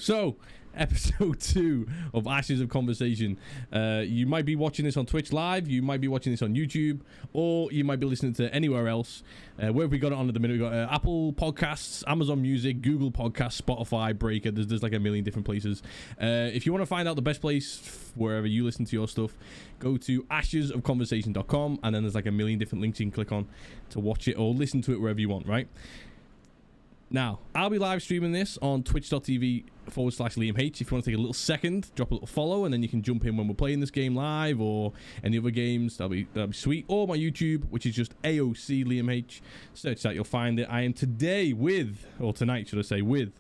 So, episode 2 of Ashes of Conversation. You might be watching this on Twitch live, you might be watching this on YouTube, or you might be listening to anywhere else. Where have we got it on at the minute? We've got Apple Podcasts, Amazon Music, Google Podcasts, Spotify, Breaker. There's like a million different places. If you want to find out the best place wherever you listen to your stuff, go to ashesofconversation.com, and then there's like a million different links you can click on to watch it or listen to it wherever you want, right? Now, I'll be live streaming this on twitch.tv/LiamH. If you want to take a little second, drop a little follow, and then you can jump in when we're playing this game live or any other games. That'll be sweet. Or my YouTube, which is just AOCLiamH. Search that, you'll find it. I am today with, or tonight, should I say, with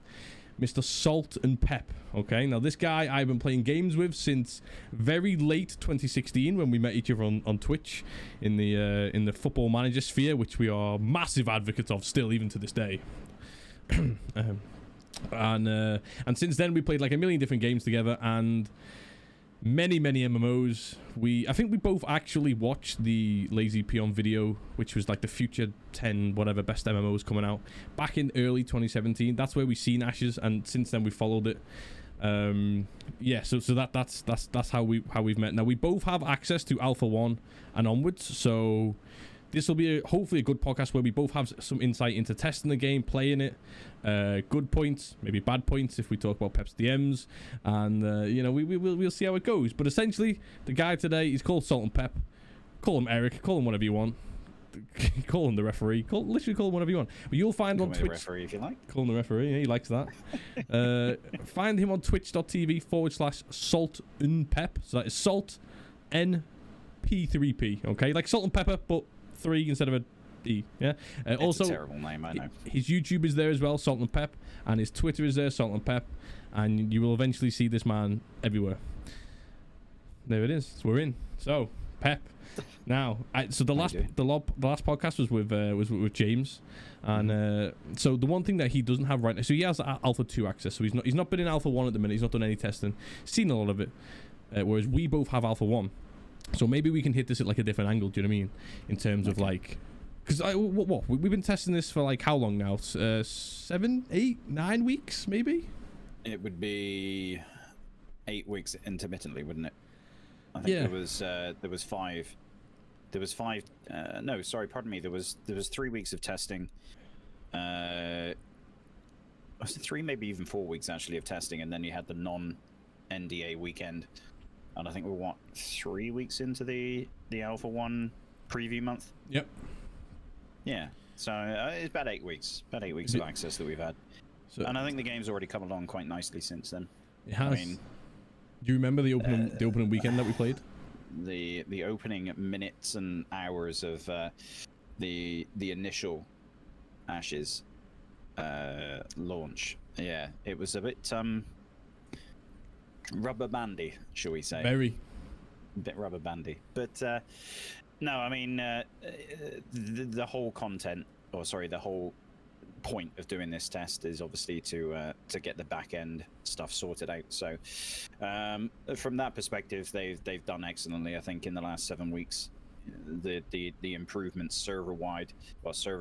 Mr. Salt and Pep. Okay, now this guy I've been playing games with since very late 2016 when we met each other on Twitch in the football manager sphere, which we are massive advocates of still, even to this day. And since then we played like a million different games together and many MMOs. I think we both actually watched the Lazy Peon video, which was like the future 10 whatever best MMOs coming out back in early 2017. That's where we seen Ashes, and since then we followed it. Yeah, so that's how we've met. Now we both have access to Alpha 1 and onwards, so this will be hopefully a good podcast where we both have some insight into testing the game, playing it, good points, maybe bad points if we talk about Pep's DMs, and you know, we'll see how it goes. But essentially, the guy today, he's called Salt and Pep. Call him Eric, call him whatever you want. Call him the referee. Literally call him whatever you want. But you'll find on Twitch. The referee if you like. Call him the referee. Yeah, he likes that. Find him on twitch.tv/Salt and Pep. So that is Salt NP3P. Okay, like salt and pepper, but 3 instead of a E. Yeah. Also, it's a terrible name, I know. His YouTube is there as well, Salt and Pep, and his Twitter is there, Salt and Pep, and you will eventually see this man everywhere. There it is. So we're in. So Pep. Now, so the last podcast was with James, and so the one thing that he doesn't have right now, so he has Alpha 2 access, so he's not been in Alpha 1 at the minute. He's not done any testing, seen a lot of it, whereas we both have Alpha 1. So maybe we can hit this at like a different angle. Do you know what I mean? In terms of like, because we've been testing this for like how long now? 7, 8, 9 weeks, maybe. It would be 8 weeks intermittently, wouldn't it? I think there was 5. There was 5. No, sorry, pardon me. There was 3 weeks of testing. Was it 3, maybe even 4 weeks actually of testing, and then you had the non-NDA weekend. And I think we're 3 weeks into the Alpha 1 preview month. Yep. Yeah. So it's about 8 weeks. About 8 weeks of access that we've had. So, and I think the game's already come along quite nicely since then. It has. I mean, do you remember the opening weekend that we played? The opening minutes and hours of the initial Ashes launch. Yeah, it was a bit rubber bandy, shall we say? Very. A bit rubber bandy, but no, I mean the whole content, or sorry, the whole point of doing this test is obviously to get the back end stuff sorted out. So from that perspective, they've done excellently. I think in the last 7 weeks, the improvements server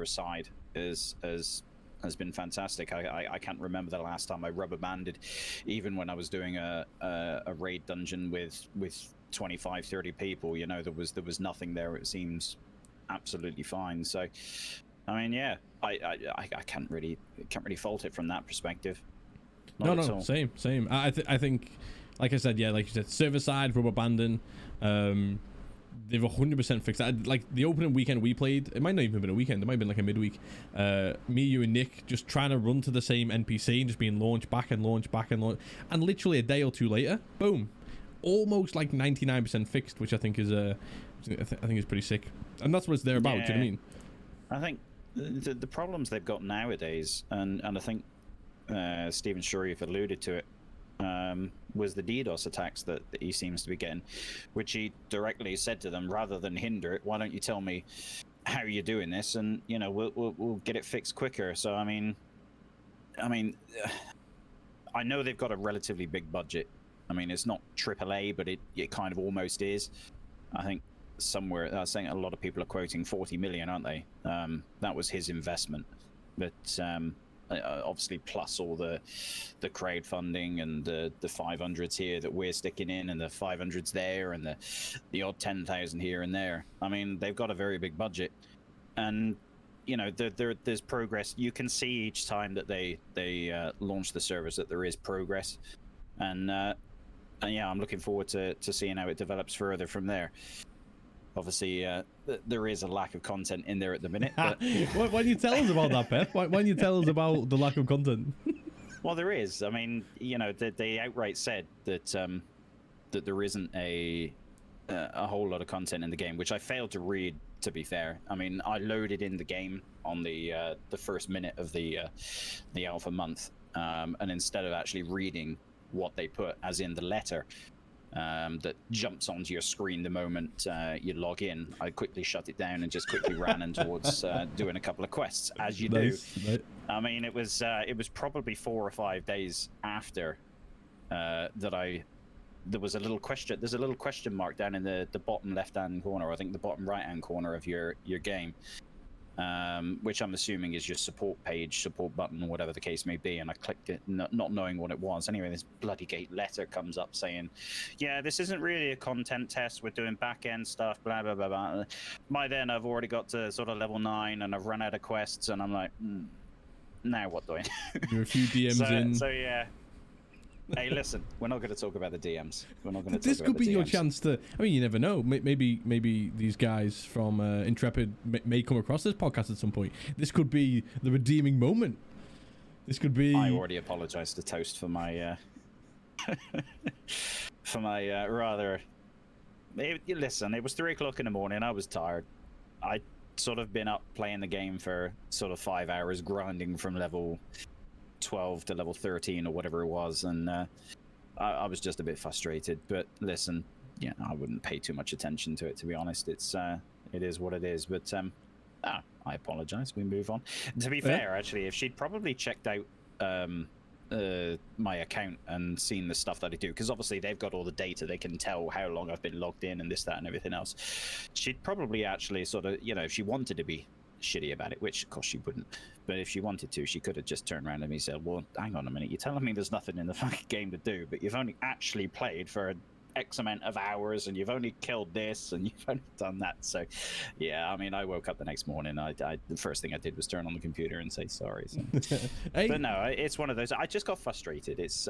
side has been fantastic. I can't remember the last time I rubber banded, even when I was doing a raid dungeon with 25, 30 people. You know, there was nothing there. It seems absolutely fine. So I mean, yeah, I can't really fault it from that perspective. No, same. I think, like I said, yeah, like you said, server side, rubber banding, they've 100% fixed that. Like the opening weekend we played, it might not even have been a weekend, it might have been like a midweek. Me, you, and Nick just trying to run to the same NPC and just being launched back and launch, and literally a day or two later, boom, almost like 99% fixed, which I think is I think is pretty sick, and that's what it's there about. Yeah. Do you know what I mean? I think the problems they've got nowadays, and I think Stephen Sharif alluded to it, was the DDoS attacks that he seems to be getting, which he directly said to them, rather than hinder it, why don't you tell me how you're doing this, and you know, we'll get it fixed quicker. So I mean, I know they've got a relatively big budget. I mean, it's not AAA, but it kind of almost is. I think somewhere, I think a lot of people are quoting 40 million, aren't they? That was his investment. But obviously plus all the crowdfunding and the 500s here that we're sticking in, and the 500s there, and the odd 10,000 here and there. I mean, they've got a very big budget, and you know, there's progress. You can see each time that they launch the service that there is progress, and yeah, I'm looking forward to seeing how it develops further from there. Obviously, there is a lack of content in there at the minute. But why don't you tell us about that, Pep? Why don't you tell us about the lack of content? Well, there is. I mean, you know, they outright said that that there isn't a whole lot of content in the game, which I failed to read. To be fair, I mean, I loaded in the game on the first minute of the alpha month, and instead of actually reading what they put, as in the letter that jumps onto your screen the moment you log in, I quickly shut it down and just quickly ran in towards doing a couple of quests, as you do. Right. I mean, it was probably 4 or 5 days after that there was a little question. There's a little question mark down in the bottom left-hand corner, or I think the bottom right-hand corner of your game, which I'm assuming is your support page, support button, or whatever the case may be. And I clicked it, not knowing what it was. Anyway, this bloody gate letter comes up saying, "Yeah, this isn't really a content test. We're doing back-end stuff, blah blah blah blah." By then, I've already got to sort of level 9, and I've run out of quests, and I'm like, now what do I do? You're a few DMs in. So yeah. Hey, listen, we're not going to talk about the DMs. We're not going to. This could be your chance to. I mean, you never know. Maybe these guys from Intrepid may come across this podcast at some point. This could be the redeeming moment. This could be. I already apologized to Toast for my rather. Listen, it was 3 o'clock in the morning. I was tired. I'd sort of been up playing the game for sort of 5 hours, grinding from level 12 to level 13 or whatever it was, and I was just a bit frustrated. But listen, yeah, I wouldn't pay too much attention to it, to be honest. It is what it is. But I apologize. We move on. To be fair, actually, if she'd probably checked out my account and seen the stuff that I do, because obviously they've got all the data, they can tell how long I've been logged in and this, that, and everything else. She'd probably actually sort of, you know, if she wanted to be shitty about it, which of course she wouldn't, but if she wanted to, she could have just turned around to me and said, "Well, hang on a minute, you're telling me there's nothing in the fucking game to do, but you've only actually played for X amount of hours, and you've only killed this, and you've only done that." So yeah, I mean, I woke up the next morning, the first thing I did was turn on the computer and say sorry. So. Hey. But no, it's one of those. I just got frustrated. It's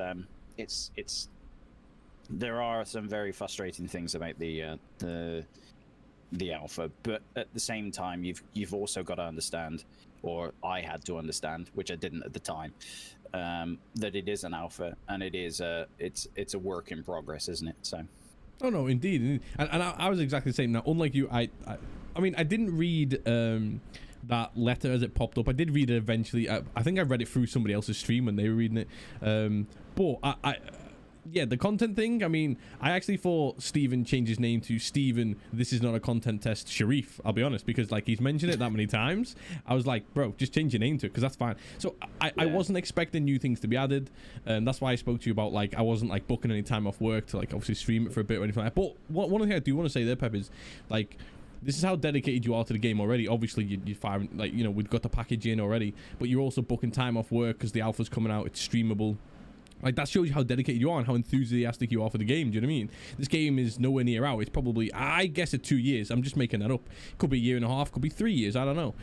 there are some very frustrating things about the alpha, but at the same time, you've also got to understand, or I had to understand, which I didn't at the time, that it is an alpha, and it's a work in progress, isn't it? So. Oh no, indeed, and I was exactly the same. Now, unlike you, I mean, I didn't read that letter as it popped up. I did read it eventually. I think I read it through somebody else's stream when they were reading it. But yeah, the content thing, I mean, I actually thought Steven changed his name to Steven, this is not a content test, Sharif, I'll be honest, because like he's mentioned it that many times. I was like, bro, just change your name to it, because that's fine. So I wasn't expecting new things to be added, and that's why I spoke to you about, like, I wasn't like booking any time off work to like obviously stream it for a bit or anything like that. But one thing I do want to say there, Pep, is like, this is how dedicated you are to the game already. Obviously, you're firing, like, you know, we've got the package in already, but you're also booking time off work because the alpha's coming out, it's streamable. Like, that shows you how dedicated you are and how enthusiastic you are for the game. Do you know what I mean? This game is nowhere near out. It's probably, I guess, at 2 years. I'm just making that up. Could be a year and a half. Could be 3 years. I don't know.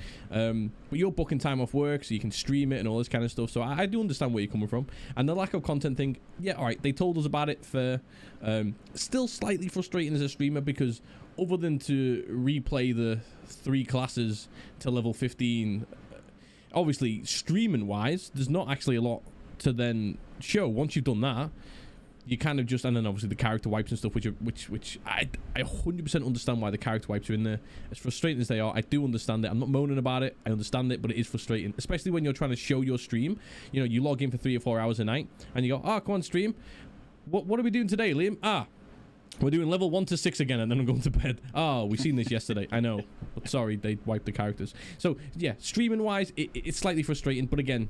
But you're booking time off work so you can stream it and all this kind of stuff. So I do understand where you're coming from. And the lack of content thing, yeah, all right. They told us about it for still slightly frustrating as a streamer, because other than to replay the 3 classes to level 15, obviously, streaming-wise, there's not actually a lot to then show. Once you've done that, you kind of just, and then obviously the character wipes and stuff, which I 100% understand why the character wipes are in there. As frustrating as they are, I do understand it. I'm not moaning about it. I understand it, but it is frustrating, especially when you're trying to show your stream. You know, you log in for 3 or 4 hours a night, and you go, "Oh, come on, stream. What are we doing today, Liam? We're doing level 1 to 6 again, and then I'm going to bed. Oh, we've seen this yesterday. I know. But sorry, they wiped the characters." So yeah, streaming wise, it's slightly frustrating, but again,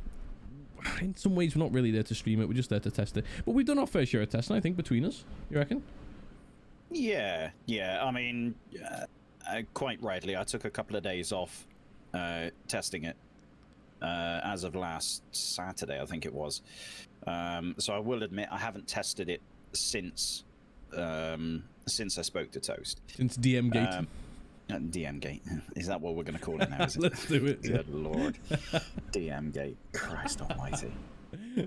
in some ways, we're not really there to stream it. We're just there to test it. But we've done our fair share of testing, I think, between us. You reckon? Yeah. I mean, quite rightly, I took a couple of days off testing it. as of last Saturday, I think it was. So I will admit I haven't tested it since I spoke to Toast. Since DM Gate. DM Gate. Is that what we're going to call it now? Is it? Let's do it. Good Lord. DM Gate. Christ Almighty.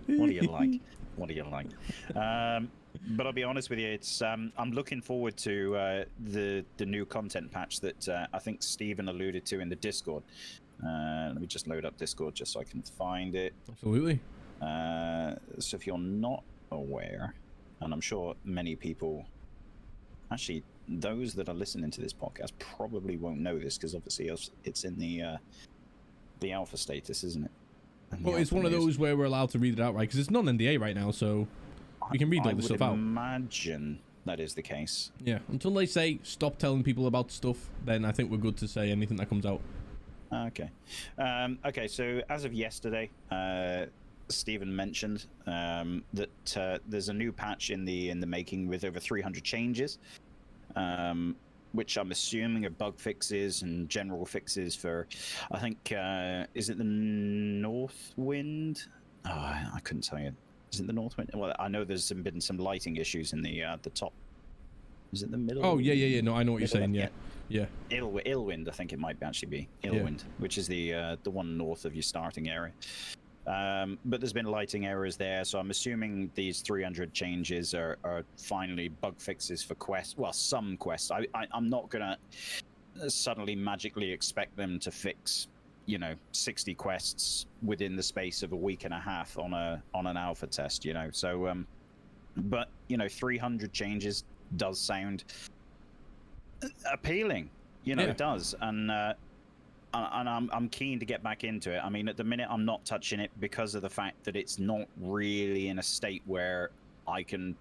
What do you like? What do you like? But I'll be honest with you, it's I'm looking forward to the new content patch that I think Stephen alluded to in the Discord. Let me just load up Discord just so I can find it. Absolutely. So if you're not aware, and I'm sure many people, actually those that are listening to this podcast probably won't know this because obviously it's in the alpha status, isn't it? Well, it's one of those where we're allowed to read it out, right? Because it's non-NDA right now, so we can read all the stuff out. I would imagine that is the case. Yeah, until they say stop telling people about stuff, then I think we're good to say anything that comes out. Okay. Okay, so as of yesterday, Stephen mentioned that there's a new patch in the making with over 300 changes, which I'm assuming are bug fixes and general fixes for, I think, is it the North Wind? Oh, I couldn't tell you. Is it the North Wind? Well, I know there's been some lighting issues in the top. Is it the middle? Oh, yeah. No, I know what you're saying, yeah. Illwind, I think it might actually be. Illwind, which is the one north of your starting area. But there's been lighting errors there, so I'm assuming these 300 changes are finally bug fixes for quests. Well, some quests. I'm not going to suddenly magically expect them to fix, 60 quests within the space of a week and a half on an alpha test, So, but 300 changes does sound appealing. It does, and I'm keen to get back into it. I mean, at the minute, I'm not touching it because of the fact that it's not really in a state where I can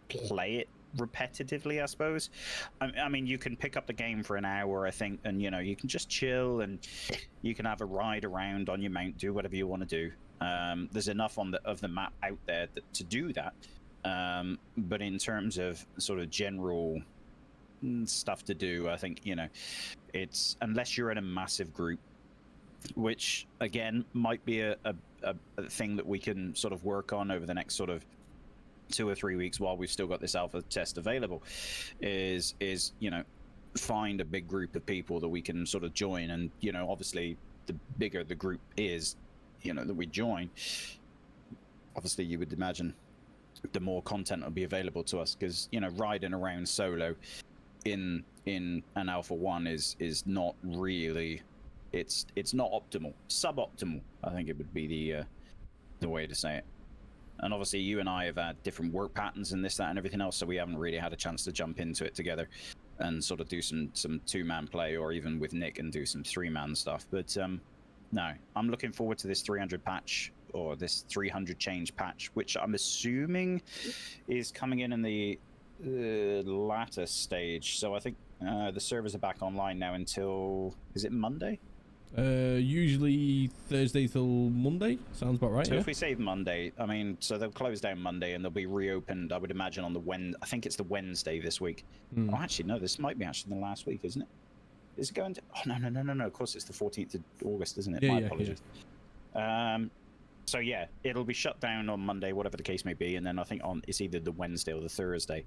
play it repetitively, I suppose. I mean, you can pick up the game for an hour, I think, and, you can just chill and you can have a ride around on your mount, do whatever you want to do. There's enough of the map out there to do that. But in terms of sort of general stuff to do, I think, it's unless you're in a massive group, which again might be a thing that we can sort of work on over the next sort of 2 or 3 weeks while we've still got this alpha test available, is find a big group of people that we can sort of join, and obviously the bigger the group is that we join, obviously you would imagine the more content will be available to us, because riding around solo in an alpha 1 is not really, it's not optimal, suboptimal, I think it would be the way to say it. And obviously you and I have had different work patterns and this, that, and everything else, so we haven't really had a chance to jump into it together and sort of do some 2-man play, or even with Nick and do some 3-man stuff. But no, I'm looking forward to this 300 patch, or this 300 change patch, which I'm assuming is coming in the latter stage. So I think the servers are back online now until, is it Monday? Usually Thursday till Monday. Sounds about right. So if we say Monday, I mean, so they'll close down Monday and they'll be reopened, I would imagine, on the I think it's the Wednesday this week. Oh, actually, no, this might be actually the last week, isn't it? Is it going to? Oh, no. Of course, it's the 14th of August, isn't it? My apologies. Yeah. So yeah, it'll be shut down on Monday, whatever the case may be, and then I think it's either the Wednesday or the Thursday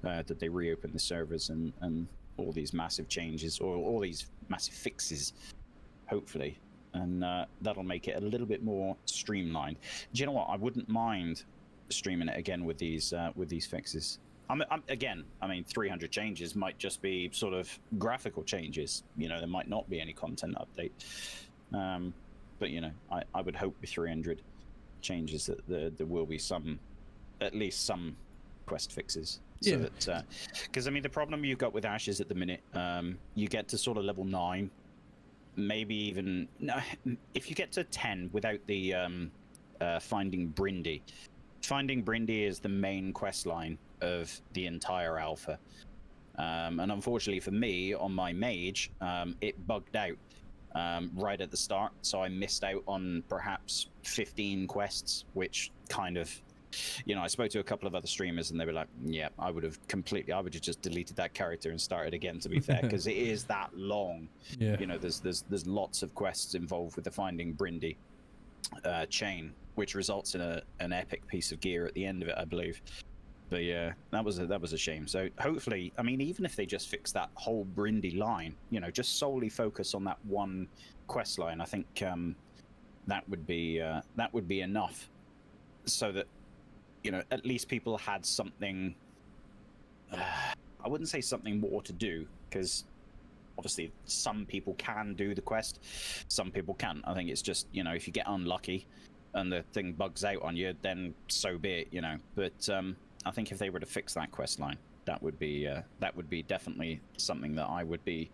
that they reopen the servers, and all these massive changes, or all these massive fixes, hopefully, and that'll make it a little bit more streamlined. Do you know what? I wouldn't mind streaming it again with these fixes. Again, I mean, 300 changes might just be sort of graphical changes. There might not be any content update. But I would hope with 300 changes that there will be at least some quest fixes. So that, because I mean, the problem you've got with Ashes at the minute, you get to sort of level 9, maybe even if you get to 10 without the finding Brindy. Finding Brindy is the main quest line of the entire alpha, and unfortunately for me, on my mage, it bugged out right at the start, so I missed out on perhaps 15 quests, which kind of you know, I spoke to a couple of other streamers and they were like, yeah, I would have just deleted that character and started again, to be fair, because it is that long. Yeah. You know, there's lots of quests involved with the Finding Brindy chain, which results in an epic piece of gear at the end of it, I believe. But yeah, that was a shame. So hopefully, I mean, even if they just fix that whole Brindy line, you know, just solely focus on that one quest line, I think that would be enough, so that, you know, at least people had something. I wouldn't say something more to do, because obviously some people can do the quest, some people can't. I think it's just, you know, if you get unlucky and the thing bugs out on you, then so be it, you know. But I think if they were to fix that quest line, that would be definitely something that I would be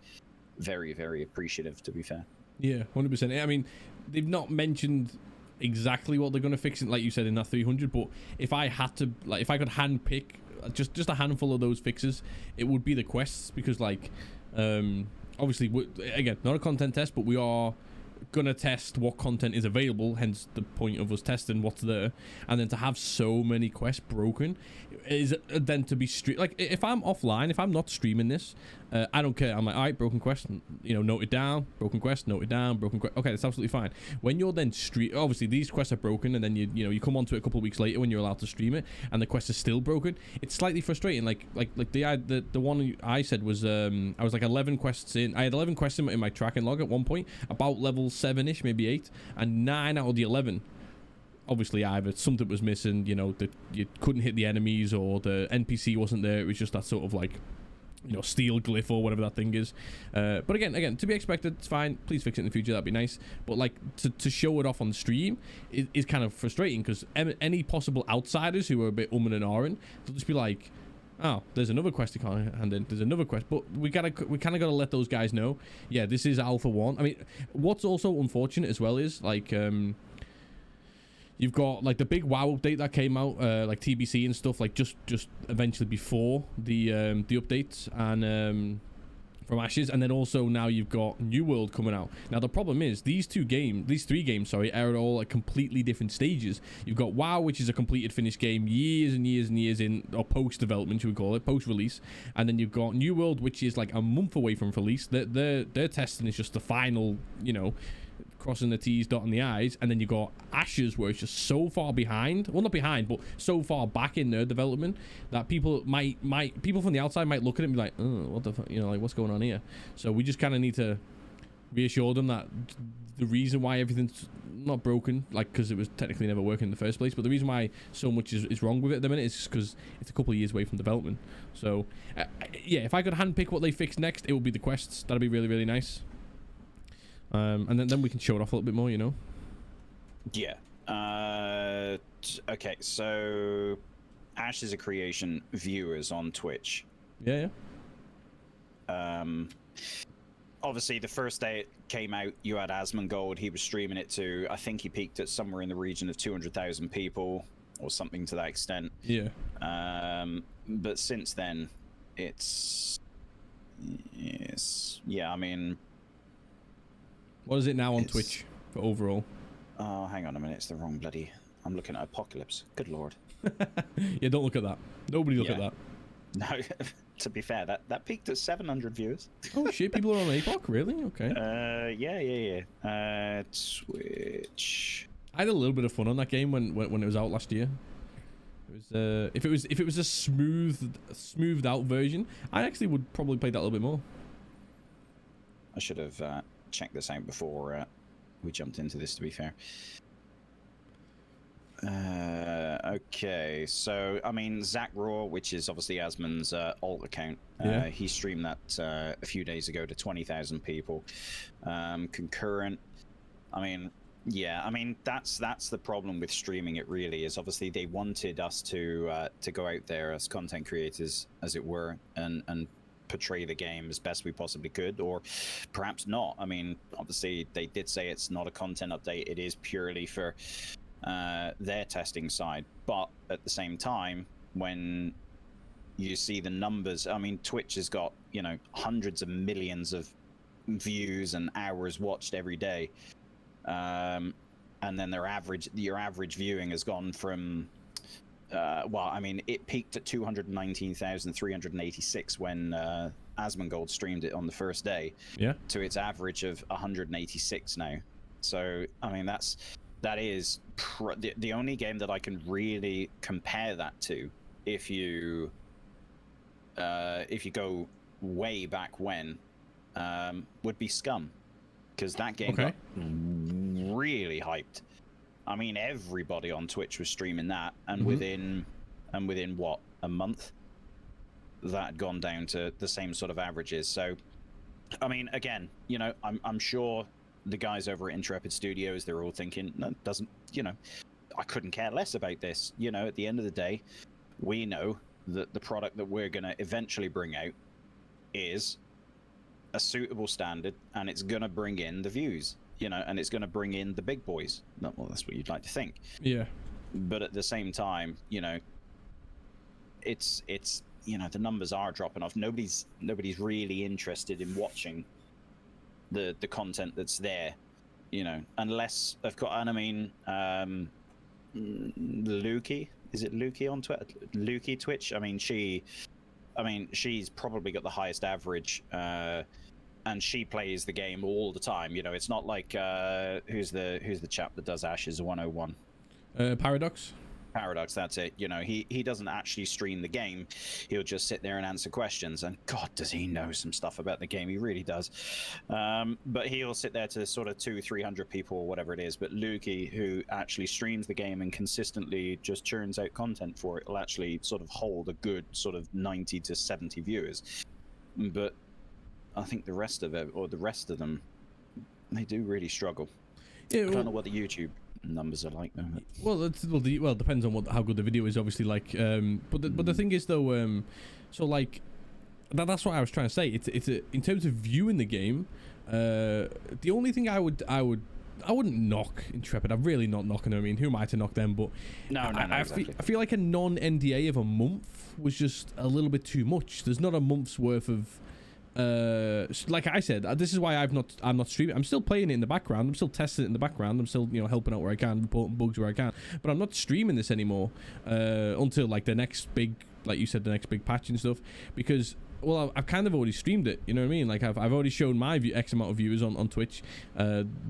very, very appreciative, to be fair. Yeah, 100%. I mean, they've not mentioned exactly what they're going to fix it, like you said, in that 300, but if I had to, like, if I could hand pick just a handful of those fixes, it would be the quests, because, like, obviously, again, not a content test, but we are gonna test what content is available, hence the point of us testing what's there. And then to have so many quests broken is then to be like, if I'm offline, if I'm not streaming this, I don't care. I'm like, all right, broken quest, you know, note it down, broken quest, note it down, broken quest. Okay, that's absolutely fine. When you're then obviously these quests are broken, and then you come onto it a couple of weeks later when you're allowed to stream it, and the quest is still broken. It's slightly frustrating. Like the one I said was I was like 11 quests in. I had 11 quests in my tracking log at one point, about level 7ish, maybe 8, and 9 out of the 11. Obviously, either something was missing, you know, that you couldn't hit the enemies, or the NPC wasn't there. It was just that sort of, like, you know, steel glyph or whatever that thing is. But again, to be expected. It's fine. Please fix it in the future. That'd be nice. But, like, to show it off on the stream is kind of frustrating, because any possible outsiders who are a bit and ahhing, they'll just be like, oh, there's another quest you can't hand in. There's another quest. But we kind of got to let those guys know, yeah, this is Alpha 1. I mean, what's also unfortunate as well is, like, you've got, like, the big WoW update that came out, like TBC and stuff, like just eventually before the updates, and from Ashes, and then also now you've got New World coming out. Now the problem is these three games, sorry, are all at completely different stages. You've got WoW, which is a completed finished game, years and years and years in, or post development, should we call it, post release, and then you've got New World, which is like a month away from release. Their testing is just the final, you know, crossing the T's, dotting the I's, and then you got Ashes, where it's just so far behind, well, not behind, but so far back in their development that people people from the outside might look at it and be like, oh, what the fuck, you know, like, what's going on here? So we just kind of need to reassure them that the reason why everything's not broken, like, because it was technically never working in the first place, but the reason why so much is wrong with it at the minute is just because it's a couple of years away from development. So yeah, if I could handpick what they fix next, it would be the quests. That'd be really, really nice. And then we can show it off a little bit more, you know. Yeah. Okay, so Ashes of Creation viewers on Twitch. Yeah. Obviously, the first day it came out, you had Asmongold. He was streaming it to, I think he peaked at somewhere in the region of 200,000 people, or something to that extent. Yeah. But since then, yeah, I mean, what is it now on Twitch for overall? Oh, hang on a minute. It's the wrong bloody... I'm looking at Apocalypse. Good lord. Yeah, don't look at that. Nobody look at that. No, to be fair, that peaked at 700 viewers. Oh shit, people are on APOC? Really? Okay. Yeah. Twitch. I had a little bit of fun on that game when it was out last year. It was if it was a smoothed out version, I actually would probably play that a little bit more. I should have checked this out before we jumped into this, to be fair. Okay, so I mean, Zach Raw, which is obviously Asmon's alt account, he streamed that a few days ago to 20,000 people. Concurrent, I mean, yeah, I mean, that's the problem with streaming it, really, is obviously they wanted us to go out there as content creators, as it were, and portray the game as best we possibly could, or perhaps not. I mean, obviously they did say it's not a content update, it is purely for their testing side, but at the same time, when you see the numbers, I mean, Twitch has got, you know, hundreds of millions of views and hours watched every day, and then your average viewing has gone from well, I mean, it peaked at 219,386 when Asmongold streamed it on the first day. Yeah. To its average of 186 now. So, I mean, that is the only game that I can really compare that to. If you go way back when, would be Scum, because that game got really hyped. I mean, everybody on Twitch was streaming that, and within what, a month, that had gone down to the same sort of averages. So, I mean, again, you know, I'm sure the guys over at Intrepid Studios, they're all thinking, no, doesn't, you know, I couldn't care less about this. You know, at the end of the day, we know that the product that we're going to eventually bring out is a suitable standard, and it's going to bring in the views, you know, and it's going to bring in the big boys. Well, that's what you'd like to think. Yeah. But at the same time, you know, it's you know, the numbers are dropping off. Nobody's really interested in watching the content that's there, you know, unless I've got, and I mean, Lukey, is it Lukey on Twitter? Lukey Twitch. I mean, she's probably got the highest average, and she plays the game all the time. You know, it's not like who's the chap that does Ashes 101? Paradox. Paradox, that's it. You know, he doesn't actually stream the game. He'll just sit there and answer questions, and God, does he know some stuff about the game. He really does. But he'll sit there to sort of 200-300 people or whatever it is. But Lukey, who actually streams the game and consistently just churns out content for it, will actually sort of hold a good sort of 90 to 70 viewers. But I think the rest of it, or the rest of them, they do really struggle. Yeah, I don't know what the YouTube numbers are like though. Well, it depends on how good the video is, obviously. Like, but the thing is though, so like that's what I was trying to say. It's in terms of viewing the game, the only thing I wouldn't knock Intrepid. I'm really not knocking them. I mean, who am I to knock them? But I feel like a non-NDA of a month was just a little bit too much. There's not a month's worth of. Like I said, this is why I'm not streaming. I'm still playing it in the background. I'm still testing it in the background. I'm still, you know, helping out where I can, reporting bugs where I can. But I'm not streaming this anymore until like the next big, like you said, the next big patch and stuff. Because, well, I've kind of already streamed it. You know what I mean? Like I've already shown my X amount of viewers on Twitch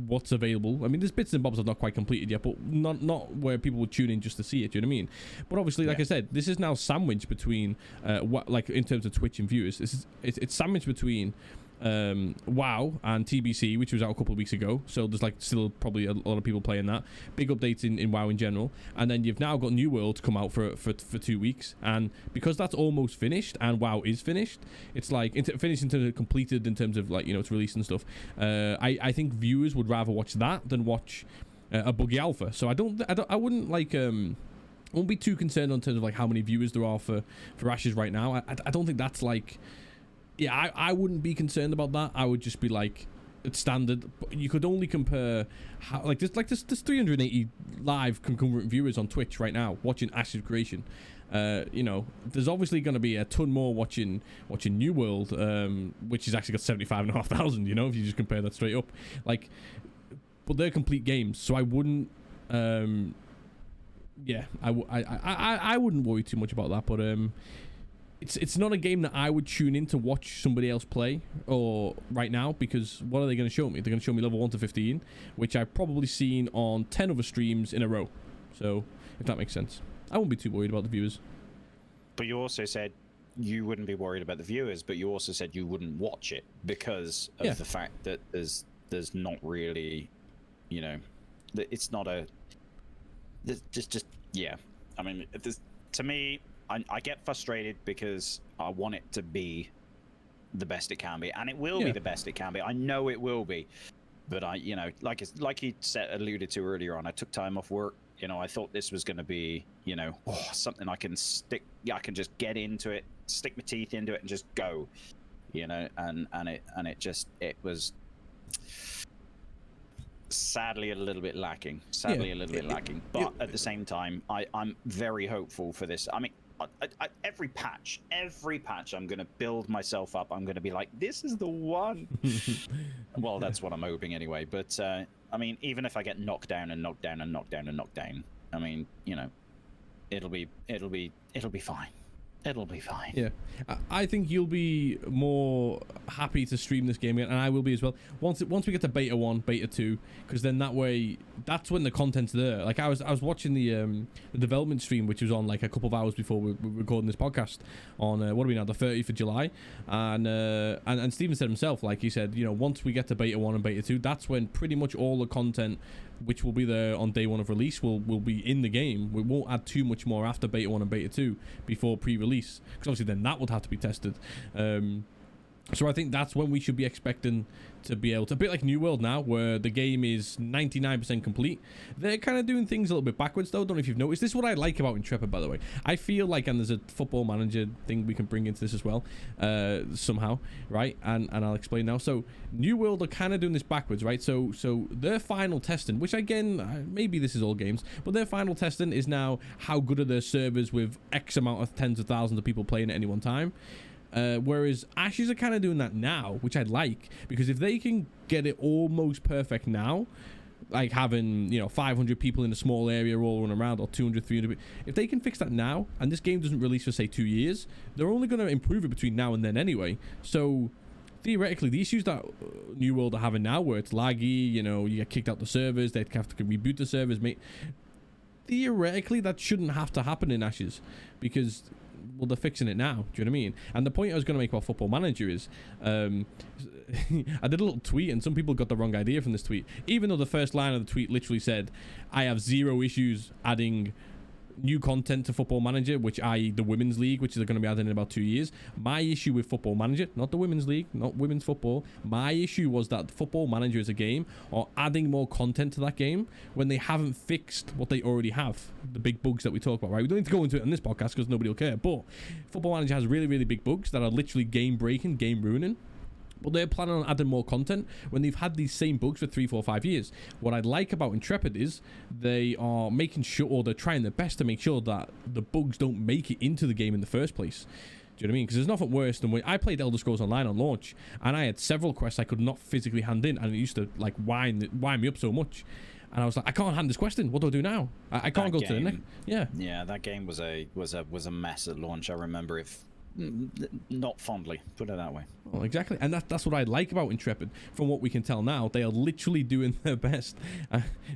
what's available. I mean, there's bits and bobs I've not quite completed yet, but not where people would tune in just to see it. You know what I mean? But obviously, like I said, this is now sandwiched between what, like in terms of Twitch and viewers, it's sandwiched between WoW and TBC, which was out a couple of weeks ago. So there's like still probably a lot of people playing that. Big updates in WoW in general, and then you've now got New World come out for 2 weeks, and because that's almost finished and WoW is finished, it's like finished in terms of completed, in terms of like, you know, it's released and stuff. I think viewers would rather watch that than watch a buggy alpha. So I wouldn't like won't be too concerned in terms of like how many viewers there are for Ashes right now. I don't think that's like. Yeah, I wouldn't be concerned about that. I would just be like, it's standard. But you could only compare how, like there's 380 live concurrent viewers on Twitch right now watching Ashes Creation. You know, there's obviously going to be a ton more watching New World, which has actually got 75,500. You know, if you just compare that straight up, like, but they're complete games, so I wouldn't. Yeah, I wouldn't worry too much about that, but It's not a game that I would tune in to watch somebody else play or right now, because what are they going to show me? They're going to show me level 1 to 15, which I've probably seen on 10 other streams in a row. So, if that makes sense. I won't be too worried about the viewers. But you also said you wouldn't be worried about the viewers, but you also said you wouldn't watch it because of the fact that there's not really, you know, it's not a... Just yeah. I mean, to me... I get frustrated because I want it to be the best it can be, and it will be the best it can be. I know it will be, but you know, like you alluded to earlier on, I took time off work. You know, I thought this was going to be, you know, something I can stick. Yeah, I can just get into it, stick my teeth into it, and just go. You know, and it was sadly a little bit lacking. But at the same time, I'm very hopeful for this. I mean. Every patch I'm going to build myself up. I'm going to be like, this is the one. Well, that's what I'm hoping anyway. But I mean, even if I get knocked down and knocked down and knocked down and knocked down, I mean, you know, it'll be fine. It'll be fine. Yeah, I think you'll be more happy to stream this game again, and I will be as well. Once we get to beta 1, beta 2, because then that way, that's when the content's there. Like I was watching the development stream, which was on like a couple of hours before we were recording this podcast on what are we now, the 30th of July, and Steven said himself, like he said, you know, once we get to beta 1 and beta 2, that's when pretty much all the content which will be there on day 1 of release will be in the game. We won't add too much more after beta 1 and beta 2 before pre-release, because obviously then that would have to be tested. So I think that's when we should be expecting to be able to, a bit like New World now, where the game is 99% complete. They're kind of doing things a little bit backwards though. Don't know if you've noticed. This is what I like about Intrepid, by the way. I feel like, and there's a football manager thing we can bring into this as well, somehow, right? And I'll explain now. So New World are kind of doing this backwards, right? So their final testing, which again, maybe this is all games, but their final testing is now how good are their servers with X amount of tens of thousands of people playing at any one time. Whereas Ashes are kind of doing that now, which I like, because if they can get it almost perfect now, like having, you know, 500 people in a small area all running around, or 200, 300, if they can fix that now, and this game doesn't release for say 2 years, they're only going to improve it between now and then anyway. So theoretically, the issues that New World are having now, where it's laggy, you know, you get kicked out the servers, they'd have to reboot the servers, mate. Theoretically, that shouldn't have to happen in Ashes, because, well, they're fixing it now. Do you know what I mean? And the point I was going to make about Football Manager is, I did a little tweet, and some people got the wrong idea from this tweet. Even though the first line of the tweet literally said, I have 0 issues adding new content to Football Manager, which i.e. the Women's League, which they're going to be adding in about 2 years. My issue with Football Manager, not the Women's League, not women's football, my issue was that Football Manager as a game, or adding more content to that game, when they haven't fixed what they already have, the big bugs that we talk about, right? We don't need to go into it on this podcast because nobody will care, but Football Manager has really, really big bugs that are literally game breaking, game ruining. But they're planning on adding more content when they've had these same bugs for 3, 4, 5 years. What I like about Intrepid is they are making sure, or they're trying their best to make sure that the bugs don't make it into the game in the first place. Do you know what I mean? Because there's nothing worse than when I played Elder Scrolls Online on launch, and I had several quests I could not physically hand in, and it used to like wind me up so much. And I was like, I can't hand this quest in. What do I do now? I can't go to the next. Yeah, that game was a mess at launch. I remember it. Not fondly, put it that way. Well, exactly, and that's what I like about Intrepid. From what we can tell now, they are literally doing their best.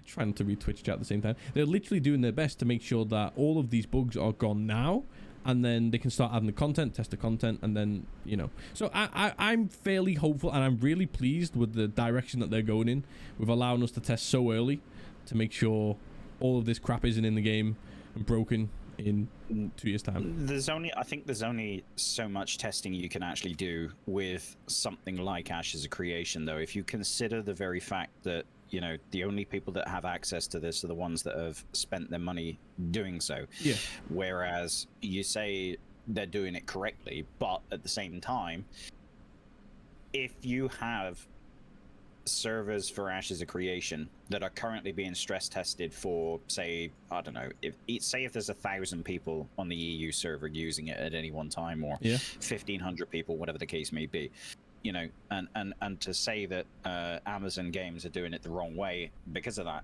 Trying not to read Twitch chat at the same time. They're literally doing their best to make sure that all of these bugs are gone now, and then they can start adding the content, test the content, and then, you know. So I'm fairly hopeful, and I'm really pleased with the direction that they're going in, with allowing us to test so early to make sure all of this crap isn't in the game and broken in 2 years time. I think there's only so much testing you can actually do with something like Ashes of Creation, though. If you consider the very fact that, you know, the only people that have access to this are the ones that have spent their money doing so. Yeah. Whereas you say they're doing it correctly, but at the same time, if you have servers for Ashes of Creation that are currently being stress tested for, say, I don't know, if there's 1,000 people on the EU server using it at any one time, or 1,500 people, whatever the case may be, you know, and to say that Amazon games are doing it the wrong way because of that,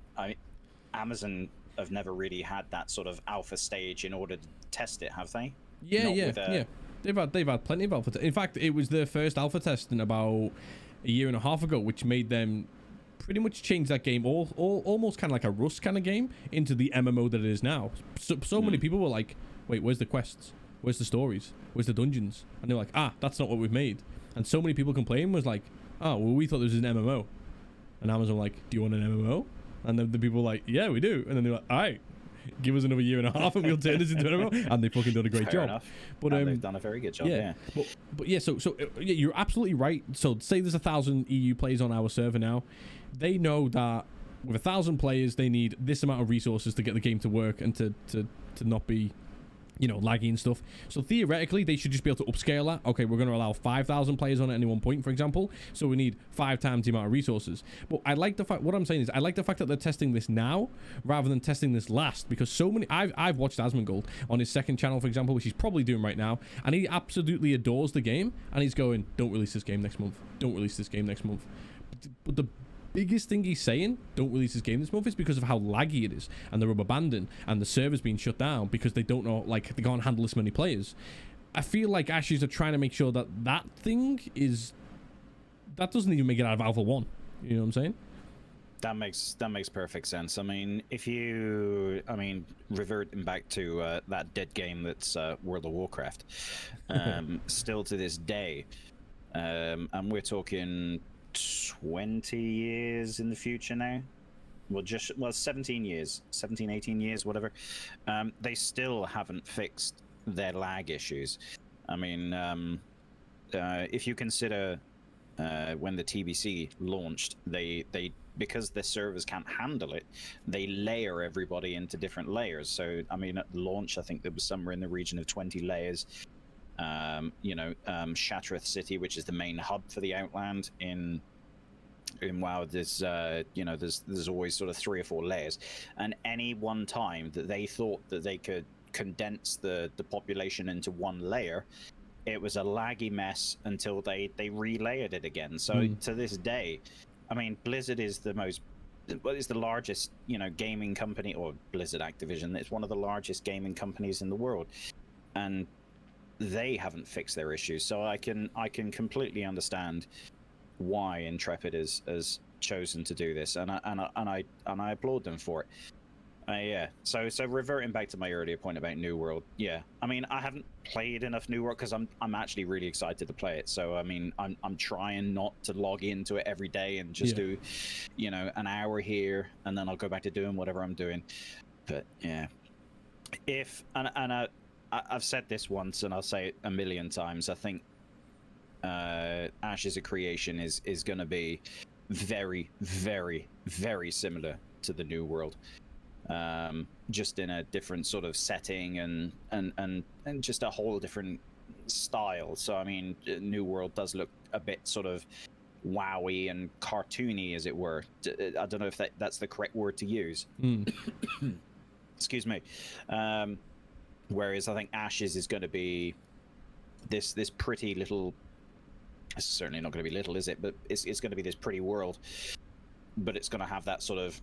Amazon have never really had that sort of alpha stage in order to test it, have they? Yeah. They've had plenty of alpha. In fact, it was their first alpha test in about a year and a half ago, which made them pretty much change that game almost kind of like a Rust kind of game into the MMO that it is now. So many people were like, wait, where's the quests? Where's the stories? Where's the dungeons? And they're like, that's not what we've made. And so many people complaining was like, oh, well, we thought this was an MMO. And Amazon were like, do you want an MMO? And then the people were like, yeah, we do. And then they're like, all right, give us another year and a half and we'll turn this into an MMO. And they fucking done a great Fair job. Enough. But they've done a very good job. Yeah. But yeah, so yeah, you're absolutely right. So say there's 1,000 EU players on our server now. They know that with 1,000 players, they need this amount of resources to get the game to work and to not be, you know, laggy and stuff. So theoretically, they should just be able to upscale that. Okay, we're going to allow 5,000 players on at any one point, for example. So we need 5 times the amount of resources. But I like the fact, what I'm saying is, I like the fact that they're testing this now rather than testing this last, because so many, I've watched Asmongold on his second channel, for example, which he's probably doing right now, and he absolutely adores the game, and he's going, don't release this game next month. Don't release this game next month. But biggest thing he's saying, don't release this game this month, is because of how laggy it is, and the rubber banding, and the servers being shut down because they don't know, like, they can't handle this many players. I feel like Ashes are trying to make sure that that thing is, that doesn't even make it out of Alpha 1. You know what I'm saying? That makes perfect sense. I mean, reverting back to that dead game that's World of Warcraft, still to this day, and we're talking 20 years in the future now. Well, 17 years, 17, 18 years, whatever. They still haven't fixed their lag issues. I mean, if you consider when the TBC launched, they because the servers can't handle it, they layer everybody into different layers. So, I mean, at launch, I think there was somewhere in the region of 20 layers. Shattrath City, which is the main hub for the Outland in WoW, there's always sort of 3 or 4 layers, and any one time that they thought that they could condense the population into one layer, it was a laggy mess until they relayered it again. So to this day, I mean, Blizzard is the largest, gaming company, or Blizzard Activision. It's one of the largest gaming companies in the world, and they haven't fixed their issues. So I can completely understand why Intrepid has chosen to do this, and I applaud them for it. So reverting back to my earlier point about New World, I mean, I haven't played enough New World because I'm actually really excited to play it. So I mean, I'm trying not to log into it every day and just do, an hour here, and then I'll go back to doing whatever I'm doing. But I've said this once, and I'll say it a million times. I think Ashes of Creation is going to be very, very, very similar to the New World. Just in a different sort of setting and just a whole different style. So I mean, New World does look a bit sort of wowy and cartoony, as it were. I don't know if that's the correct word to use. Excuse me. Whereas I think Ashes is going to be this pretty little. It's certainly not going to be little, is it? But it's going to be this pretty world. But it's going to have that sort of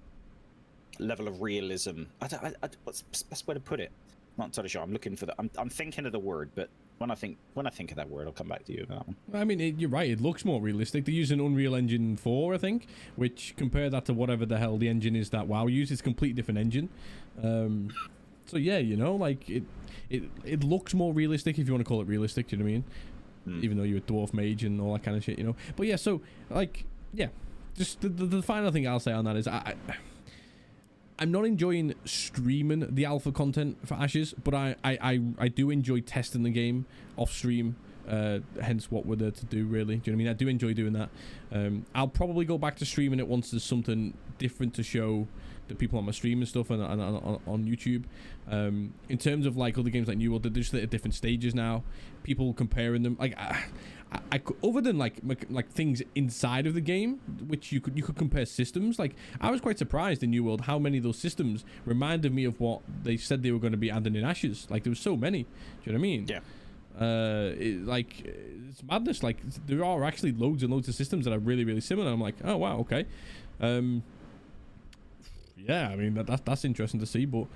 level of realism. What's the best way to put it? Not entirely sure. I'm looking for I'm thinking of the word, but when I think of that word, I'll come back to you with that one. I mean, you're right. It looks more realistic. They're using Unreal Engine 4, I think, which, compare that to whatever the hell the engine is that WoW uses. It's a completely different engine. So yeah, like it looks more realistic, if you want to call it realistic. Do you know what I mean? Even though you're a dwarf mage and all that kind of shit, But yeah, so just the final thing I'll say on that is I'm not enjoying streaming the alpha content for Ashes, but I do enjoy testing the game off stream. Hence what we're there to do, really. Do you know what I mean? I do enjoy doing that. I'll probably go back to streaming it once there's something different to show the people on my stream and stuff, and on YouTube. In terms of like other games like New World, they're just at different stages now. People comparing them, like I other than like things inside of the game, which you could compare systems. Like, I was quite surprised in New World how many of those systems reminded me of what they said they were going to be adding in Ashes. Like, there was so many. Do you know what I mean? Yeah. It's madness. Like, there are actually loads and loads of systems that are really, really similar. I'm like, oh wow, okay. Yeah, I mean, that's interesting to see, but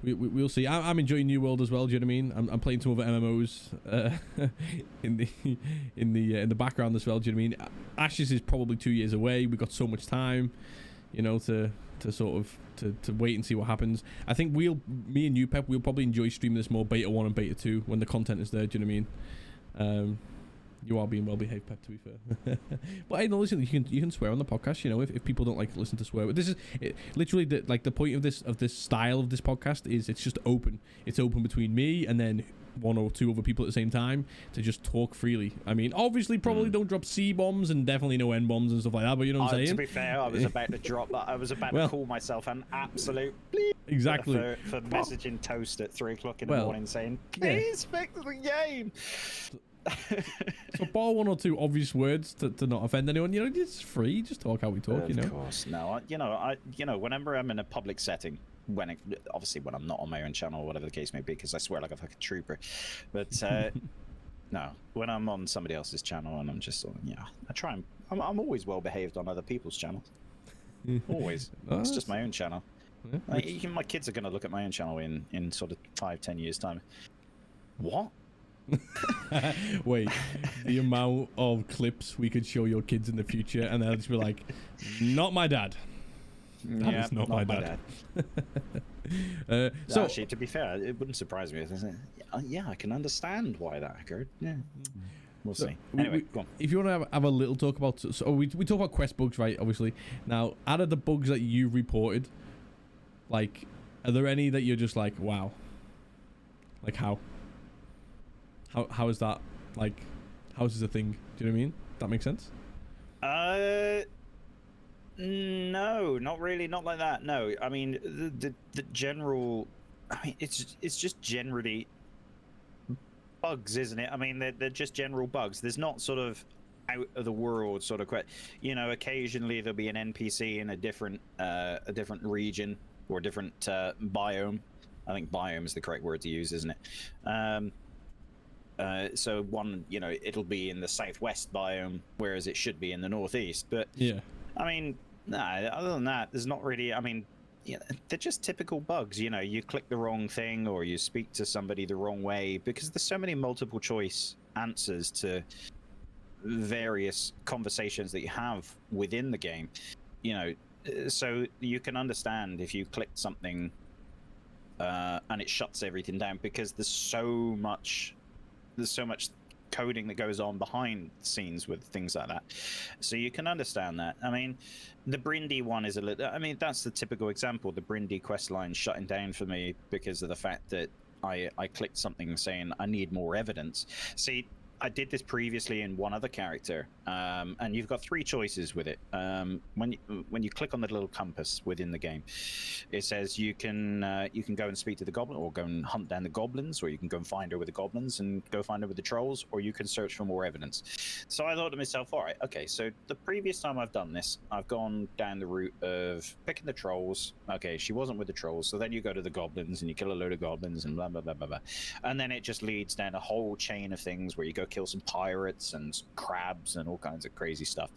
we'll see. I'm enjoying New World as well. Do you know what I mean? I'm playing some other MMOs in the background as well. Do you know what I mean? Ashes is probably 2 years away. We've got so much time, to sort of to wait and see what happens. I think me and you, Pep, we'll probably enjoy streaming this more beta 1 and beta 2 when the content is there. Do you know what I mean? You are being well behaved, Pep, to be fair. But hey, no, listen, you can swear on the podcast, if people don't like to listen to swear. But this is literally the point of this style of this podcast is it's just open. It's open between me and then 1 or 2 other people at the same time to just talk freely. I mean, obviously, probably don't drop C bombs and definitely no N bombs and stuff like that. But you know what I'm saying? To be fair, I was about to drop that. I was about to call myself an absolute bleep. Exactly. For messaging Toast at 3 o'clock in the morning saying, please fix the game. So bar 1 or 2 obvious words to not offend anyone. It's free. Just talk how we talk. Of course. No, whenever I'm in a public setting, obviously when I'm not on my own channel or whatever the case may be, because I swear like a fucking trooper. But no, when I'm on somebody else's channel and I'm just I try and I'm always well behaved on other people's channels. Always. Oh, It's just my own channel. Yeah, Like, even my kids are going to look at my own channel in sort of 5-10 years time. What? wait, the amount of clips we could show your kids in the future, and they'll just be like, "Not my dad." That is not my dad. So actually, to be fair, it wouldn't surprise me. Yeah, I can understand why that occurred. Yeah, we'll see. Anyway, go on. If you want to have a little talk about, so we talk about quest bugs, right? Obviously, now out of the bugs that you reported, like, are there any that you're just like, wow, like how is that, like, how is this a thing? Do you know what I mean? That makes sense? No, not really, not like that. No, I mean the general. I mean, it's just generally bugs, isn't it? I mean, they're just general bugs. There's not sort of out of the world sort of occasionally there'll be an NPC in a different region or a different biome. I think biome is the correct word to use, isn't it? So one, it'll be in the southwest biome, whereas it should be in the northeast. But Yeah. I mean, no, other than that, there's not really. I mean, they're just typical bugs. You click the wrong thing or you speak to somebody the wrong way, because there's so many multiple choice answers to various conversations that you have within the game. So you can understand if you click something and it shuts everything down, because there's so much coding that goes on behind the scenes with things like that. So you can understand that. I mean, the Brindy one is a little. I mean, that's the typical example. The Brindy quest line shutting down for me because of the fact that I clicked something saying I need more evidence. See, I did this previously in one other character, and you've got 3 choices with it. When you click on the little compass within the game, it says you can go and speak to the goblin, or go and hunt down the goblins, or you can go and find her with the goblins and go find her with the trolls, or you can search for more evidence. So I thought to myself, all right, okay, so the previous time I've done this, I've gone down the route of picking the trolls. Okay, she wasn't with the trolls, so then you go to the goblins and you kill a load of goblins and blah blah blah blah blah, and then it just leads down a whole chain of things where you go kill some pirates and some crabs and all kinds of crazy stuff.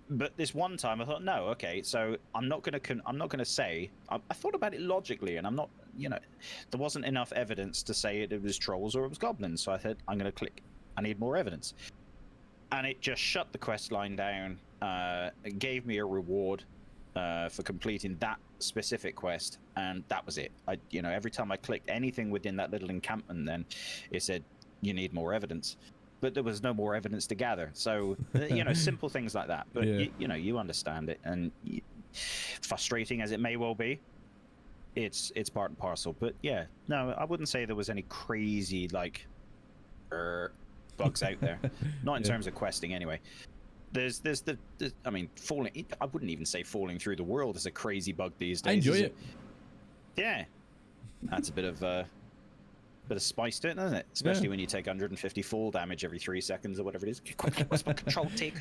But this one time I thought, no, okay, so I'm not gonna say. I thought about it logically, and I'm not, there wasn't enough evidence to say it was trolls or it was goblins. So I said, I'm gonna click. I need more evidence, and it just shut the quest line down. It gave me a reward for completing that specific quest, and that was it. Every time I clicked anything within that little encampment, then it said you need more evidence, but there was no more evidence to gather. So simple things like that. But Yeah. you understand it, and frustrating as it may well be, it's part and parcel. But yeah, no, I wouldn't say there was any crazy bugs out there, not in terms of questing anyway. There's I mean, falling. I wouldn't even say falling through the world is a crazy bug these days. I enjoy it. Yeah, that's a bit of spice to it, doesn't it? Especially when you take 150 fall damage every 3 seconds or whatever it is. Control T,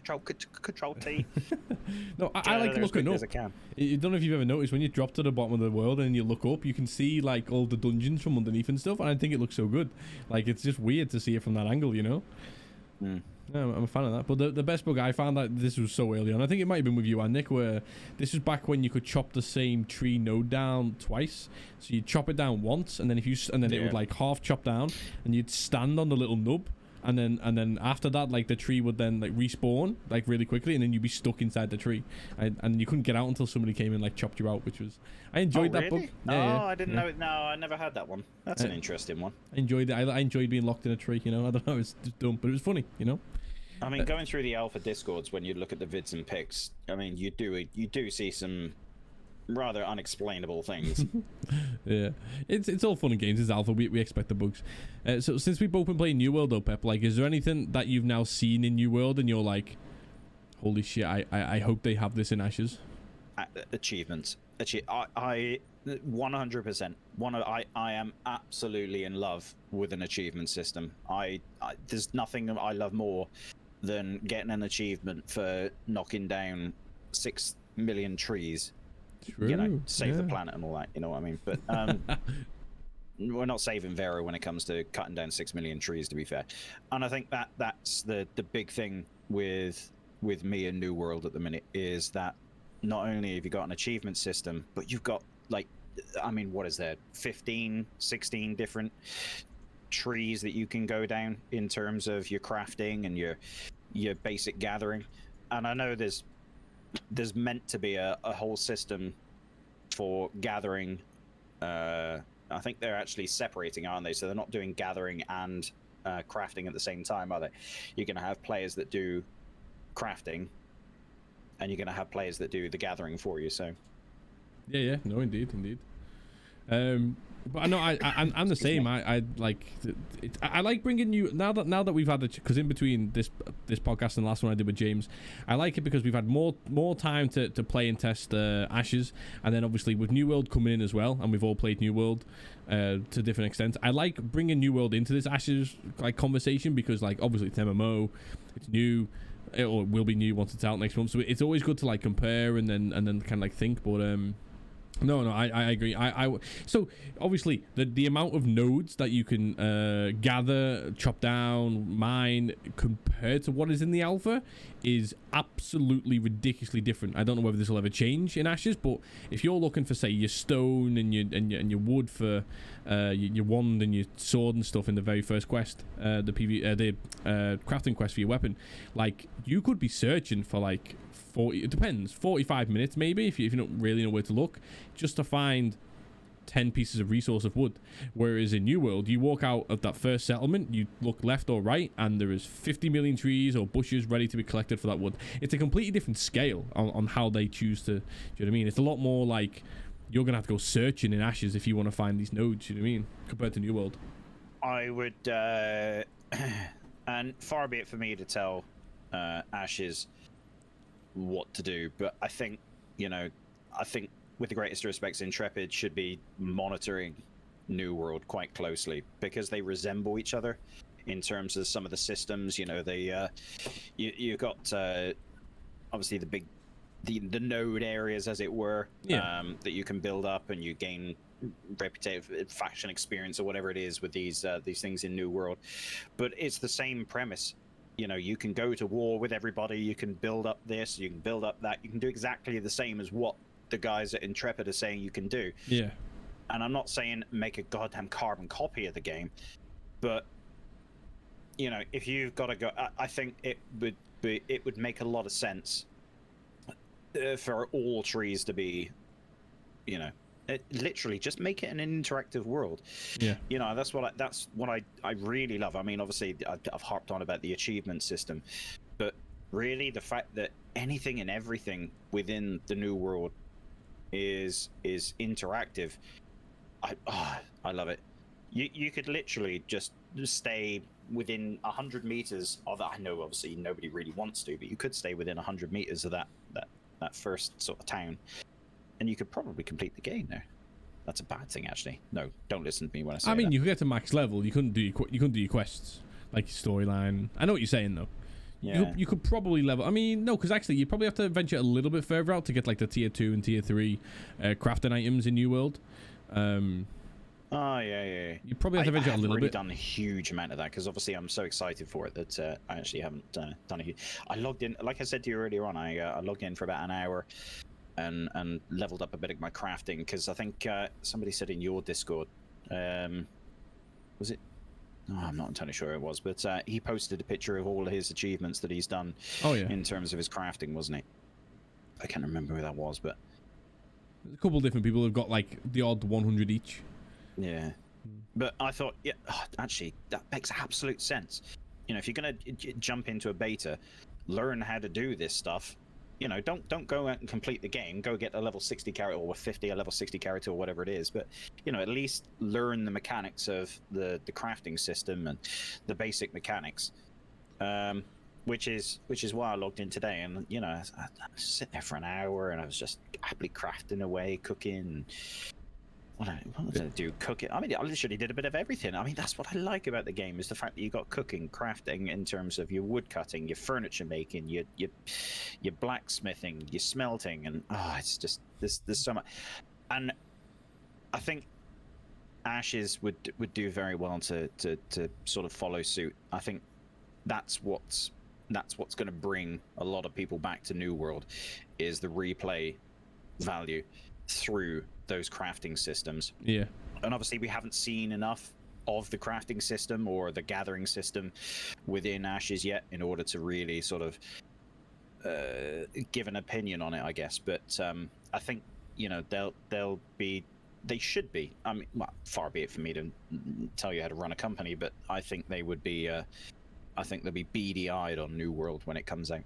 Control T. No, I like looking up. I don't know if you've ever noticed, when you drop to the bottom of the world and you look up, you can see like all the dungeons from underneath and stuff, and I think it looks so good. Like, it's just weird to see it from that angle, Yeah, I'm a fan of that. But the best bug I found, that this was so early on, I think it might have been with you and Nick, where this was back when you could chop the same tree node down twice. So you'd chop it down once, and then it would like half chop down, and you'd stand on the little nub, and then after that, like, the tree would then like respawn like really quickly, and then you'd be stuck inside the tree, and you couldn't get out until somebody came and like chopped you out, which was, I enjoyed that bug. I didn't know it. No, I never had that one. That's an interesting one. I enjoyed it. I enjoyed being locked in a tree. I don't know, it's just dumb, but it was funny. I mean, going through the alpha discords, when you look at the vids and pics, I mean, you do see some rather unexplainable things. Yeah, it's all fun and games. It's alpha. We expect the bugs. So since we've both been playing New World, though, Pep, like, is there anything that you've now seen in New World and you're like, holy shit, I hope they have this in Ashes? Achievements. I 100%. I am absolutely in love with an achievement system. There's nothing I love more than getting an achievement for knocking down 6 million trees. True. Save the planet and all that. You know what I mean? But we're not saving Vera when it comes to cutting down 6 million trees, to be fair. And I think that's the big thing with with me in New World at the minute is that not only have you got an achievement system, but you've got, like, I mean, what is there, 15, 16 different trees that you can go down in terms of your crafting and your basic gathering. And I know there's meant to be a whole system for gathering. I think they're actually separating, aren't they? So they're not doing gathering and crafting at the same time, are they? You're going to have players that do crafting, and you're going to have players that do the gathering for you. So yeah, no, indeed. But I know I'm the same. I like I like bringing you now that we've had because in between this podcast and the last one I did with James, I like it because we've had more time to play and test Ashes, and then obviously with New World coming in as well, and we've all played New World to different extents. I like bringing New World into this Ashes like conversation because, like, obviously it's MMO, it's new. It will be new once it's out next month, so it's always good to like compare and then kind of like think. But no, I agree. So obviously the amount of nodes that you can gather, chop down, mine compared to what is in the alpha is absolutely ridiculously different. I don't know whether this will ever change in Ashes, but if you're looking for, say, your stone and your wood for your wand and your sword and stuff in the very first quest, the crafting quest for your weapon, like, you could be searching for like 40, it depends, 45 minutes maybe if you don't really know where to look, just to find 10 pieces of resource of wood. Whereas in New World, you walk out of that first settlement, you look left or right, and there is 50 million trees or bushes ready to be collected for that wood. It's a completely different scale on how they choose to, do you know what I mean? It's a lot more like you're gonna have to go searching in Ashes if you want to find these nodes, you know what I mean, compared to New World. I would and far be it for me to tell Ashes what to do, but I think with the greatest respects, Intrepid should be monitoring New World quite closely because they resemble each other in terms of some of the systems. You know, they you've got obviously the node areas, as it were, that you can build up and you gain reputative faction experience or whatever it is with these things in New World. But it's the same premise. You know, you can go to war with everybody, you can build up this, you can build up that, you can do exactly the same as what the guys at Intrepid are saying you can do. Yeah. And I'm not saying make a goddamn carbon copy of the game, but, you know, if you've got to go, I think it would make a lot of sense for all trees to be, you know, literally just make it an interactive world. Yeah, you know, that's what I really love. I mean, obviously I've harped on about the achievement system, but really the fact that anything and everything within the New World is interactive, I love it. You could literally just stay within 100 meters of that. I know obviously nobody really wants to, but you could stay within 100 meters of that first sort of town, and you could probably complete the game there. That's a bad thing, actually. No, don't listen to me when I say that. I mean, you could get to max level. You couldn't do your quests, like your storyline. I know what you're saying, though. Yeah. You could probably level. I mean, no, because actually you probably have to venture a little bit further out to get like the tier 2 and tier 3 crafting items in New World. Oh yeah. You probably have to venture a little bit. I've done a huge amount of that because obviously I'm so excited for it that I actually haven't done a huge. I logged in, like I said to you earlier on. I logged in for about an hour and leveled up a bit of my crafting because I think somebody said in your Discord, was it? Oh, I'm not entirely sure it was, but he posted a picture of all of his achievements that he's done. Oh yeah. In terms of his crafting, wasn't he? I can't remember who that was, but a couple of different people have got like the odd 100 each. Yeah, but I thought, yeah, actually, that makes absolute sense. You know, if you're gonna jump into a beta, learn how to do this stuff. You know, don't go out and complete the game. Go get a level 60 character or 50, a level 60 character or whatever it is. But you know, at least learn the mechanics of the crafting system and the basic mechanics. Which is why I logged in today. And you know, I was sitting there for an hour and I was just happily crafting away, cooking. What did I do? Cooking. I mean, I literally did a bit of everything. I mean, that's what I like about the game is the fact that you got cooking, crafting in terms of your wood cutting, your furniture making, your blacksmithing, your smelting, and it's just there's so much. And I think Ashes would do very well to sort of follow suit. I think that's what's that's what's going to bring a lot of people back to New World, is the replay value through those crafting systems. Yeah. And obviously we haven't seen enough of the crafting system or the gathering system within Ashes yet in order to really sort of give an opinion on it, I guess. But I think, you know, they should be. I mean, well, far be it for me to tell you how to run a company, but I think they would be. I think they'll be beady-eyed on New World when it comes out.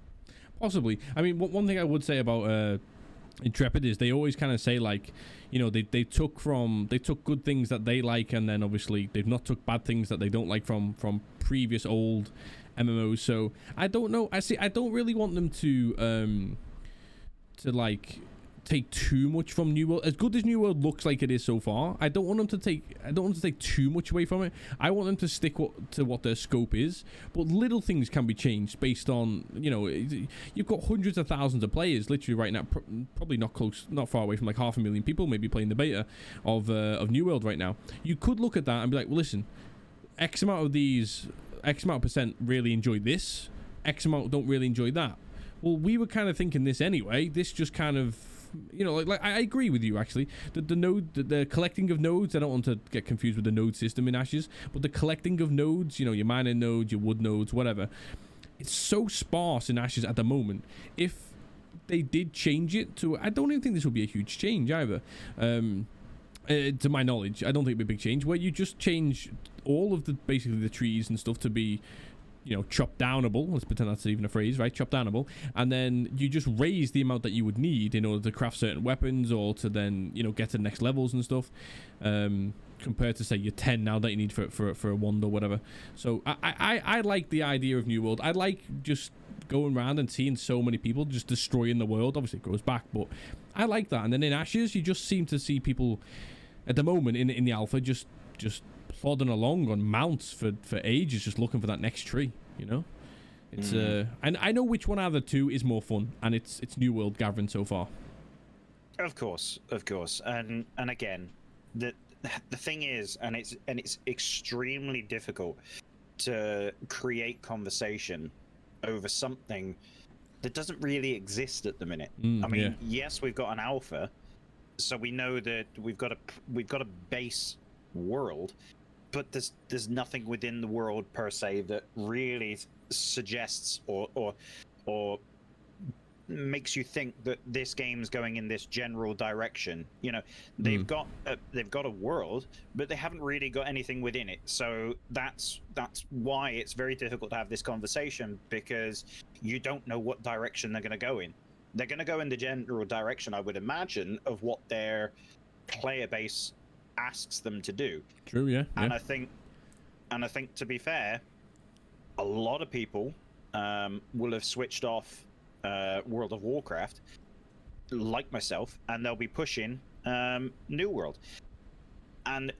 Possibly. I mean, one thing I would say about Intrepid is they always kind of say, like, you know, they took good things that they like, and then obviously they've not took bad things that they don't like from previous old MMOs. So I don't know. I don't really want them to like take too much from New World. As good as New World looks like it is so far, I don't want them to take too much away from it. I want them to stick to what their scope is, but little things can be changed based on, you know, you've got hundreds of thousands of players literally right now, probably not far away from like 500,000 people maybe playing the beta of New World right now. You could look at that and be like, well, listen, X amount of percent really enjoy this, X amount don't really enjoy that. Well, we were kind of thinking this anyway. This just kind of, you know, like I agree with you actually. The collecting of nodes, I don't want to get confused with the node system in Ashes, but the collecting of nodes, you know, your mining nodes, your wood nodes, whatever, it's so sparse in Ashes at the moment. If they did change it to, I don't even think this would be a huge change either. To my knowledge, I don't think it'd be a big change, where you just change all of basically the trees and stuff to be, you know, chop downable. Let's pretend that's even a phrase, right? Chop downable. And then you just raise the amount that you would need in order to craft certain weapons, or to then, you know, get to the next levels and stuff. Compared to, say, your 10 now that you need for a wand or whatever. So I like the idea of New World. I like just going around and seeing so many people just destroying the world. Obviously it goes back, but I like that. And then in Ashes, you just seem to see people at the moment in the alpha just plodding along on mounts for ages, just looking for that next tree, you know. It's and I know which one out of the two is more fun, and it's New World gathering so far. Of course, and again, the thing is, and it's extremely difficult to create conversation over something that doesn't really exist at the minute. I mean, yes, we've got an alpha, so we know that we've got a base world, but there's nothing within the world per se that really suggests or makes you think that this game's going in this general direction. You know, they've got a world, but they haven't really got anything within it. So that's why it's very difficult to have this conversation, because you don't know what direction they're going to go in. They're going to go in the general direction, I would imagine, of what their player base asks them to do. True, yeah. And I think to be fair, a lot of people will have switched off World of Warcraft, like myself, and they'll be pushing New World. And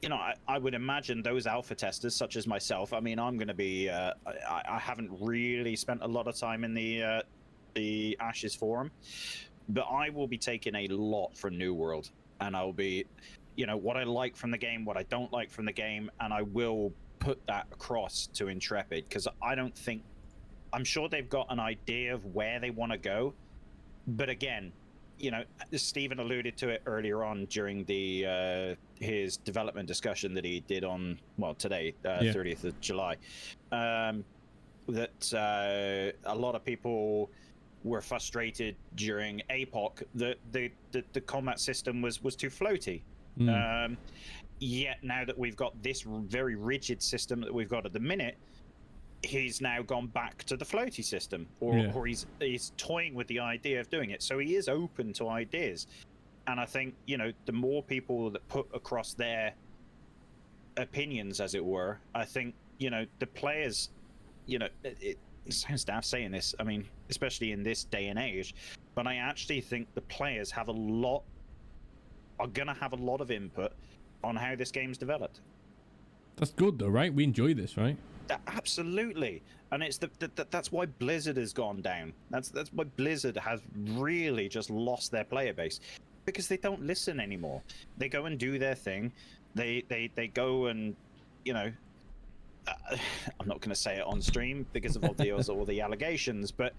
you know, I would imagine those alpha testers, such as myself, I mean, I'm going to be I haven't really spent a lot of time in the Ashes forum, but I will be taking a lot from New World, and I'll be, you know, what I like from the game, what I don't like from the game, and I will put that across to Intrepid, because I'm sure they've got an idea of where they want to go. But again, you know, Stephen alluded to it earlier on during his development discussion that he did on, well, today, 30th of July, that a lot of people were frustrated during APOC that the combat system was too floaty. Yet now that we've got this very rigid system that we've got at the minute, he's now gone back to the floaty system, or he's toying with the idea of doing it. So he is open to ideas, and I think, you know, the more people that put across their opinions, as it were, I think, you know, the players, you know, it sounds daft saying this, I mean, especially in this day and age, but I actually think the players are gonna have a lot of input on how this game's developed. That's good though, right? We enjoy this, right? Absolutely, and it's that's why Blizzard has gone down. That's why Blizzard has really just lost their player base, because they don't listen anymore. They go and do their thing. They go and, you know, I'm not going to say it on stream because of all the allegations, but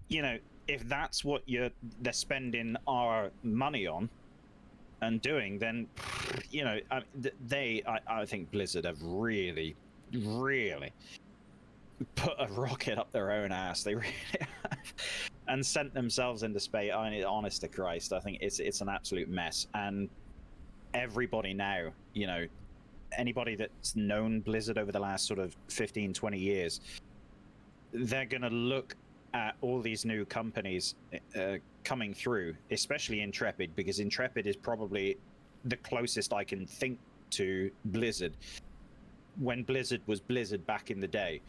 you know, if that's what they're spending our money on and doing, then you know, I think Blizzard have really put a rocket up their own ass. They really have, and sent themselves into space. I mean, honest to Christ, I think it's an absolute mess. And everybody now, you know, anybody that's known Blizzard over the last sort of 15-20 years, they're going to look at all these new companies coming through, especially Intrepid, because Intrepid is probably the closest I can think to Blizzard when Blizzard was Blizzard back in the day,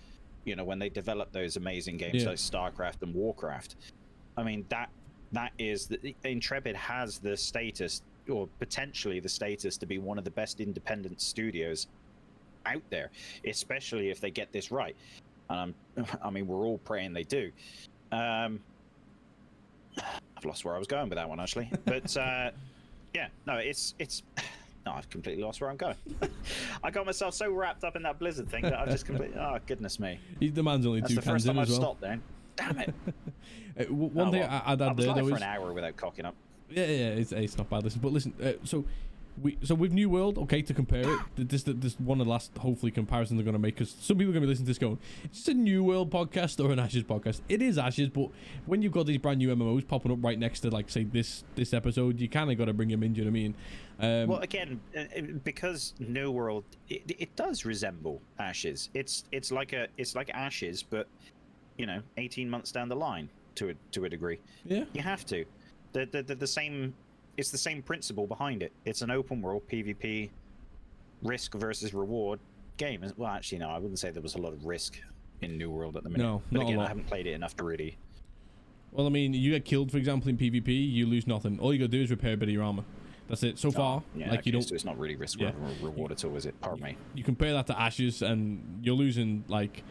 you know, when they developed those amazing games like StarCraft and Warcraft. I mean, that is Intrepid has the status, or potentially the status, to be one of the best independent studios out there, especially if they get this right. I mean, we're all praying they do. I've lost where I was going with that one, actually. But yeah, no, it's no, I've completely lost where I'm going. I got myself so wrapped up in that Blizzard thing that I've just completely, oh goodness me. The man's only That's two cans in as well. That's the first time I've stopped then. Damn it. One thing I'd add there, though, for an hour without cocking up. Yeah, it's not bad. Listen, but listen, so with New World, okay, to compare it, this one of the last, hopefully, comparisons they're going to make, because some people are going to be listening to this going, it's a New World podcast or an Ashes podcast. It is Ashes, but when you've got these brand new MMOs popping up right next to, like, say, this episode, you kind of got to bring them in, do you know what I mean? Well, again, because New World, it does resemble Ashes. It's like Ashes, but, you know, 18 months down the line, to a degree. Yeah. You have to. The same, it's the same principle behind it. It's an open world PvP, risk versus reward game. Well, actually, no, I wouldn't say there was a lot of risk in New World at the minute. No, but not again, a lot. I haven't played it enough to really. Well, I mean, you get killed, for example, in PvP, you lose nothing. All you gotta do is repair a bit of your armor. That's it. So far, yeah, like, you don't. So it's not really risk reward at all, is it? Pardon me. You compare that to Ashes, and you're losing, like,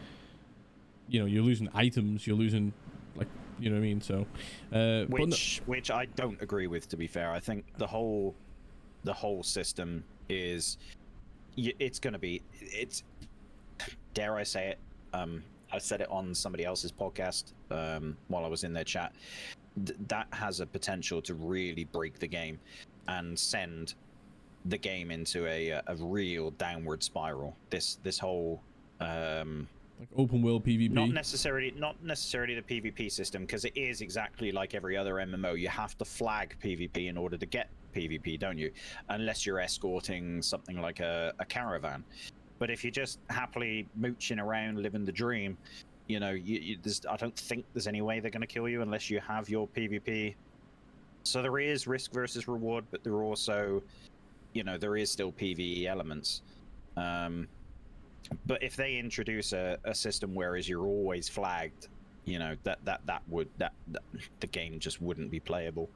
you know, you're losing items. You're losing, like, you know what I mean? So, which I don't agree with, to be fair. I think the whole system is, it's going to be, it's, dare I say it, I said it on somebody else's podcast while I was in their chat, that has a potential to really break the game and send the game into a real downward spiral. This whole like open world PvP. Not necessarily the PvP system, because it is exactly like every other MMO. You have to flag PvP in order to get PvP, don't you? Unless you're escorting something like a caravan. But if you're just happily mooching around, living the dream, you know, I don't think there's any way they're going to kill you unless you have your PvP. So there is risk versus reward, but there are also, you know, there is still PvE elements. But if they introduce a system whereas you're always flagged, you know, that the game just wouldn't be playable.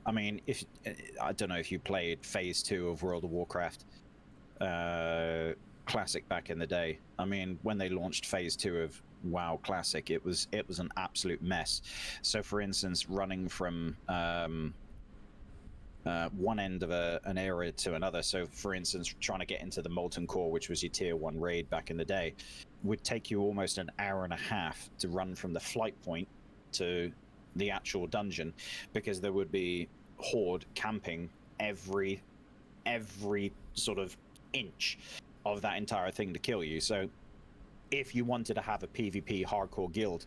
I mean, I don't know if you played Phase 2 of World of Warcraft Classic back in the day. I mean, when they launched Phase 2 of WoW Classic, it was an absolute mess. So, for instance, running from one end of an area to another. So, for instance, trying to get into the Molten Core, which was your Tier 1 raid back in the day, would take you almost an hour and a half to run from the flight point to the actual dungeon, because there would be horde camping every sort of inch of that entire thing to kill you. So, if you wanted to have a PvP hardcore guild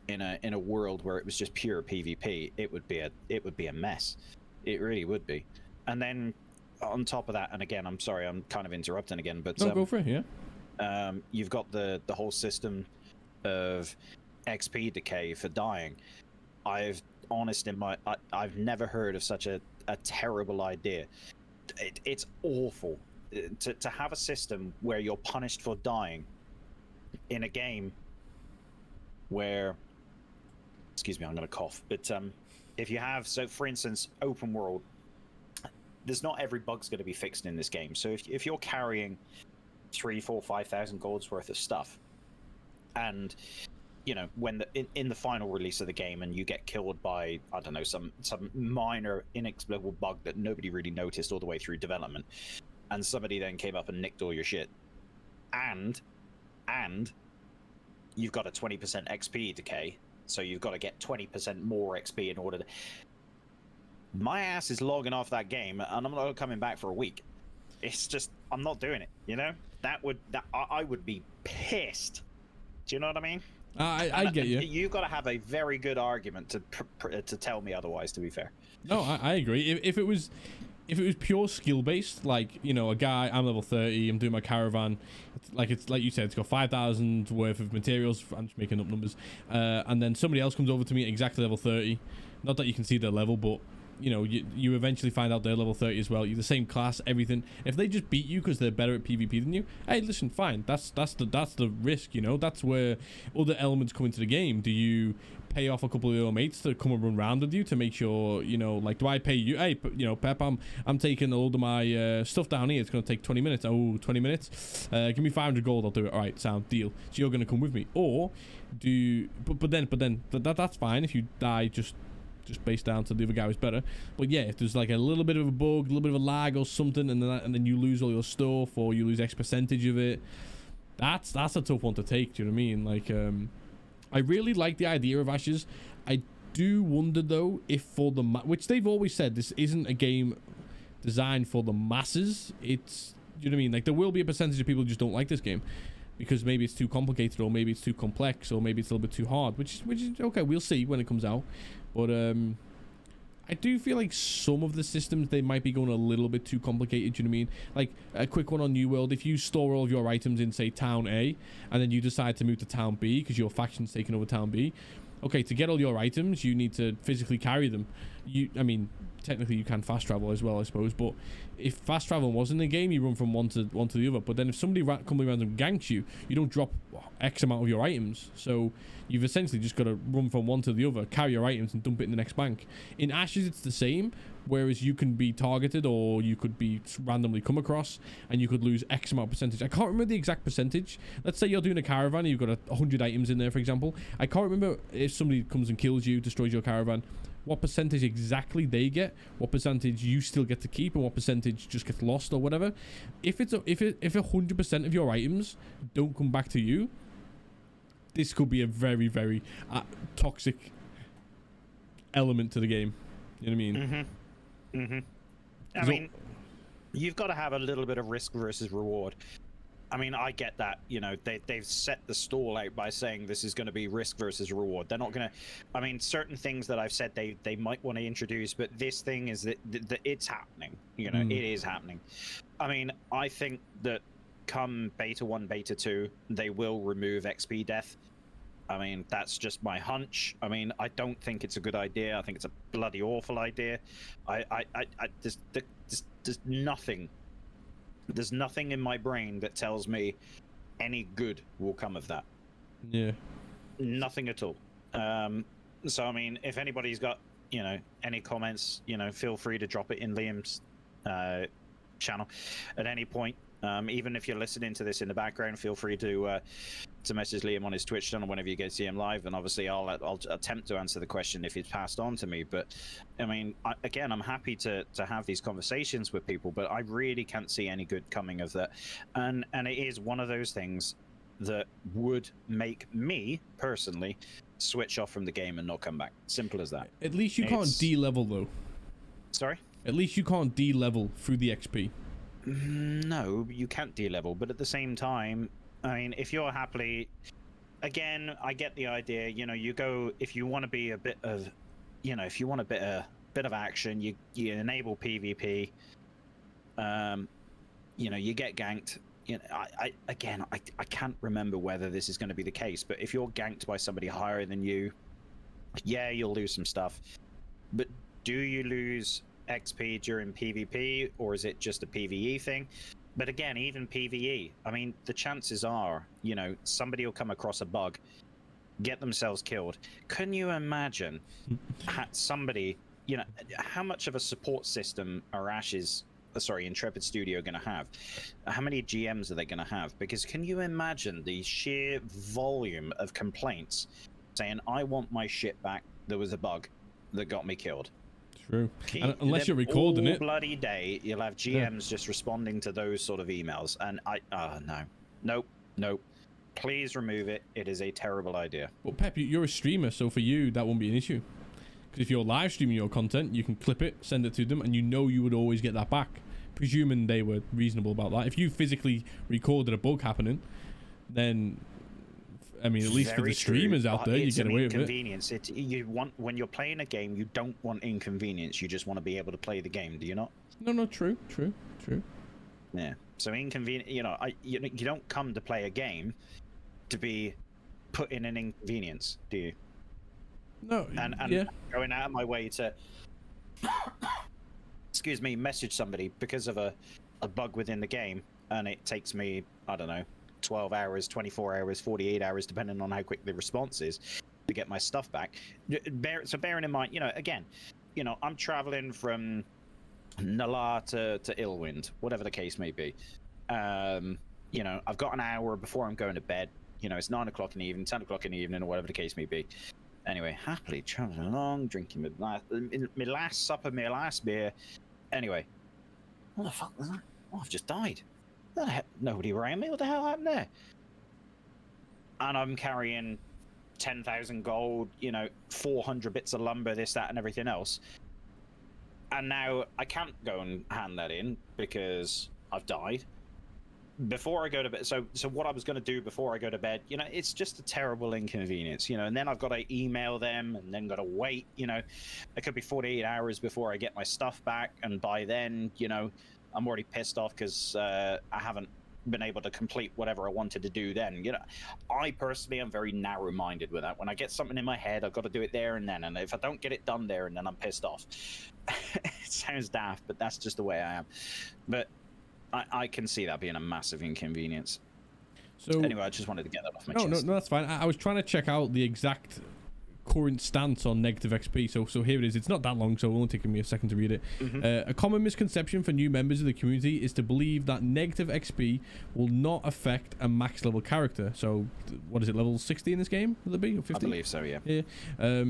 in a world where it was just pure PvP, it would be a mess. It really would be. And then on top of that, and again, I'm sorry, I'm kind of interrupting again, but no, go for it. Yeah. You've got the whole system of XP decay for dying. I've never heard of such a terrible idea. It's awful to have a system where you're punished for dying in a game where, excuse me, I'm going to cough, but if you have, so for instance, open world, there's not every bug's going to be fixed in this game. So if you're carrying 3,000, 4,000, 5,000 gold's worth of stuff, and you know, when in the final release of the game, and you get killed by, I don't know, some minor inexplicable bug that nobody really noticed all the way through development, and somebody then came up and nicked all your shit, and and you've got a 20% XP decay, so you've got to get 20% more XP in order to... My ass is logging off that game, and I'm not coming back for a week. It's just, I'm not doing it, you know? I would be pissed. Do you know what I mean? I get you. You've got to have a very good argument to tell me otherwise, to be fair. No, I agree. If it was pure skill based, like, you know, a guy, I'm level 30, I'm doing my caravan, it's like you said, it's got 5,000 worth of materials, I'm just making up numbers, and then somebody else comes over to me at exactly level 30, not that you can see their level, but you know, you eventually find out they're level 30 as well. You're the same class, everything. If they just beat you because they're better at PvP than you, hey, listen, fine. That's the risk, you know. That's where other elements come into the game. Do you pay off a couple of your mates to come and run around with you to make sure, you know, like, do I pay you? Hey, you know, Pep, I'm taking a load of my stuff down here. It's going to take 20 minutes. Oh, 20 minutes. Give me 500 gold. I'll do it. All right, sound deal. So you're going to come with me, or but then that's fine if you die just based down to the other guy who's better. But yeah, if there's like a little bit of a bug, a little bit of a lag or something, and then you lose all your stuff, or you lose X percentage of it, that's a tough one to take. Do you know what I mean? Like, I really like the idea of Ashes. I do wonder though if for the which they've always said this isn't a game designed for the masses. It's, do you know what I mean? Like, there will be a percentage of people who just don't like this game because maybe it's too complicated, or maybe it's too complex, or maybe it's a little bit too hard, which is okay. We'll see when it comes out. But I do feel like some of the systems, they might be going a little bit too complicated. Do you know what I mean? Like, a quick one on New World. If you store all of your items in, say, Town A, and then you decide to move to Town B because your faction's taking over Town B, okay, to get all your items, you need to physically carry them. I mean, technically you can fast travel as well, I suppose, but if fast travel wasn't in the game, you run from one to the other. But then if somebody comes around and ganks you, you don't drop X amount of your items, so you've essentially just got to run from one to the other, carry your items, and dump it in the next bank. In Ashes, it's the same, whereas you can be targeted, or you could be randomly come across, and you could lose X amount of percentage. I can't remember the exact percentage. Let's say you're doing a caravan and you've got 100 items in there, for example. I can't remember if somebody comes and kills you, destroys your caravan, what percentage exactly they get, what percentage you still get to keep, and what percentage just gets lost or whatever. If 100% of your items don't come back to you, this could be a very, very toxic element to the game. You know what I mean? I mean, you've got to have a little bit of risk versus reward. I mean, I get that, you know, they've set the stall out by saying this is going to be risk versus reward. They're not going to, I mean, certain things that I've said they might want to introduce, but this thing is that it's happening, you know, it is happening. I mean, I think that come beta 1, beta 2, they will remove XP death. I mean, that's just my hunch. I mean, I don't think it's a good idea. I think it's a bloody awful idea. There's nothing. There's nothing in my brain that tells me any good will come of that. Yeah. Nothing at all. So, I mean, if anybody's got, you know, any comments, you know, feel free to drop it in Liam's channel at any point. Even if you're listening to this in the background, feel free to message Liam on his Twitch channel whenever you get to see him live, and obviously I'll attempt to answer the question if it's passed on to me. But I mean, again, I'm happy to have these conversations with people, but I really can't see any good coming of that. And it is one of those things that would make me personally switch off from the game and not come back. Simple as that. At least you can't D-level though. Sorry? At least you can't D-level through the XP. No, you can't D-level, but at the same time, I mean, if you're happily, again, I get the idea. You know, you go if you want to be a bit of, you know, if you want a bit of action, you enable PvP. You know, you get ganked. You know, I can't remember whether this is going to be the case, but if you're ganked by somebody higher than you, yeah, you'll lose some stuff. But do you lose XP during PvP, or is it just a PvE thing? But again, even PvE, I mean, the chances are, you know, somebody will come across a bug, get themselves killed. Can you imagine somebody, you know, how much of a support system are Intrepid Studio going to have? How many GMs are they going to have? Because can you imagine the sheer volume of complaints saying, I want my shit back, there was a bug that got me killed? True. And unless you're recording all it, bloody day you'll have GMs just responding to those sort of emails, and nope. Please remove it. It is a terrible idea. Well, Pep, you're a streamer, so for you that won't be an issue. Because if you're live streaming your content, you can clip it, send it to them, and you would always get that back. Presuming they were reasonable about that. If you physically recorded a bug happening, then I mean, at least for the streamers out there, you get away with it. Inconvenience. You want, when you're playing a game, you don't want inconvenience. You just want to be able to play the game. Do you not? No, true. Yeah. So inconvenient. You know, you don't come to play a game to be put in an inconvenience, do you? No. And yeah. Going out of my way to, excuse me, message somebody because of a bug within the game, and it takes me, I don't know, 12 hours, 24 hours, 48 hours, depending on how quick the response is, to get my stuff back. So bearing in mind, you know, again, you know, I'm traveling from Nala to Illwind, whatever the case may be. You know, I've got an hour before I'm going to bed. You know, it's 9 o'clock in the evening, 10 o'clock in the evening, or whatever the case may be. Anyway, happily traveling along, drinking my last supper, my last beer. Anyway, what the fuck was that? Oh, I've just died. Nobody rang me. What the hell happened there? And I'm carrying 10,000 gold, you know, 400 bits of lumber, this, that, and everything else. And now I can't go and hand that in because I've died. Before I go to bed, so what I was going to do before I go to bed, you know, it's just a terrible inconvenience, you know, and then I've got to email them and then got to wait, you know, it could be 48 hours before I get my stuff back. And by then, you know, I'm already pissed off because I haven't been able to complete whatever I wanted to do then. You know, I personally am very narrow-minded with that. When I get something in my head, I've got to do it there and then. And if I don't get it done there and then, I'm pissed off. It sounds daft, but that's just the way I am. But I can see that being a massive inconvenience. So anyway, I just wanted to get that off my chest. No, that's fine. I was trying to check out the exact current stance on negative XP. So here it is. It's not that long, so it'll only take me a second to read it. A common misconception for new members of the community is to believe that negative XP will not affect a max level character. So what is it, level 60 in this game? Will it be, or 50? I believe so, yeah. Yeah.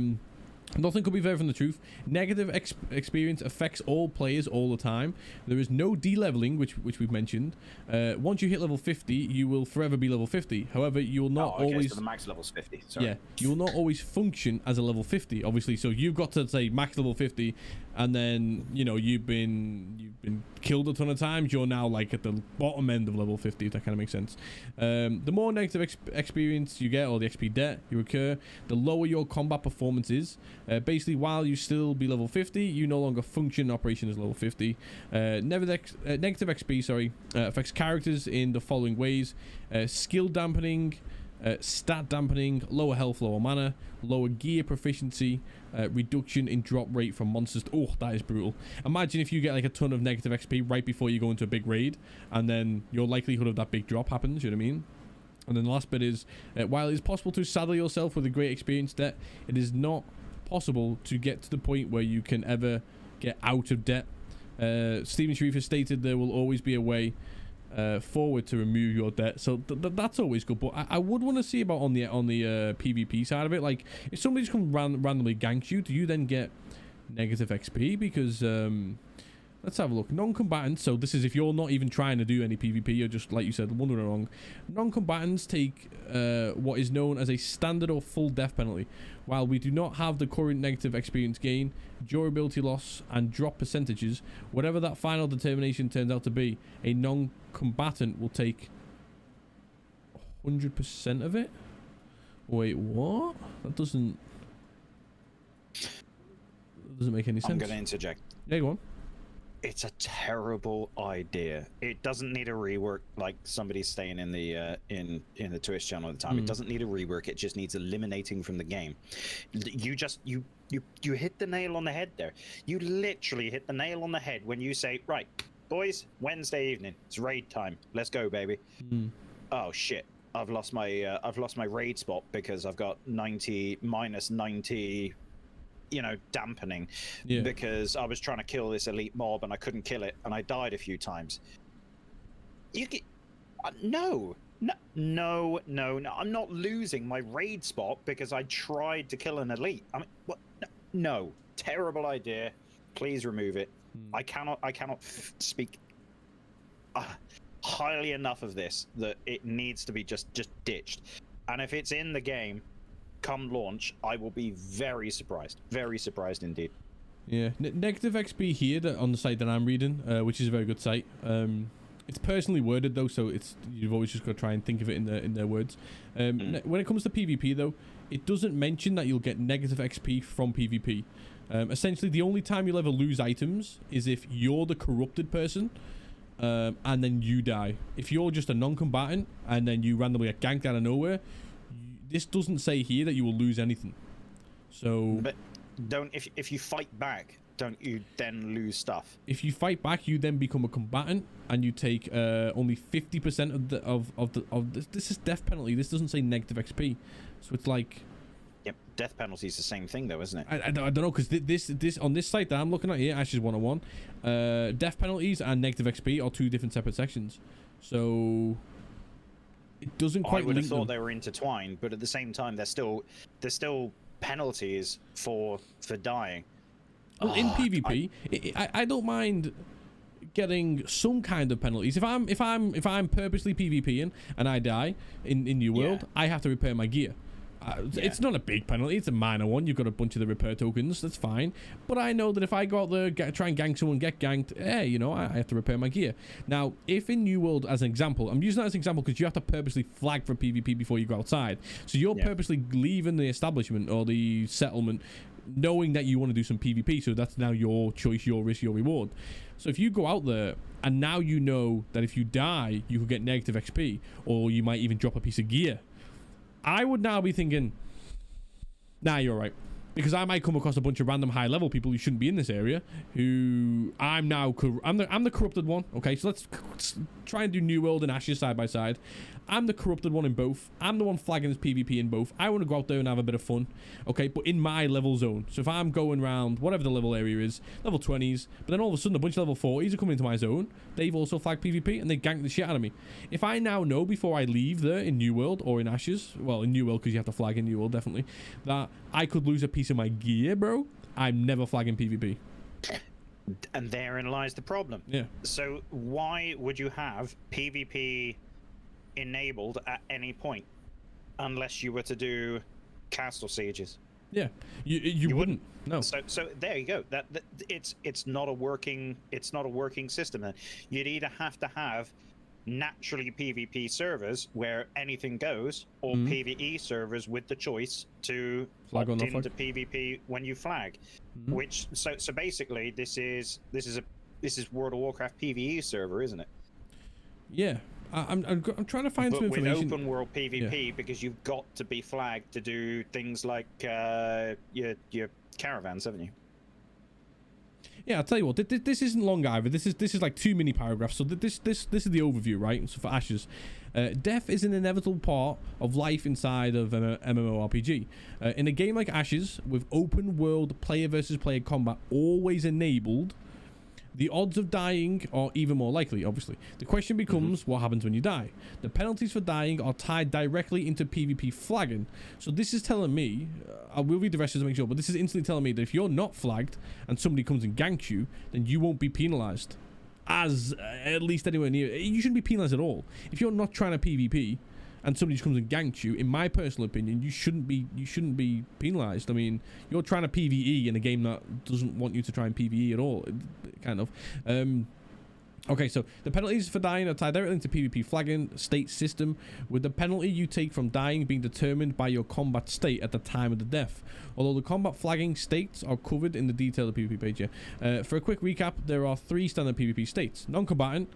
Nothing could be further from the truth. Negative experience affects all players all the time. There is no de-leveling, which we've mentioned. Once you hit level 50, you will forever be level 50. However, you will not always... So the max level's 50. Sorry. Yeah, you will not always function as a level 50, obviously. So you've got to say max level 50, and then, you know, you've been killed a ton of times. You're now like at the bottom end of level 50, if that kind of makes sense. The more negative experience you get, or the XP debt you incur, the lower your combat performance is. Basically, while you still be level 50, you no longer function in operation as level 50. Negative XP, affects characters in the following ways: skill dampening, stat dampening, lower health, lower mana, lower gear proficiency, reduction in drop rate from monsters. Oh, that is brutal. Imagine if you get like a ton of negative XP right before you go into a big raid, and then your likelihood of that big drop happens. You know what I mean? And then the last bit is, while it is possible to saddle yourself with a great experience debt, it is not possible to get to the point where you can ever get out of debt. Stephen Sharif has stated there will always be a way forward to remove your debt, so that's always good. But I would want to see about on the PvP side of it. Like, if somebody just comes randomly ganks you, do you then get negative XP? Because let's have a look. Non-combatants, so this is if you're not even trying to do any PvP, you're just, like you said, wandering along. Non-combatants take what is known as a standard or full death penalty. While we do not have the current negative experience gain, durability loss, and drop percentages, whatever that final determination turns out to be, a non-combatant will take 100% of it? Wait, what? That doesn't make any sense. I'm going to interject. Yeah, go on. It's a terrible idea. It doesn't need a rework, like somebody's saying in the Twitch channel at the time. It doesn't need a rework. It just needs eliminating from the game. You hit the nail on the head there. You literally hit the nail on the head when you say, right, boys, Wednesday evening, it's raid time. Let's go, baby. Oh shit, I've lost my raid spot because I've got minus 90. You know, dampening, because I was trying to kill this elite mob and I couldn't kill it and I died a few times. You get no, I'm not losing my raid spot because I tried to kill an elite. I mean, what? No, terrible idea. Please remove it. I cannot speak. highly enough of this that it needs to be just ditched. And if it's in the game come launch, I will be very surprised indeed. Yeah, negative XP here on the site that I'm reading, which is a very good site. It's personally worded though, so you've always just got to try and think of it in their words. When it comes to PvP though, it doesn't mention that you'll get negative XP from PvP. Essentially, the only time you'll ever lose items is if you're the corrupted person, and then you die. If you're just a non-combatant and then you randomly get ganked out of nowhere, this doesn't say here that you will lose anything. So, but if you fight back, don't you then lose stuff? If you fight back, you then become a combatant, and you take only 50% of this is death penalty. This doesn't say negative XP, so it's like. Yep, death penalty is the same thing though, isn't it? I don't know, because this on this site that I'm looking at here, Ashes 101, death penalties and negative XP are two different separate sections, so it doesn't quite. I would have thought they were intertwined, but at the same time, there's still penalties for dying. Well, in PvP, I don't mind getting some kind of penalties. If I'm purposely PvPing and I die in New World, I have to repair my gear. It's not a big penalty, it's a minor one. You've got a bunch of the repair tokens, that's fine. But I know that if I go out there, try and gank someone, get ganked, hey, you know, I have to repair my gear. Now, if in New World, as an example, I'm using that as an example because you have to purposely flag for PvP before you go outside. So you're purposely leaving the establishment or the settlement knowing that you want to do some PvP, so that's now your choice, your risk, your reward. So if you go out there and now you know that if you die, you could get negative XP, or you might even drop a piece of gear, I would now be thinking, nah, you're right. Because I might come across a bunch of random high level people who shouldn't be in this area, who I'm the corrupted one. Okay, so let's try and do New World and Ashes side by side. I'm the corrupted one in both. I'm the one flagging as PvP in both. I want to go out there and have a bit of fun. Okay, but in my level zone. So if I'm going around whatever the level area is, level 20s, but then all of a sudden a bunch of level 40s are coming into my zone. They've also flagged PvP and they gank the shit out of me. If I now know before I leave there in New World or in Ashes, well, in New World because you have to flag in New World definitely, that I could lose a piece of my gear, bro, I'm never flagging PvP. And therein lies the problem. Yeah. So why would you have PvP enabled at any point unless you were to do castle sieges? Yeah, you wouldn't. No. So there you go. That it's not a working system. Then you'd either have to have naturally PvP servers where anything goes, or PvE servers with the choice to flag opt into PvP when you flag. Which so basically this is World of Warcraft PvE server, isn't it? Yeah. I'm trying to find some information. With open world PvP, because you've got to be flagged to do things like your caravans, haven't you? Yeah, I'll tell you what. This isn't long either. This is like 2 mini paragraphs. So this is the overview, right? So for Ashes, death is an inevitable part of life inside of an MMORPG. In a game like Ashes, with open world player versus player combat always enabled, the odds of dying are even more likely, obviously. The question becomes, what happens when you die? The penalties for dying are tied directly into PvP flagging. So this is telling me, I will read the rest to make sure, but this is instantly telling me that if you're not flagged and somebody comes and ganks you, then you won't be penalized. As at least anywhere near. You shouldn't be penalized at all. If you're not trying to PvP and somebody just comes and ganks you, in my personal opinion, you shouldn't be penalized. I mean, you're trying to PvE in a game that doesn't want you to try and PvE at all, kind of. Okay, so the penalties for dying are tied directly into PvP flagging state system, with the penalty you take from dying being determined by your combat state at the time of the death. Although the combat flagging states are covered in the detail of the PvP page here. For a quick recap, there are 3 standard PvP states: non-combatant,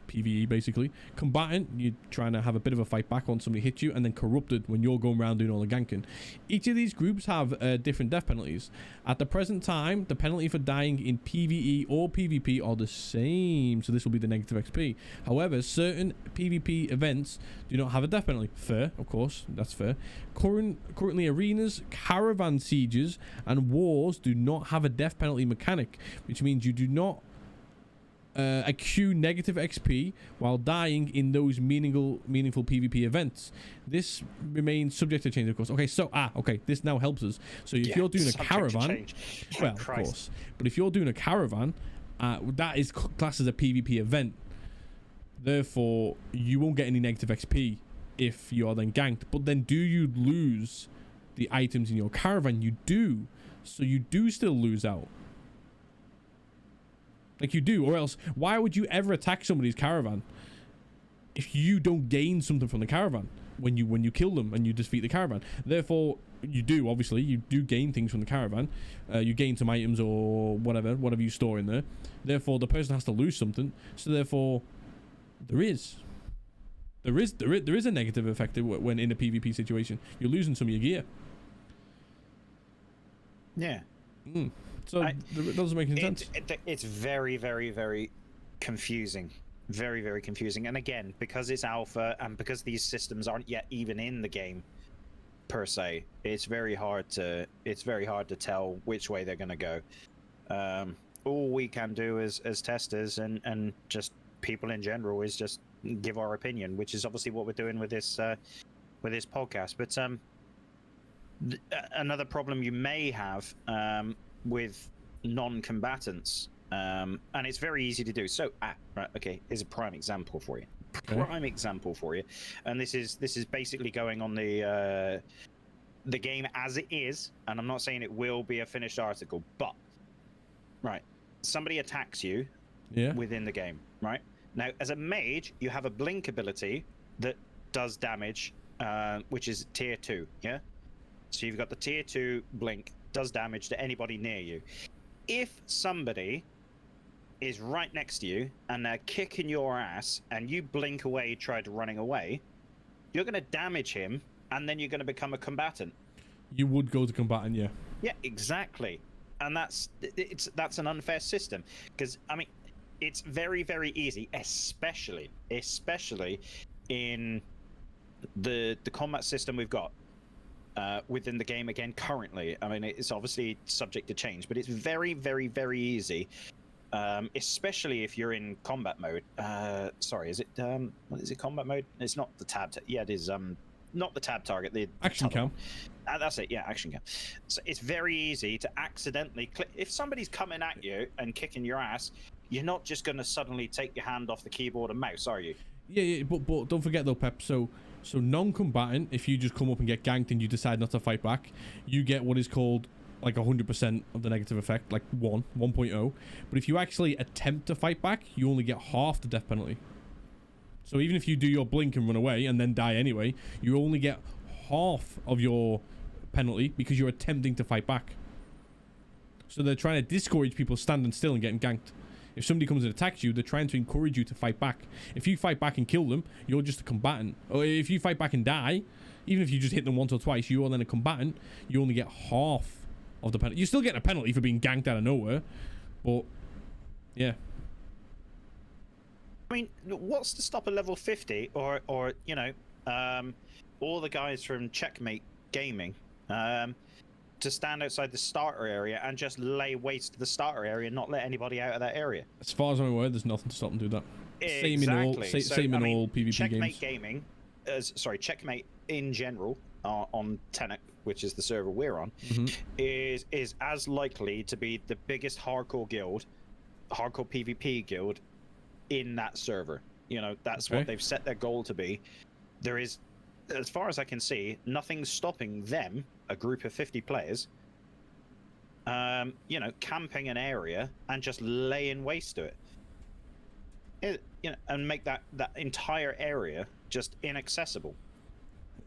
PvE basically, combatant, you're trying to have a bit of a fight back on somebody hits you, and then corrupted, when you're going around doing all the ganking. Each of these groups have different death penalties. At the present time, the penalty for dying in PvE or PvP are the same, so this will be the negative XP. However, certain PvP events do not have a death penalty. Fair, of course, that's fair. Currently, arenas, caravan sieges, and wars do not have a death penalty mechanic, which means you do not accrue negative XP while dying in those meaningful PvP events. This remains subject to change, of course. Okay, so okay, this now helps us. So if you're doing a caravan, well, of course, but if you're doing a caravan, that is classed as a PvP event. Therefore, you won't get any negative XP if you are then ganked. But then do you lose the items in your caravan? You do. So you do still lose out. Like you do. Or else, why would you ever attack somebody's caravan if you don't gain something from the caravan when you kill them and you defeat the caravan? Therefore, you do, obviously, you do gain things from the caravan. You gain some items or whatever you store in there. Therefore, the person has to lose something. So therefore, there is a negative effect when in a PvP situation. You're losing some of your gear. Yeah. So that doesn't make any sense. It's very, very, very confusing. Very, very confusing. And again, because it's alpha and because these systems aren't yet even in the game per se, it's very hard to tell which way they're going to go. All we can do as testers and just people in general is just give our opinion, which is obviously what we're doing with this podcast. But another problem you may have with non-combatants, and it's very easy to do. So, right, okay, here's a prime example for you. And this is basically going on the game as it is, and I'm not saying it will be a finished article, but right, somebody attacks you within the game, right? Now, as a mage, you have a blink ability that does damage, which is tier 2, yeah? So you've got the tier 2 blink, does damage to anybody near you. If somebody is right next to you and they're kicking your ass and you blink away, try to running away, you're going to damage him and then you're going to become a combatant. You would go to combatant, yeah. Yeah, exactly. And that's an unfair system, because I mean, it's very, very easy, especially in the combat system we've got within the game again currently. I mean, it's obviously subject to change, but it's very, very, very easy, especially if you're in combat mode. Sorry, is it what is it, combat mode? It's not the tab. Yeah, it is. Not the tab target. The action cam. That's it. Yeah, action cam. So it's very easy to accidentally click. If somebody's coming at you and kicking your ass, you're not just going to suddenly take your hand off the keyboard and mouse, are you? Yeah, but don't forget though, Pep. So non-combatant, if you just come up and get ganked and you decide not to fight back, you get what is called like 100% of the negative effect, like 1.0. But if you actually attempt to fight back, you only get half the death penalty. So even if you do your blink and run away and then die anyway, you only get half of your penalty because you're attempting to fight back. So they're trying to discourage people standing still and getting ganked. If somebody comes and attacks you, they're trying to encourage you to fight back. If you fight back and kill them, you're just a combatant. Or if you fight back and die, even if you just hit them once or twice, you are then a combatant. You only get half of the penalty. You're still getting a penalty for being ganked out of nowhere, but yeah. I mean, what's to stop a level 50 or you know, all the guys from Checkmate Gaming to stand outside the starter area and just lay waste to the starter area and not let anybody out of that area? As far as I'm aware, there's nothing to stop them do that. Exactly. Same in all PvP Checkmate games. Gaming, Checkmate in general on Tenet, which is the server we're on, is as likely to be the biggest hardcore PvP guild in that server. You know, that's what they've set their goal to be. There is, as far as I can see, nothing stopping them, a group of 50 players, you know, camping an area and just laying waste to it. You know, and make that entire area just inaccessible.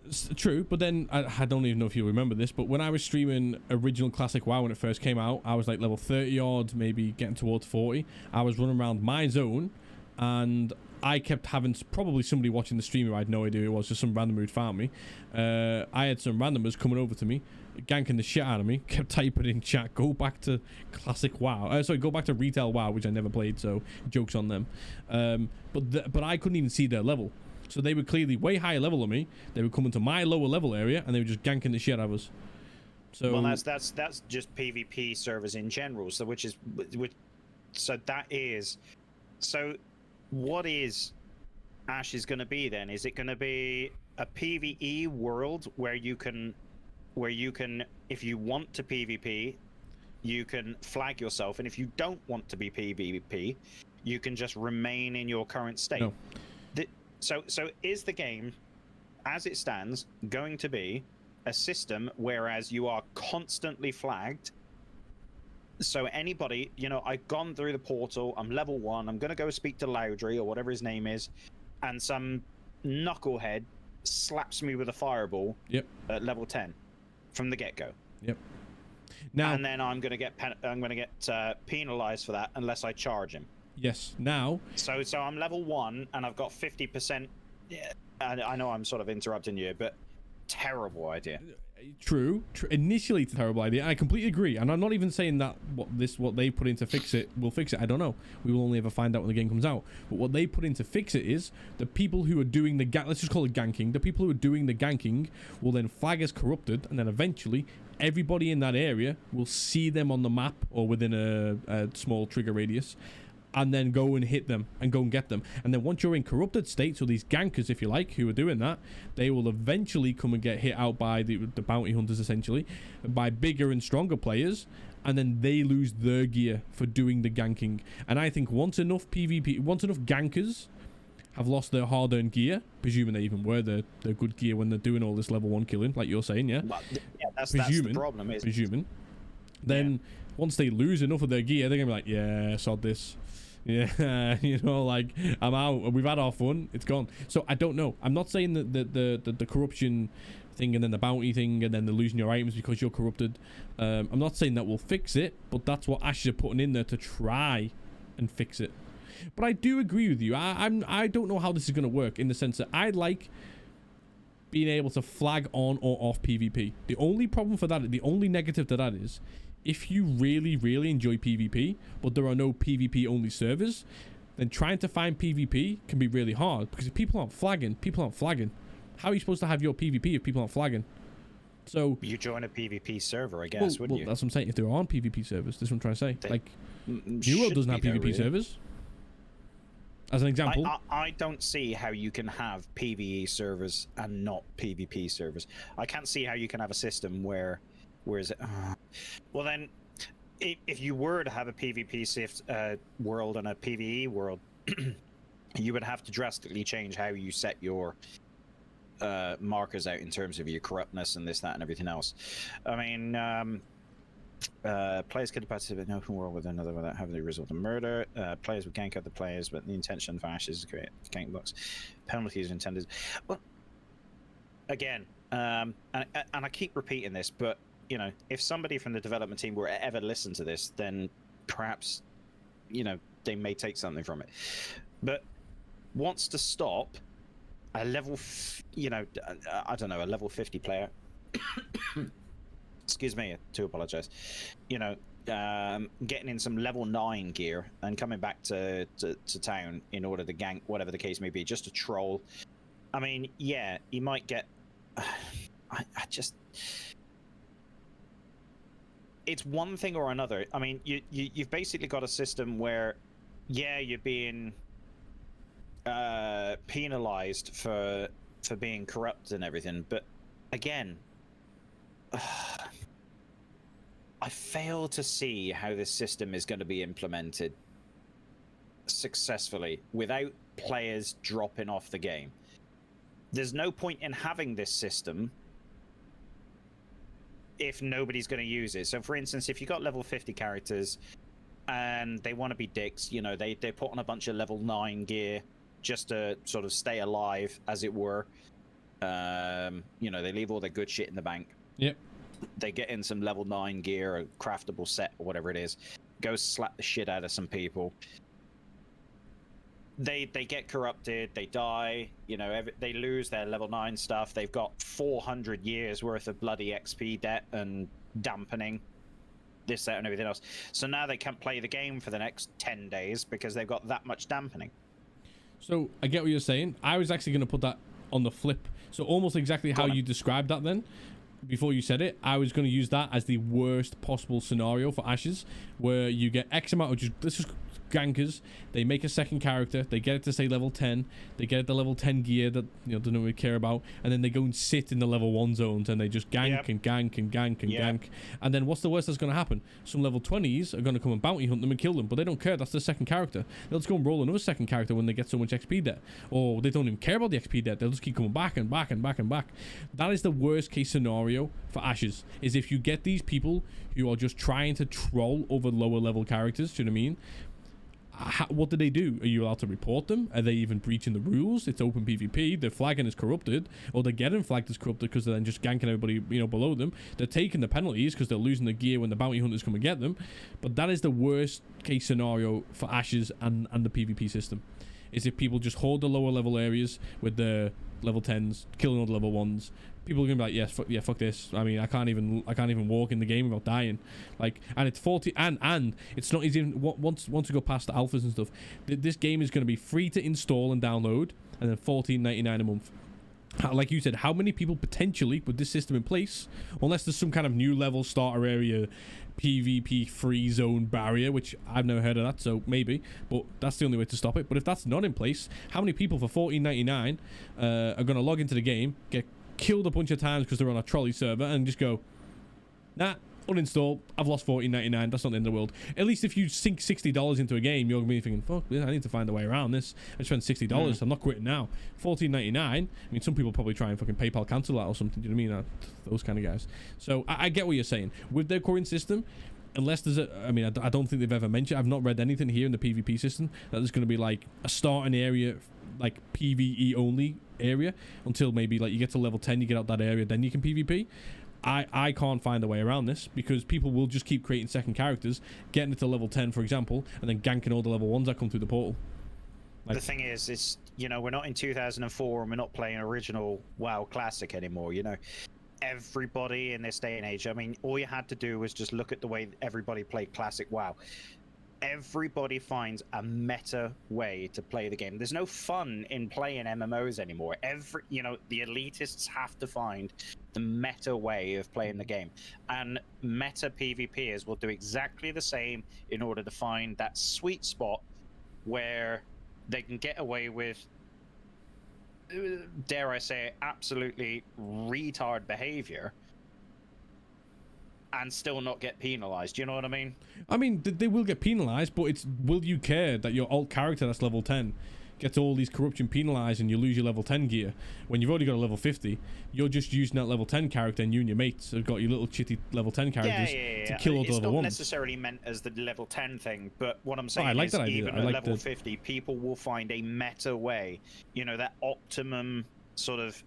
It's true, but then I don't even know if you remember this, but when I was streaming original classic WoW when it first came out, I was like level 30 odd, maybe getting towards 40. I was running around my zone, and I kept having probably somebody watching the stream who I had no idea who it was, just some random who'd found me. I had some randomers coming over to me, ganking the shit out of me, kept typing in chat, go back to classic WoW. Go back to retail WoW, which I never played, so joke's on them. But I couldn't even see their level. So they were clearly way higher level than me. They were coming to my lower level area, and they were just ganking the shit out of us. So well, that's just PvP servers in general. So what is Ash is going to be then? Is it going to be a PvE world where you can, if you want to PvP, you can flag yourself, and if you don't want to be PvP, you can just remain in your current state? No. So is the game, as it stands, going to be a system whereas you are constantly flagged? So anybody, I've gone through the portal, I'm level 1, I'm going to go speak to Loudry or whatever his name is, and some knucklehead slaps me with a fireball at level 10 from the get-go. Yep. Now, and then I'm going to get penalized for that unless I charge him. Yes. Now. So I'm level 1 and I've got 50%. Yeah, I know I'm sort of interrupting you, but terrible idea. True. Initially, it's a terrible idea. I completely agree, and I'm not even saying that what they put in to fix it will fix it. I don't know. We will only ever find out when the game comes out. But what they put in to fix it is the people who are doing the let's just call it ganking. The people who are doing the ganking will then flag as corrupted, and then eventually everybody in that area will see them on the map or within a small trigger radius, and then go and hit them and go and get them. And then once you're in corrupted state, so these gankers, if you like, who are doing that, they will eventually come and get hit out by the bounty hunters, essentially, by bigger and stronger players, and then they lose their gear for doing the ganking. And I think once enough gankers have lost their hard-earned gear, presuming they even wear their good gear when they're doing all this level 1 killing, like you're saying, yeah? Well, yeah, that's the problem, isn't it? Presuming. Then, once they lose enough of their gear, they're going to be like, yeah, sod this. Yeah, like, I'm out. We've had our fun. It's gone. So, I don't know. I'm not saying that the corruption thing and then the bounty thing and then the losing your items because you're corrupted. I'm not saying that will fix it, but that's what Ashes are putting in there to try and fix it. But I do agree with you. I don't know how this is going to work in the sense that I like being able to flag on or off PvP. The only problem for that, the only negative to that is, if you really, really enjoy PvP, but there are no PvP only servers, then trying to find PvP can be really hard, because if people aren't flagging, How are you supposed to have your PvP if people aren't flagging? So you join a PvP server, I guess, wouldn't you? That's what I'm saying. If there aren't PvP servers, this is what I'm trying to say. Like, New World doesn't have PvP servers. As an example, I don't see how you can have PvE servers and not PvP servers. I can't see how you can have a system where is it? Well, then, if you were to have a PvP world and a PvE world, you would have to drastically change how you set your markers out in terms of your corruptness and this, that, and everything else. I mean, players can participate in an open world with another without having the result of murder. Players would gank other players, but the intention of Ashes is to create gank blocks. Penalties intended. Well, again, and I keep repeating this, but if somebody from the development team were to ever listen to this, then perhaps, they may take something from it. But wants to stop a level, I don't know, a level 50 player. Excuse me, to apologize. Getting in some level 9 gear and coming back to town in order to gank, whatever the case may be, just to troll. I mean, yeah, you might get. I just. It's one thing or another. I mean, you've basically got a system where, yeah, you're being penalized for being corrupt and everything, but again, I fail to see how this system is going to be implemented successfully without players dropping off the game. There's no point in having this system if nobody's going to use it. So, for instance, if you got level 50 characters and they want to be dicks, they put on a bunch of level 9 gear just to sort of stay alive, as it were. They leave all their good shit in the bank. Yep. They get in some level 9 gear, a craftable set or whatever it is, go slap the shit out of some people. They get corrupted, they die, they lose their level 9 stuff. They've got 400 years worth of bloody XP debt and dampening, this, that, and everything else. So now they can't play the game for the next 10 days because they've got that much dampening. So I get what you're saying. I was actually going to put that on the flip. So almost exactly how you described that then. Before you said it, I was going to use that as the worst possible scenario for Ashes, where you get X amount of let's just gankers, they make a second character, they get it to say level 10, they get the level 10 gear that they don't really care about, and then they go and sit in the level 1 zones and they just gank and gank and gank and gank. And then what's the worst that's going to happen? Some level 20s are going to come and bounty hunt them and kill them, but they don't care. That's the second character. They'll just go and roll another second character when they get so much XP debt, or they don't even care about the XP debt. They'll just keep coming back and back and back and back. That is the worst case scenario for Ashes, is if you get these people who are just trying to troll over lower level characters. Do you know what I mean? What do? Are you allowed to report them? Are they even breaching the rules? It's open PvP. They're flagging as corrupted, or they're getting flagged as corrupted because they're then just ganking everybody, below them. They're taking the penalties because they're losing the gear when the bounty hunters come and get them. But that is the worst case scenario for Ashes and the PvP system, is if people just hold the lower level areas with the level 10s, killing all the level 1s. People are gonna be like, yes, fuck this. I mean, I can't even walk in the game without dying. Like, and it's 40, and it's not even once you go past the alphas and stuff. This game is gonna be free to install and download, and then $14.99 a month. Like you said, how many people potentially with this system in place, unless there's some kind of new level starter area PvP free zone barrier, which I've never heard of that, so maybe, but that's the only way to stop it. But if that's not in place, how many people for $14.99 are going to log into the game, get killed a bunch of times because they're on a trolley server, and just go, nah, uninstall, I've lost $14.99, that's not the end of the world. At least if you sink $60 into a game, you're going to be thinking, fuck, I need to find a way around this. I spent $60, I'm not quitting now. $14.99, I mean, some people probably try and fucking PayPal cancel that or something, do you know what I mean? Those kind of guys. So I get what you're saying. With their current system, unless there's I don't think they've ever mentioned, I've not read anything here in the PvP system, that there's going to be like a starting area, like PvE only area, until maybe like you get to level 10, you get out that area, then you can PvP. I can't find a way around this, because people will just keep creating second characters, getting it to level 10, for example, and then ganking all the level 1s that come through the portal. Like, the thing is, we're not in 2004 and we're not playing original WoW Classic anymore, Everybody in this day and age, I mean, all you had to do was just look at the way everybody played Classic WoW. Everybody finds a meta way to play the game. There's no fun in playing MMOs anymore. The elitists have to find the meta way of playing the game, and meta PvPers will do exactly the same in order to find that sweet spot where they can get away with, dare I say, absolutely retard behavior and still not get penalized. You know what I mean? I mean, they will get penalized, but will you care that your alt character that's level 10 gets all these corruption penalized and you lose your level 10 gear when you've already got a level 50? You're just using that level 10 character, and you and your mates have got your little chitty level 10 characters to kill all the level 1s. It's not necessarily meant as the level 10 thing, but what I'm saying is, even at level 50, people will find a meta way, that optimum sort of...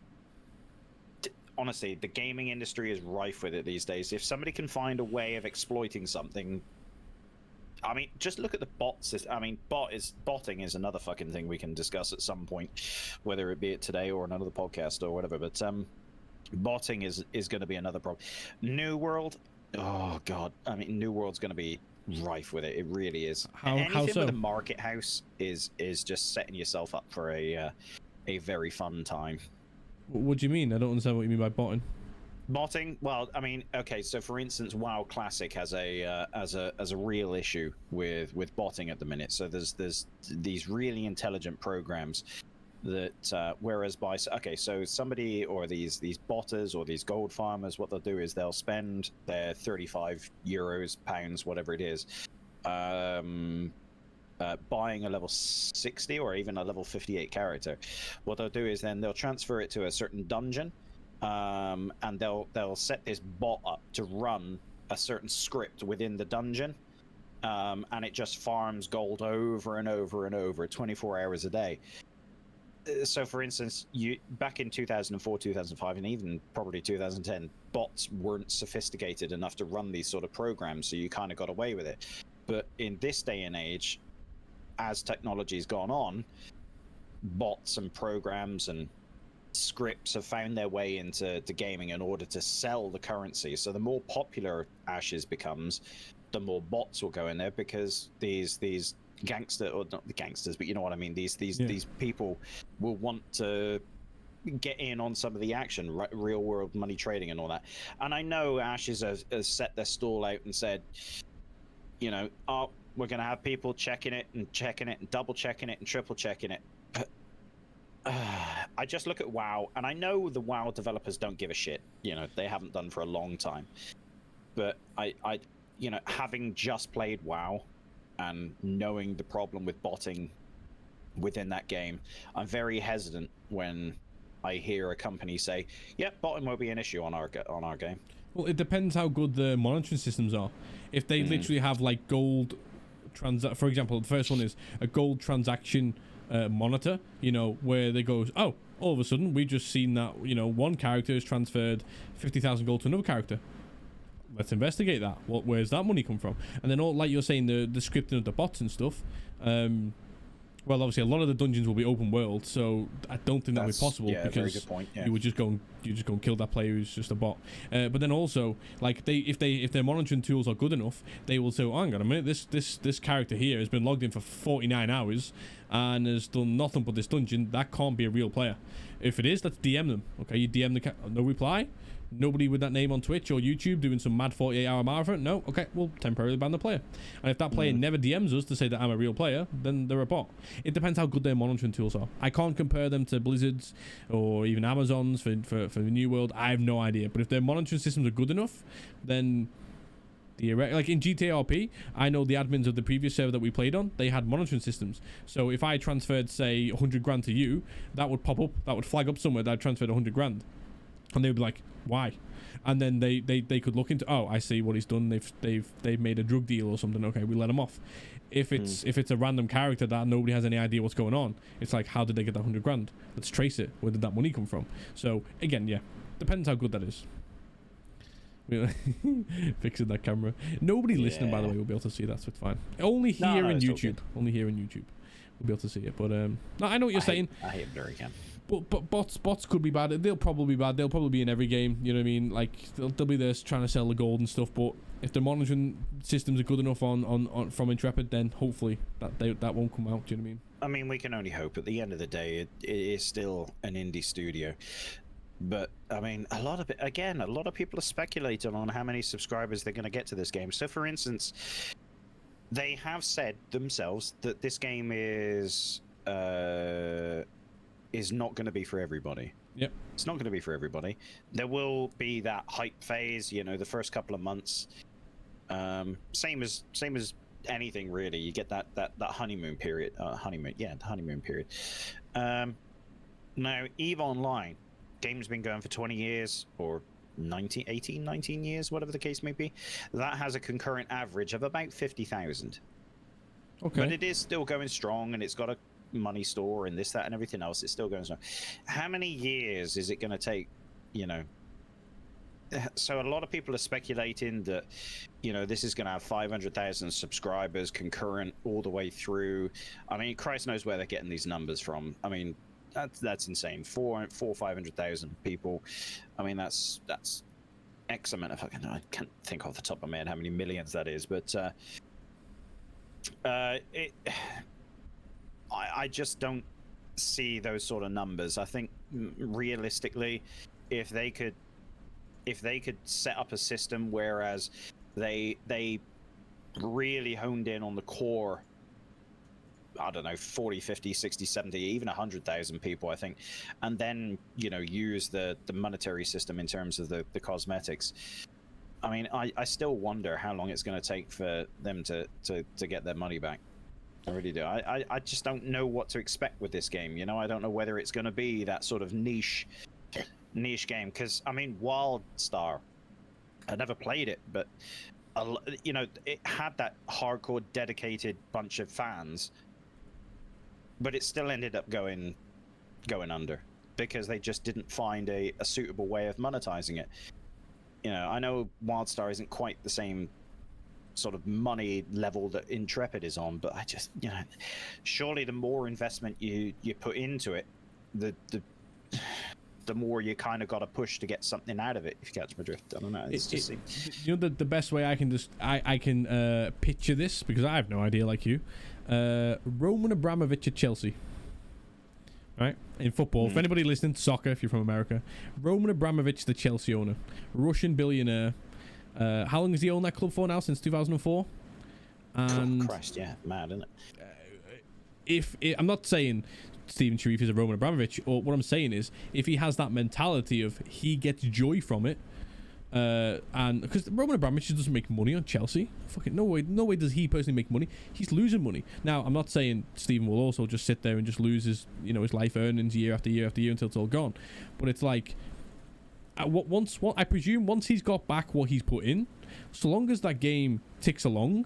Honestly, the gaming industry is rife with it these days. If somebody can find a way of exploiting something, I mean, just look at the bots. I mean, botting is another fucking thing we can discuss at some point, whether it be it today or another podcast or whatever. But botting is going to be another problem. New World, oh god, I mean, New World's going to be rife with it. It really is. Anything so? With a market house is just setting yourself up for a very fun time. What do you mean? I don't understand what you mean by botting. Botting? Well, I mean, okay. So, for instance, WoW Classic has a real issue with botting at the minute. So there's these really intelligent programs that whereas so somebody, or these botters or these gold farmers, what they'll do is they'll spend their €35, pounds, whatever it is, buying a level 60 or even a level 58 character. What they'll do is then they'll transfer it to a certain dungeon, and they'll set this bot up to run a certain script within the dungeon, and it just farms gold over and over and over 24 hours a day. So for instance, back in 2004, 2005, and even probably 2010, bots weren't sophisticated enough to run these sort of programs, so you kind of got away with it. But in this day and age, as technology's gone on, bots and programs and scripts have found their way into gaming in order to sell the currency. So the more popular Ashes becomes, the more bots will go in there, because these gangster, or not the gangsters, but you know what I mean, these people will want to get in on some of the action, real world money trading and all that. And I know Ashes has set their stall out and said, We're going to have people checking it and double checking it and triple checking it. I just look at WoW, and I know the WoW developers don't give a shit. You know, they haven't done for a long time. But I you know, having just played WoW and knowing the problem with botting within that game, I'm very hesitant when I hear a company say, "Yep, botting won't be an issue on our game." Well, it depends how good the monitoring systems are. If they literally have like gold for example, the first one is a gold transaction monitor, you know, where they go, oh, all of a sudden we just seen that, you know, one character has transferred 50,000 gold to another character. Let's investigate that. Where's that money come from? And then all, like you're saying, the scripting of the bots and stuff. Well, obviously a lot of the dungeons will be open world, so I don't think that would be possible, because very good point, yeah. you would just go and kill that player who's just a bot. But then also, like, if their monitoring tools are good enough, they will say, oh, hang on a minute, this character here has been logged in for 49 hours and has done nothing but this dungeon. That can't be a real player. If it is, let's DM them. Okay, you DM no reply. Nobody with that name on Twitch or YouTube doing some mad 48-hour marathon? No? Okay, we'll temporarily ban the player. And if that player never DMs us to say that I'm a real player, then they're a bot. It depends how good their monitoring tools are. I can't compare them to Blizzard's or even Amazon's for the New World. I have no idea. But if their monitoring systems are good enough, then like in GTRP, I know the admins of the previous server that we played on, they had monitoring systems. So if I transferred, say, 100 grand to you, that would pop up, that would flag up somewhere that I transferred 100 grand. And they would be like, why? And then they could look into, oh, I see what he's done. They've made a drug deal or something. Okay, we let him off. If it's a random character that nobody has any idea what's going on, it's like, how did they get that 100 grand? Let's trace it. Where did that money come from? So again, yeah, depends how good that is. Fixing that camera. Nobody listening, by the way, will be able to see that, so it's fine. Only here in YouTube. Only here in YouTube we'll be able to see it. But no, I know what you're saying. I hate blurry cam. But bots could be bad. They'll probably be bad. They'll probably be in every game. You know what I mean? Like they'll be there trying to sell the gold and stuff. But if the monitoring systems are good enough on from Intrepid, then hopefully that won't come out. Do you know what I mean? I mean, we can only hope. At the end of the day, it is still an indie studio. But I mean, a lot of people are speculating on how many subscribers they're going to get to this game. So, for instance, they have said themselves that this game is not going to be for everybody. Yep. It's not going to be for everybody. There will be that hype phase, you know, the first couple of months. Same as anything really. You get that honeymoon period. The honeymoon period. Now, EVE Online, game's been going for 20 years or 19 years, whatever the case may be. That has a concurrent average of about 50,000. Okay. But it is still going strong, and it's got a money store and this, that, and everything else. It's still going strong. How many years is it going to take, you know? So a lot of people are speculating that, you know, this is going to have 500,000 subscribers concurrent all the way through. I mean, Christ knows where they're getting these numbers from. I mean, that's insane. 500,000 people. I mean, that's X amount of, I can't think off the top of my head how many millions that is, but I just don't see those sort of numbers. I think realistically, if they could set up a system whereas they really honed in on the core, I don't know, 40, 50, 60, 70, even 100,000 people, I think, and then, you know, use the monetary system in terms of the cosmetics. I mean, I still wonder how long it's going to take for them to get their money back. I really do. I just don't know what to expect with this game. You know, I don't know whether it's going to be that sort of niche game. Because, I mean, WildStar, I never played it, but, you know, it had that hardcore dedicated bunch of fans, but it still ended up going under because they just didn't find a suitable way of monetizing it. You know, I know WildStar isn't quite the same sort of money level that Intrepid is on, but I just, you know, surely the more investment you put into it, the more you kind of got to push to get something out of it, if you catch my drift. I don't know. You know, the best way I can picture this, because I have no idea like you, Roman Abramovich at Chelsea, right, in football. If anybody listening to soccer, if you're from America, Roman Abramovich, the Chelsea owner, Russian billionaire. How long has he owned that club for now? Since 2004. And Christ, yeah, mad, isn't it? I'm not saying Steven Sharif is a Roman Abramovich, or what I'm saying is if he has that mentality of he gets joy from it, and because Roman Abramovich doesn't make money on Chelsea, fucking no way does he personally make money. He's losing money. Now I'm not saying Steven will also just sit there and just lose his his life earnings year after year after year until it's all gone, but it's like I presume once he's got back what he's put in, so long as that game ticks along,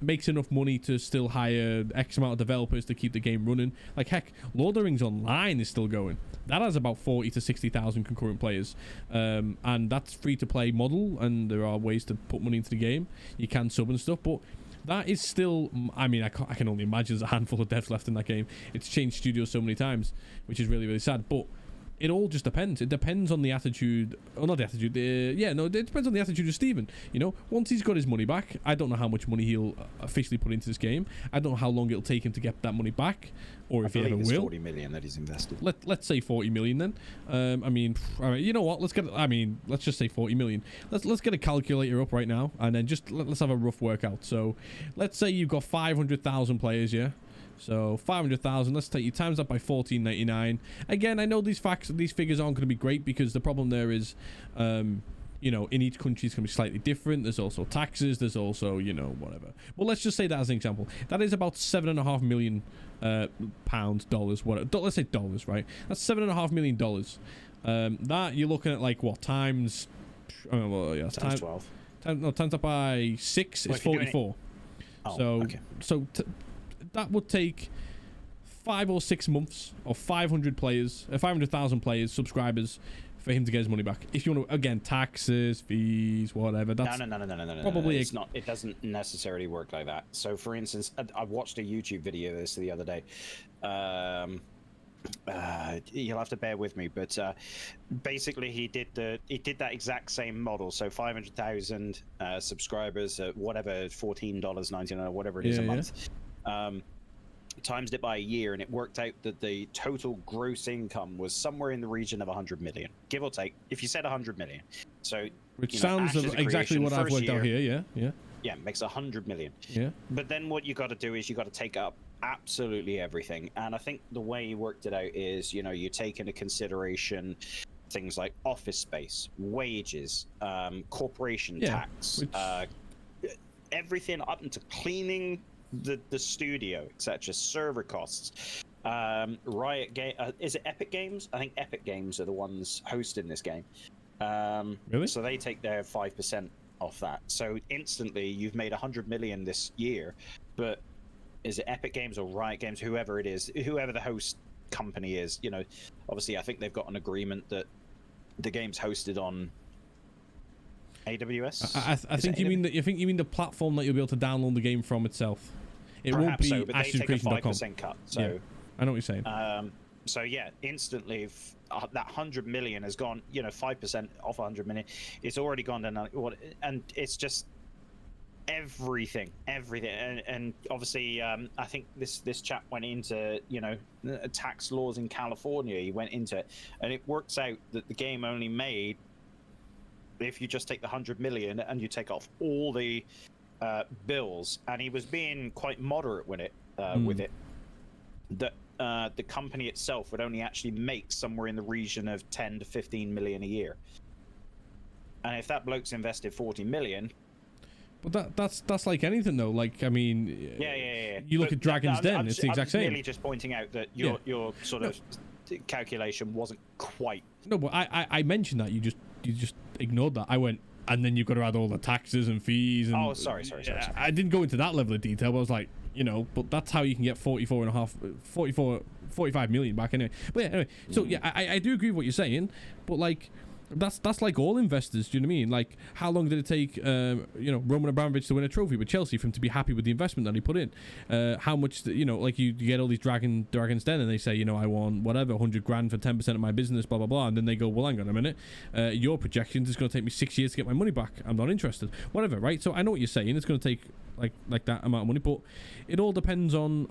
makes enough money to still hire X amount of developers to keep the game running. Like heck, Lord of the Rings Online is still going. That has about 40 to 60,000 concurrent players, and that's free to play model, and there are ways to put money into the game. You can sub and stuff, but that is still, I mean, I can only imagine there's a handful of devs left in that game. It's changed studios so many times, which is really, really sad. But it all just depends. It depends on the attitude, or not the attitude. It depends on the attitude of Steven. Once he's got his money back, I don't know how much money he'll officially put into this game. I don't know how long it'll take him to get that money back, or if he ever will. 40 million that he's invested. Let's say 40 million then. I mean, all right, you know what? Let's just say 40 million. Let's get a calculator up right now, and then just let's have a rough workout. So, let's say you've got 500,000 players, yeah. So 500,000. Let's take you times that by 14.99. Again, I know these figures aren't going to be great because the problem there is, in each country it's going to be slightly different. There's also taxes. There's also whatever. Well, let's just say that as an example. That is about $7.5 million dollars. Let's say dollars, right? That's $7.5 million. That you're looking at like what times? Times 12. Times that by 6 is 44. Okay. That would take 5 or 6 months of 500,000 players, subscribers, for him to get his money back. If you want to, again, taxes, fees, whatever. That's no. Probably it's not. It doesn't necessarily work like that. So, for instance, I watched a YouTube video of this the other day. You'll have to bear with me, but basically he did that exact same model. So 500,000 subscribers at whatever $14.99 or whatever it is a month. Times it by a year, and it worked out that the total gross income was somewhere in the region of 100 million, give or take. If you said 100 million, so which sounds exactly what I've worked out here. Yeah, makes 100 million. Yeah, but then what you got to do is you got to take up absolutely everything, and I think the way he worked it out is you take into consideration things like office space, wages, corporation tax, everything up into cleaning the studio, etc., server costs, Riot Game, is it Epic Games? I think Epic Games are the ones hosting this game. Really? So they take their 5% off that. So instantly you've made 100 million this year. But is it Epic Games or Riot Games, whoever it is, whoever the host company is, obviously I think they've got an agreement that the game's hosted on AWS. I think you mean the platform that you'll be able to download the game from itself. It won't be but they take a 5% cut. So yeah, I know what you're saying. So yeah, instantly that 100 million has gone. 5% off 100 million. It's already gone down. And it's just everything, and obviously I think this chap went into tax laws in California. He went into it, and it works out that the game only made, if you just take the 100 million and you take off all the bills, and he was being quite moderate with it, that the company itself would only actually make somewhere in the region of 10 to 15 million a year. And if that bloke's invested 40 million, but that's like anything though. Like, I mean, yeah. You look at Dragon's Den; it's the exact same. I'm merely just pointing out that your sort of calculation wasn't quite. No, but I mentioned that you just ignored that. I went, and then you've got to add all the taxes and fees. And, sorry. I didn't go into that level of detail, but I was like, but that's how you can get 45 million back anyway. But yeah, anyway, so yeah, I do agree with what you're saying, but like, that's like all investors. Do you know what I mean? Like, how long did it take Roman Abramovich to win a trophy with Chelsea for him to be happy with the investment that he put in? How much like you get all these Dragon's Den, and they say I want whatever 100 grand for 10% of my business, blah blah blah, and then they go, well, hang on a minute, your projections is going to take me 6 years to get my money back. I'm not interested, whatever, right? So I know what you're saying. It's going to take like that amount of money, but it all depends on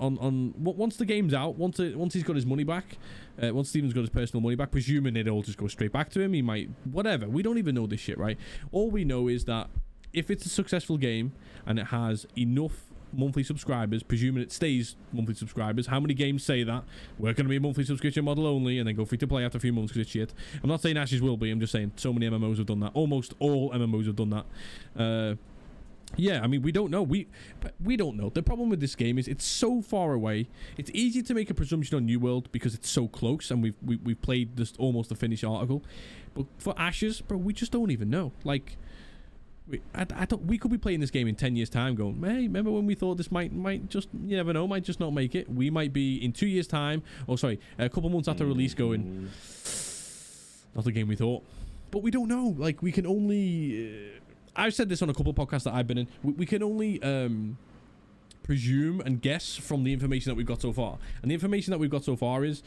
once the game's out, once he's got his money back, once Steven's got his personal money back, presuming it all just goes straight back to him. He might, whatever, we don't even know this shit, right? All we know is that if it's a successful game and it has enough monthly subscribers, presuming it stays monthly subscribers, how many games say that we're going to be a monthly subscription model only and then go free to play after a few months because it's shit? I'm not saying Ashes will be, I'm just saying so many MMOs have done that. Almost all MMOs have done that. Yeah, I mean, we don't know. We don't know. The problem with this game is it's so far away. It's easy to make a presumption on New World because it's so close, and we've played this almost the finished article. But for Ashes, bro, we just don't even know. Like, we could be playing this game in 10 years' time, going, hey, remember when we thought this might just, you never know, might just not make it. We might be in 2 years' time, or sorry, a couple months after release, going, not the game we thought. But we don't know. Like, we can only. I've said this on a couple of podcasts that I've been in. We can only presume and guess from the information that we've got so far. And the information that we've got so far is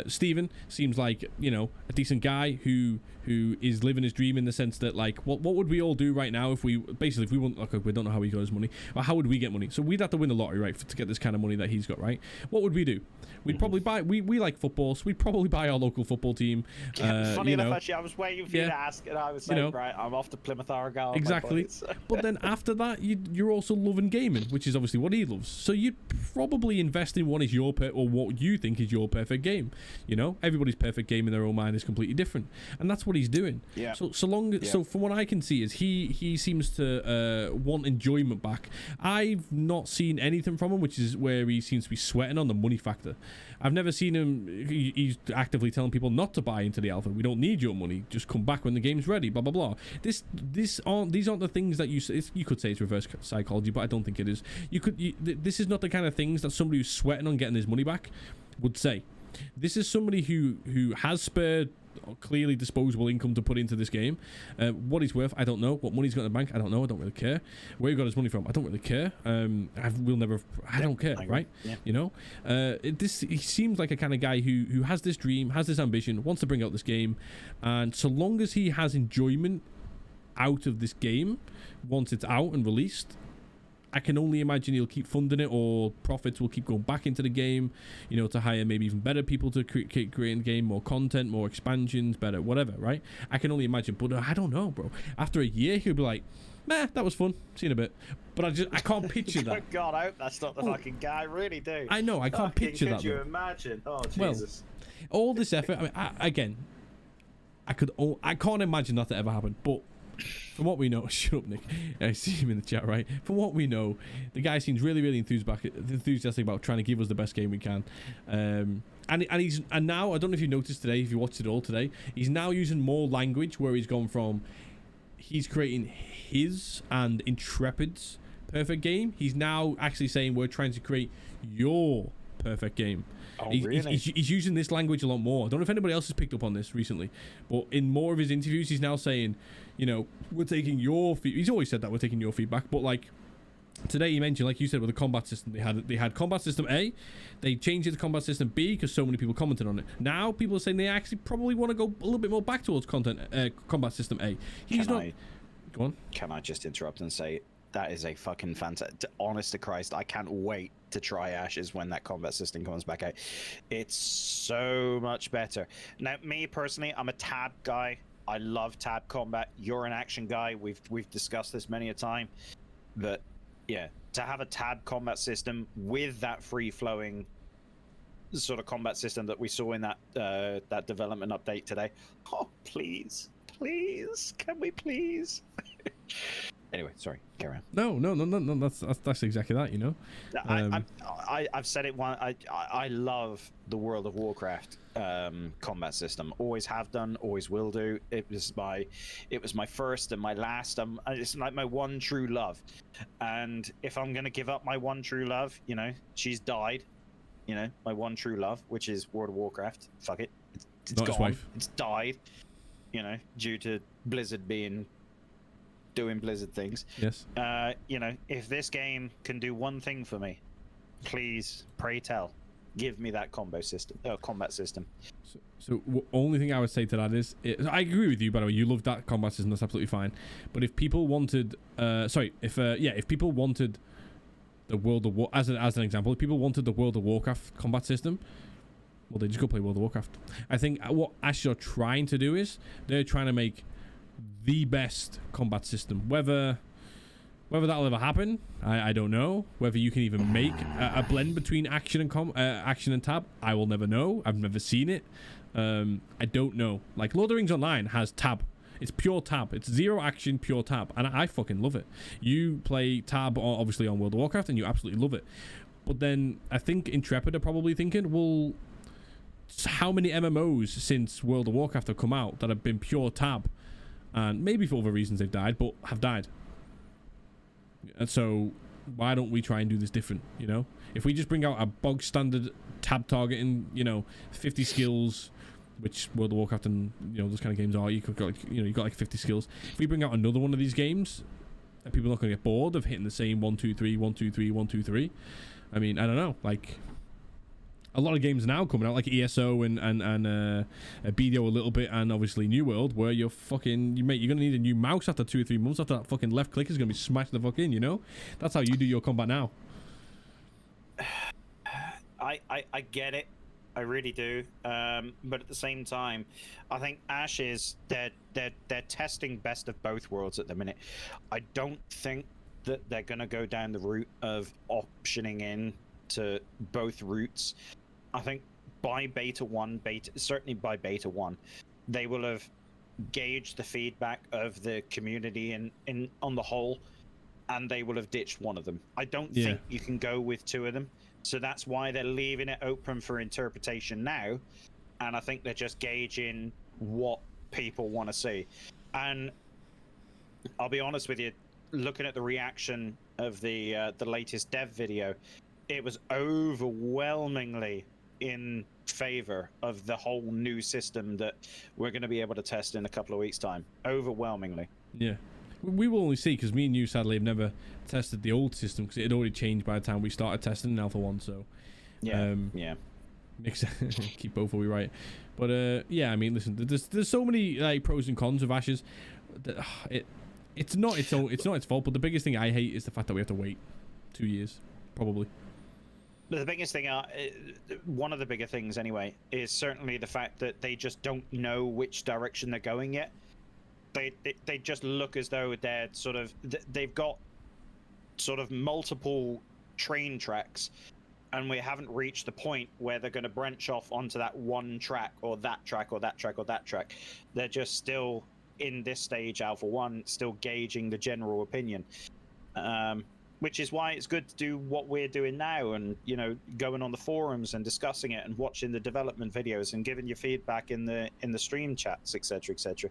Steven seems like, you know, a decent guy who is living his dream in the sense that, like, what would we all do right now if we want, okay, we don't know how he got his money, but how would we get money? So we'd have to win the lottery, right, to get this kind of money that he's got, right? What would we do? We'd probably buy, we like football, so we'd probably buy our local football team. Funny enough, actually, I was waiting for you to ask, and I was saying, right, I'm off to Plymouth Argyle. Exactly. But then after that, you're also loving gaming, which is obviously what he loves. So you'd probably invest in what you think is your perfect game. You know, everybody's perfect game in their own mind is completely different, and that's what he's doing. Yeah. So from what I can see is he seems to want enjoyment back. I've not seen anything from him, which is where he seems to be sweating on the money factor. I've never seen him. He's actively telling people not to buy into the alpha. We don't need your money. Just come back when the game's ready. Blah blah blah. These aren't the things that you could say it's reverse psychology, but I don't think it is. This is not the kind of things that somebody who's sweating on getting his money back would say. This is somebody who has spared clearly disposable income to put into this game. What he's worth, I don't know. What money he's got in the bank, I don't know. I don't really care. Where he got his money from, I don't really care. I don't care, right? Yeah. You know, he seems like a kind of guy who has this dream, has this ambition, wants to bring out this game, and so long as he has enjoyment out of this game once it's out and released, I can only imagine he'll keep funding it, or profits will keep going back into the game, you know, to hire maybe even better people to create the game, more content, more expansions, better, whatever, right? I can only imagine, but I don't know, bro. After a year, he'll be like, meh, that was fun, see you in a bit. But I can't picture that. God, I hope that's not the fucking guy. I really do. I know, I can't picture that. Could you imagine? Oh, Jesus. Well, all this effort, I mean, I can't imagine that to ever happen, but from what we know, shut up, Nick. I see him in the chat, right? From what we know, the guy seems really, really enthusiastic about trying to give us the best game we can. And now, I don't know if you noticed today, if you watched it all today, he's now using more language where he's gone from, he's creating his and Intrepid's perfect game. He's now actually saying we're trying to create your perfect game. Oh, really? He's using this language a lot more. I don't know if anybody else has picked up on this recently, but in more of his interviews, he's now saying, you know, we're taking your feedback. He's always said that, we're taking your feedback, but like today he mentioned, like you said, with the combat system, they had combat system A, they changed it to combat system B because so many people commented on it. Now people are saying they actually probably want to go a little bit more back towards combat system A. Go on. Can I just interrupt and say that is a fucking fantastic. Honest to Christ, I can't wait to try Ashes when that combat system comes back out. It's so much better. Now, me personally, I'm a tab guy. I love tab combat. You're an action guy. We've discussed this many a time. But yeah, to have a tab combat system with that free-flowing sort of combat system that we saw in that development update today. Oh, please, can we please? Anyway, sorry, carry on. No, that's exactly that, you know. I've said it one. I love the World of Warcraft combat system. Always have done, always will do. It was my first and my last. It's like my one true love. And if I'm gonna give up my one true love, you know, she's died. You know, my one true love, which is World of Warcraft. Fuck it, it's gone. It's died. You know, due to Blizzard doing Blizzard things. Yes. You know, if this game can do one thing for me, please, pray tell, give me that combat system. So only thing I would say to that is, I agree with you, by the way. You love that combat system. That's absolutely fine. But if people wanted, if people wanted the World of War, as an example, if people wanted the World of Warcraft combat system, well, they just go play World of Warcraft. I think what Ashes are trying to do is they're trying to make the best combat system. Whether Whether that'll ever happen, I don't know. Whether you can even make a blend between action and tab, I will never know. I've never seen it. I don't know. Like Lord of the Rings Online has tab. It's pure tab. It's zero action, pure tab, and I fucking love it. You play tab obviously on World of Warcraft, and you absolutely love it. But then I think Intrepid are probably thinking, well, how many MMOs since World of Warcraft have come out that have been pure tab, and maybe for other reasons they've died, but have died. And so why don't we try and do this different? You know, if we just bring out a bog standard tab targeting, 50 skills, which World of Warcraft and those kind of games are, you got like 50 skills. If we bring out another one of these games, and people are not going to get bored of hitting the same 1 2 3 1 2 3 1 2 3. I mean, I don't know, like a lot of games now coming out like ESO and BDO a little bit, and obviously New World, where you're gonna need a new mouse after 2 or 3 months after that fucking left click is gonna be smashed the fuck in. That's how you do your combat now. I get it, I really do, but at the same time, I think Ash is they're testing best of both worlds at the minute. I don't think that they're gonna go down the route of optioning in to both routes. I think by certainly by beta 1, they will have gauged the feedback of the community in on the whole, and they will have ditched one of them. I don't think you can go with 2 of them, so that's why they're leaving it open for interpretation now, and I think they're just gauging what people want to see. And I'll be honest with you, looking at the reaction of the latest dev video, it was overwhelmingly in favor of the whole new system that we're going to be able to test in a couple of weeks' time. Overwhelmingly. Yeah. We will only see, because me and you sadly have never tested the old system, because it had already changed by the time we started testing in Alpha 1, so... Yeah, keep both, are we right? But, yeah, I mean, listen, there's so many like pros and cons of Ashes. It's not its fault, but the biggest thing I hate is the fact that we have to wait 2 years, probably. The biggest thing, one of the bigger things anyway, is certainly the fact that they just don't know which direction they're going yet. They just look as though they're they've got sort of multiple train tracks, and we haven't reached the point where they're going to branch off onto that one track or that track or that track or that track. They're just still in this stage, Alpha 1, still gauging the general opinion. Which is why it's good to do what we're doing now, and going on the forums and discussing it and watching the development videos and giving your feedback in the stream chats, etc., etc.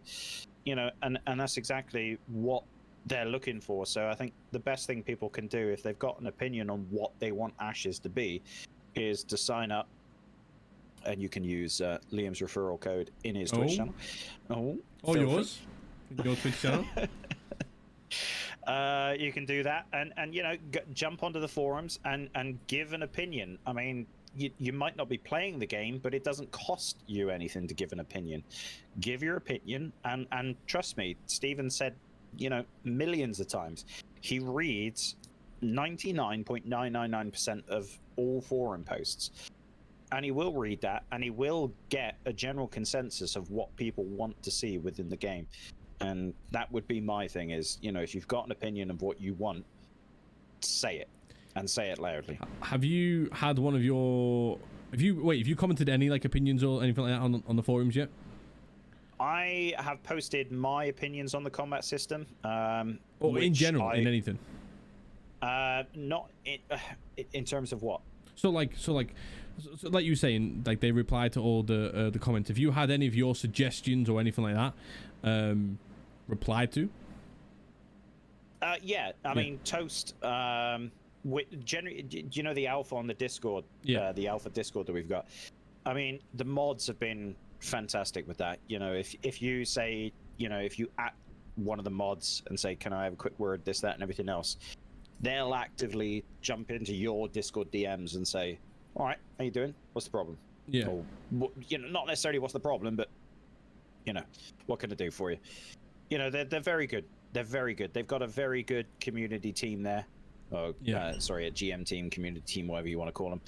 And that's exactly what they're looking for. So I think the best thing people can do, if they've got an opinion on what they want Ashes to be, is to sign up, and you can use Liam's referral code in his Twitch channel. Yours? Your Twitch channel? You can do that, and jump onto the forums and give an opinion. I mean, you might not be playing the game, but it doesn't cost you anything to give an opinion. Give your opinion, and trust me, Steven said, millions of times, he reads 99.999% of all forum posts, and he will read that, and he will get a general consensus of what people want to see within the game. And that would be my thing, is, if you've got an opinion of what you want, say it, and say it loudly. Have you had one of your... Have you commented any, opinions or anything like that on the forums yet? I have posted my opinions on the combat system. Or in general, in anything? Not in terms of what? So like you were saying, they replied to all the comments. Have you had any of your suggestions or anything like that replied to? Yeah, I mean, Toast, generally, do the alpha on the Discord? Yeah. The alpha Discord that we've got. I mean, the mods have been fantastic with that. If you say, if you at one of the mods and say, can I have a quick word, this, that, and everything else, they'll actively jump into your Discord DMs and say, all right, how you doing? What's the problem? Yeah. Or, not necessarily what's the problem, but, what can I do for you? They're very good. They're very good. They've got a very good community team there. A GM team, community team, whatever you want to call them.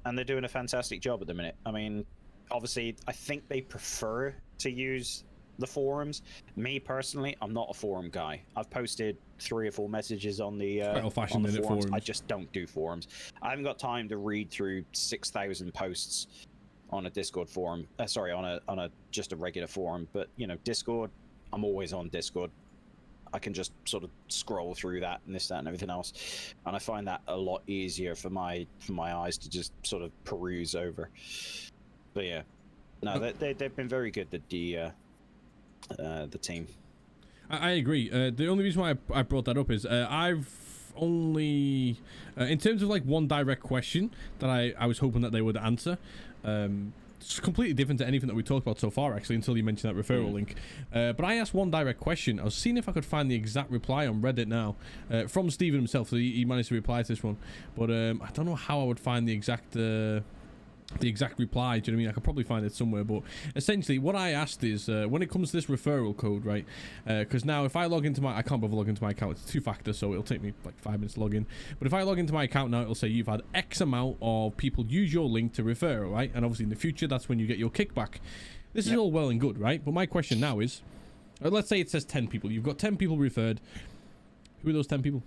And they're doing a fantastic job at the minute. I mean, obviously, I think they prefer to use the forums. Me personally, I'm not a forum guy. I've posted 3 or 4 messages on the old-fashioned forums. I just don't do forums. I haven't got time to read through 6,000 posts on a Discord forum. Sorry, on a just a regular forum. But you know, Discord, I'm always on Discord. I can just sort of scroll through that and this, that, and everything else, and I find that a lot easier for my eyes to just sort of peruse over. But yeah, no, they've been very good. The team. I agree. The only reason why I brought that up is I've only, in terms of like one direct question that I was hoping that they would answer. It's completely different to anything that we talked about so far, actually, until you mentioned that referral link. But I asked one direct question. I was seeing if I could find the exact reply on Reddit now from Steven himself. So he managed to reply to this one, but I don't know how I would find the exact reply. Do you know what I mean? I could probably find it somewhere, but essentially what I asked is when it comes to this referral code, right? Because now if I log into I can't bother logging into my account. It's 2-factor, so it'll take me like 5 minutes to log in. But if I log into my account now, it'll say you've had X amount of people use your link to refer, right? And obviously in the future, that's when you get your kickback. This is all well and good, right? But my question now is, let's say it says 10 people. You've got 10 people referred. Who are those 10 people?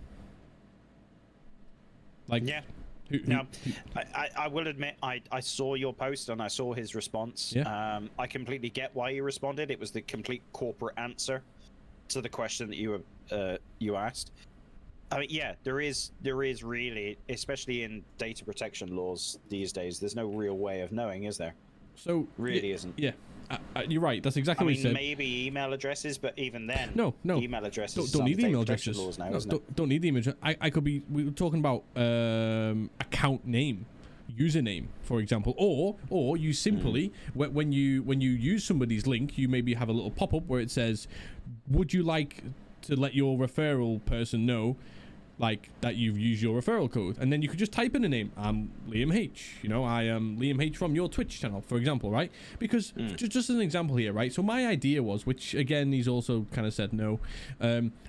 Like, yeah. Now, I will admit, I saw your post and I saw his response. Yeah. I completely get why you responded. It was the complete corporate answer to the question that you asked. I mean, yeah, there is really, especially in data protection laws these days, there's no real way of knowing, is there? So really isn't. Yeah. You're right. That's exactly what he said. Maybe email addresses, but even then, no. Email addresses don't need email addresses. Laws now, don't need the image. I could be. We were talking about account name, username, for example, or you simply when you use somebody's link, you maybe have a little pop up where it says, "Would you like to let your referral person know?" Like that you've used your referral code, and then you could just type in a name. I'm LiamH, you know, I am LiamH from your Twitch channel, for example, right? Because just as an example here, right? So my idea was, which again he's also kind of said no,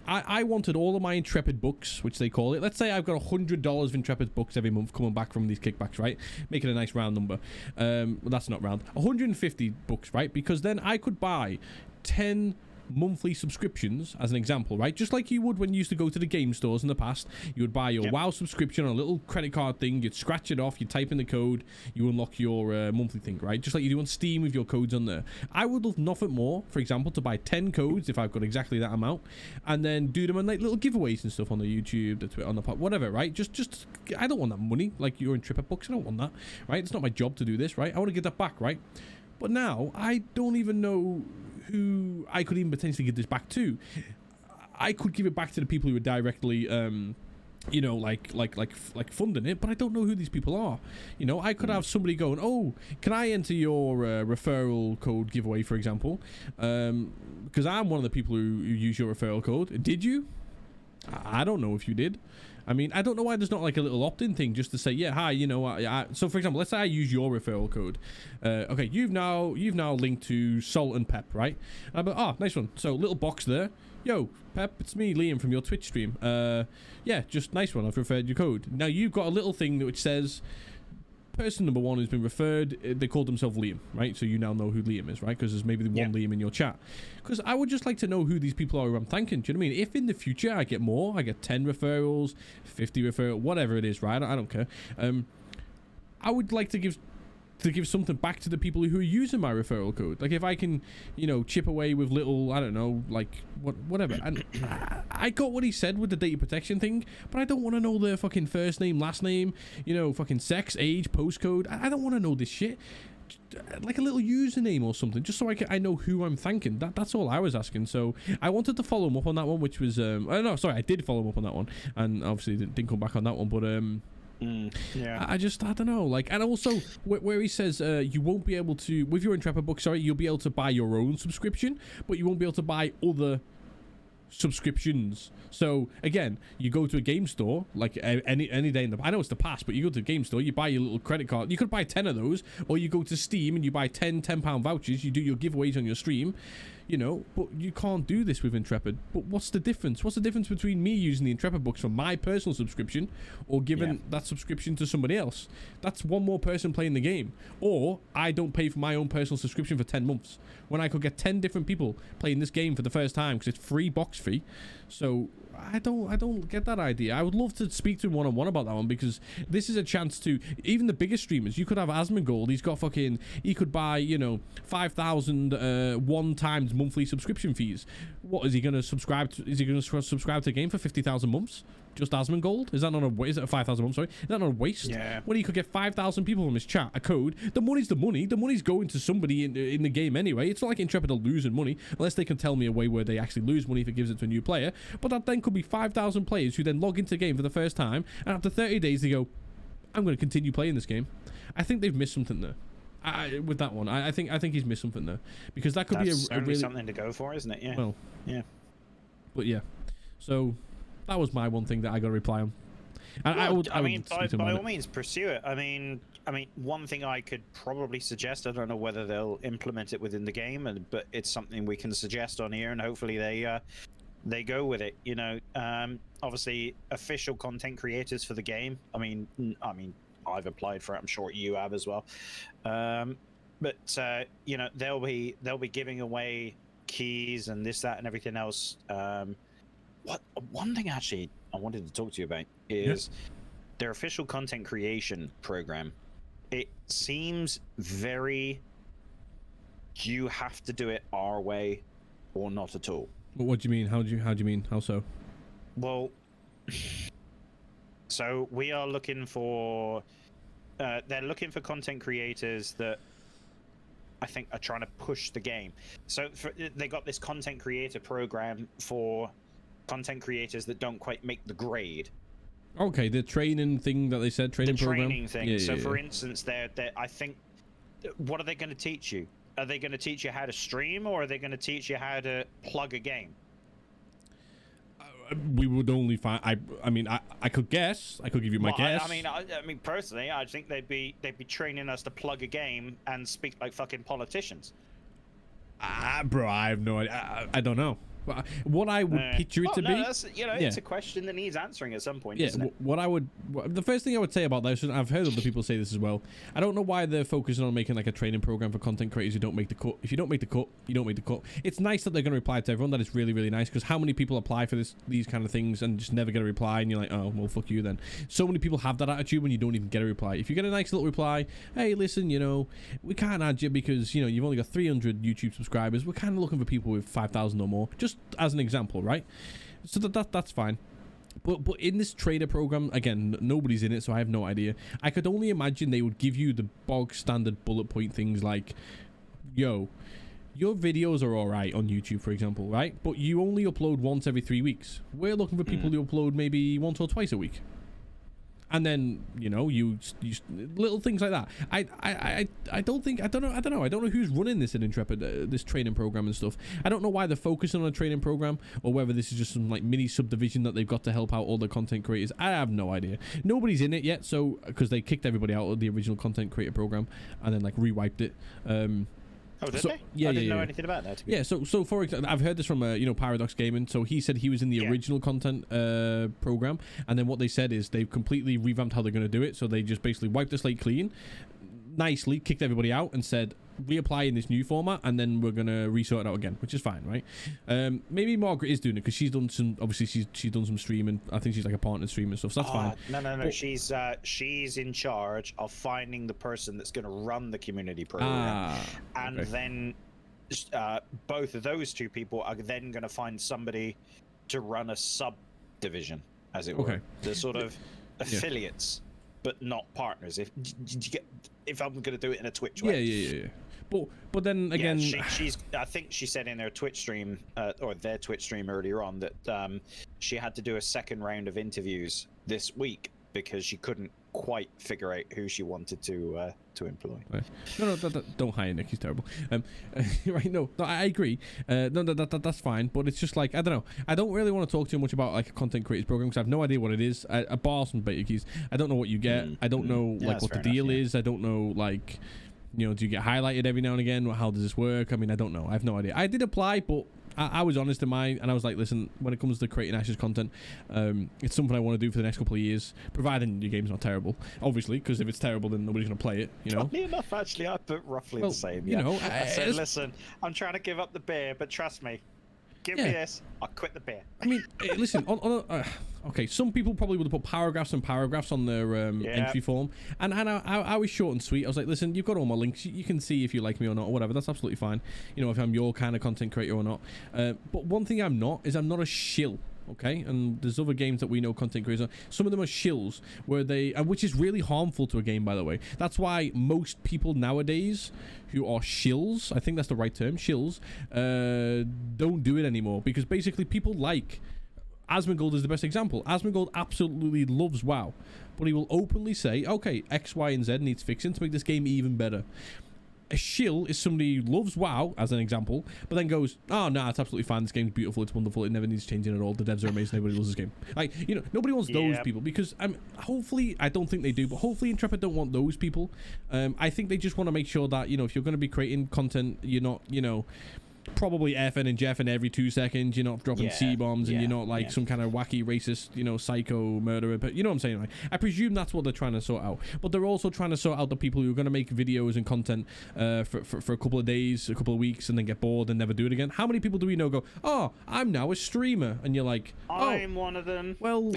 I wanted all of my Intrepid books, which they call it. Let's say I've got $100 of Intrepid books every month coming back from these kickbacks, right? Make it a nice round number. Well, that's not round. 150 books, right? Because then I could buy 10 monthly subscriptions as an example, right? Just like you would when you used to go to the game stores in the past. You would buy your WoW subscription on a little credit card thing, you'd scratch it off, you type in the code, you unlock your monthly thing, right? Just like you do on Steam with your codes on there. I would love nothing more, for example, to buy 10 codes if I've got exactly that amount, and then do them on like little giveaways and stuff on the YouTube, the Twitter, on the pod, whatever, right? Just I don't want that money like you're in Intrepid books. I don't want that, right? It's not my job to do this, right? I want to get that back, right? But now I don't even know who I could even potentially give this back to. I could give it back to the people who are directly, you know, like funding it, but I don't know who these people are. You know, I could have somebody going, "Oh, can I enter your referral code giveaway, for example?" Because I'm one of the people who use your referral code. Did you? I don't know if you did. I mean, I don't know why there's not like a little opt-in thing just to say, yeah, hi, you know, so for example, let's say I use your referral code. Okay, you've now linked to Salt and Pep, right? And I'm like, oh, nice one. So little box there. Yo, Pep, it's me, Liam, from your Twitch stream. Yeah, just nice one. I've referred your code. Now you've got a little thing which says, person number 1 has been referred. They called themselves Liam, right? So you now know who Liam is, right? Because there's maybe the one Liam in your chat. Because I would just like to know who these people are who I'm thanking. Do you know what I mean? If in the future I get more, I get 10 referrals, 50 referrals, whatever it is, right? I don't care. I would like to give something back to the people who are using my referral code. Like if I can, you know, chip away with little, I don't know, like whatever. And I got what he said with the data protection thing, but I don't want to know their fucking first name, last name, you know, fucking sex, age, postcode. I don't want to know this shit. Like a little username or something, just so I know who I'm thanking. That's all I was asking. So I wanted to follow him up on that one, which was no, sorry, I did follow him up on that one, and obviously didn't come back on that one, but yeah, I don't know, like, and also where he says you won't be able to, with your Intrepid book, sorry, you'll be able to buy your own subscription, but you won't be able to buy other subscriptions. So again, you go to a game store like any day in the, I know it's the past, but you go to a game store, you buy your little credit card, you could buy 10 of those, or you go to Steam and you buy £10 vouchers, you do your giveaways on your stream. you know, but you can't do this with Intrepid. But what's the difference? What's the difference between me using the Intrepid books for my personal subscription or giving that subscription to somebody else? That's one more person playing the game. Or I don't pay for my own personal subscription for 10 months when I could get 10 different people playing this game for the first time because it's free box fee. So I don't get that idea. I would love to speak to him one-on-one about that one, because this is a chance to, even the biggest streamers, you could have Asmongold, he could buy, you know, 5,000 one times monthly subscription fees. What is he going to subscribe to? Is he going to subscribe to a game for 50,000 months? Just Asmongold? Is that not a, is it a 5,000 months, sorry? Is that not a waste? Yeah. When he could get 5,000 people from his chat, a code, the money's the money. The money's going to somebody in the game anyway. It's not like Intrepid are losing money, unless they can tell me a way where they actually lose money if it gives it to a new player. But that then could be 5,000 players who then log into the game for the first time, and after 30 days they go, I'm going to continue playing this game. I think they've missed something there. With that one, I think he's missed something there, because that could be a really something to go for, isn't it? Yeah. Well, yeah. But yeah, so that was my one thing that I got to reply on. And well, I mean, by all means, pursue it. I mean, one thing I could probably suggest, I don't know whether they'll implement it within the game, but it's something we can suggest on here, and hopefully they go with it. You know, obviously, official content creators for the game. I mean, I've applied for it. I'm sure you have as well. But you know, they'll be giving away keys and this, that, and everything else. One thing actually I wanted to talk to you about is their official content creation program. It seems very, you have to do it our way or not at all. What do you mean? How do you mean? How so? Well, so we are looking for they're looking for content creators that I think are trying to push the game. So they got this content creator program for content creators that don't quite make the grade. Okay, the training thing that they said, training program. The training thing. So for instance, they're I think, what are they going to teach you? Are they going to teach you how to stream, or are they going to teach you how to plug a game? We would only find. I mean, I could guess. I could give you my guess. I mean, personally, I think they'd be training us to plug a game and speak like fucking politicians. Bro, I have no idea. I don't know. What I would picture it to be, that's, you know, it's a question that needs answering at some point. Yeah, isn't it? The first thing I would say about that, I've heard other people say this as well. I don't know why they're focusing on making like a training program for content creators who don't make the cut. If you don't make the cut, you don't make the cut. It's nice that they're going to reply to everyone. That is really, really nice, because how many people apply for these kind of things and just never get a reply, and you're like, oh well, fuck you then. So many people have that attitude when you don't even get a reply. If you get a nice little reply, hey, listen, you know, we can't add you because, you know, you've only got 300 YouTube subscribers. We're kind of looking for people with 5,000 or more, just as an example. Right, so that's fine, but in this trader program, again, nobody's in it, so I have no idea. I could only imagine they would give you the bog standard bullet point things like, yo, your videos are all right on YouTube, for example, right, but you only upload once every 3 weeks. We're looking for people who upload maybe once or twice a week. And then, you know, you little things like that. I don't know who's running this at Intrepid, this training program and stuff. I don't know why they're focusing on a training program, or whether this is just some like mini subdivision that they've got to help out all the content creators. I have no idea. Nobody's in it yet, so because they kicked everybody out of the original content creator program and then like rewiped it. Oh, did they? Yeah, I didn't know anything about that. Yeah, so for example, I've heard this from you know, Paradox Gaming. So he said he was in the original content program, and then what they said is they've completely revamped how they're going to do it. So they just basically wiped the slate clean, nicely kicked everybody out, and said reapply in this new format, and then we're gonna resort it out again, which is fine, right? Maybe Margaret is doing it because she's done some. Obviously, she's done some streaming. I think she's like a partner stream and stuff. So that's fine. No. But she's in charge of finding the person that's going to run the community program, and then both of those two people are then going to find somebody to run a subdivision, as it were. The sort of affiliates, but not partners. If I'm going to do it in a Twitch way. Yeah. But then again, she's. I think she said in her Twitch stream, or their Twitch stream earlier on, that she had to do a second round of interviews this week because she couldn't quite figure out who she wanted to employ. Right. No, don't hire Nick. He's terrible. Right? No, I agree. That's fine. But it's just like, I don't know. I don't really want to talk too much about like a content creators program because I have no idea what it is. A bar some beta keys. I don't know what you get. I don't know like what the deal is. I don't know like. You know, do you get highlighted every now and again? How does this work? I mean, I don't know. I have no idea. I did apply, but I was honest in mine, and I was like, listen, when it comes to creating Ash's content, it's something I want to do for the next couple of years, providing your game's not terrible, obviously, because if it's terrible, then nobody's going to play it, you know? Funny enough, actually, I put roughly the same, you know, I said, listen, I'm trying to give up the beer, but trust me, give me this, I'll quit the beer. I mean, listen, okay, some people probably would have put paragraphs and paragraphs on their entry form, and I was short and sweet. I was like, listen, you've got all my links, you can see if you like me or not, or whatever. That's absolutely fine, you know, if I'm your kind of content creator or not. But one thing I'm not is I'm not a shill. Okay, and there's other games that we know content creators are. Some of them are shills, where they, which is really harmful to a game, by the way. That's why most people nowadays who are shills, I think that's the right term, shills, don't do it anymore, because basically people like Asmongold is the best example. Asmongold absolutely loves WoW, but he will openly say, okay, X, Y, and Z needs fixing to make this game even better. A shill is somebody who loves WoW, as an example, but then goes, oh, no, it's absolutely fine. This game's beautiful. It's wonderful. It never needs changing at all. The devs are amazing. Everybody loves this game. Like, you know, nobody wants those people, because hopefully, I don't think they do, but hopefully Intrepid don't want those people. I think they just want to make sure that, you know, if you're going to be creating content, you're not, you know, probably effing and jeffing every 2 seconds. You're not dropping C-bombs, and you're not like some kind of wacky racist, you know, psycho murderer. But you know what I'm saying? Like, I presume that's what they're trying to sort out. But they're also trying to sort out the people who are going to make videos and content for a couple of days, a couple of weeks, and then get bored and never do it again. How many people do we know go, oh, I'm now a streamer? And you're like, oh, I'm one of them. Well,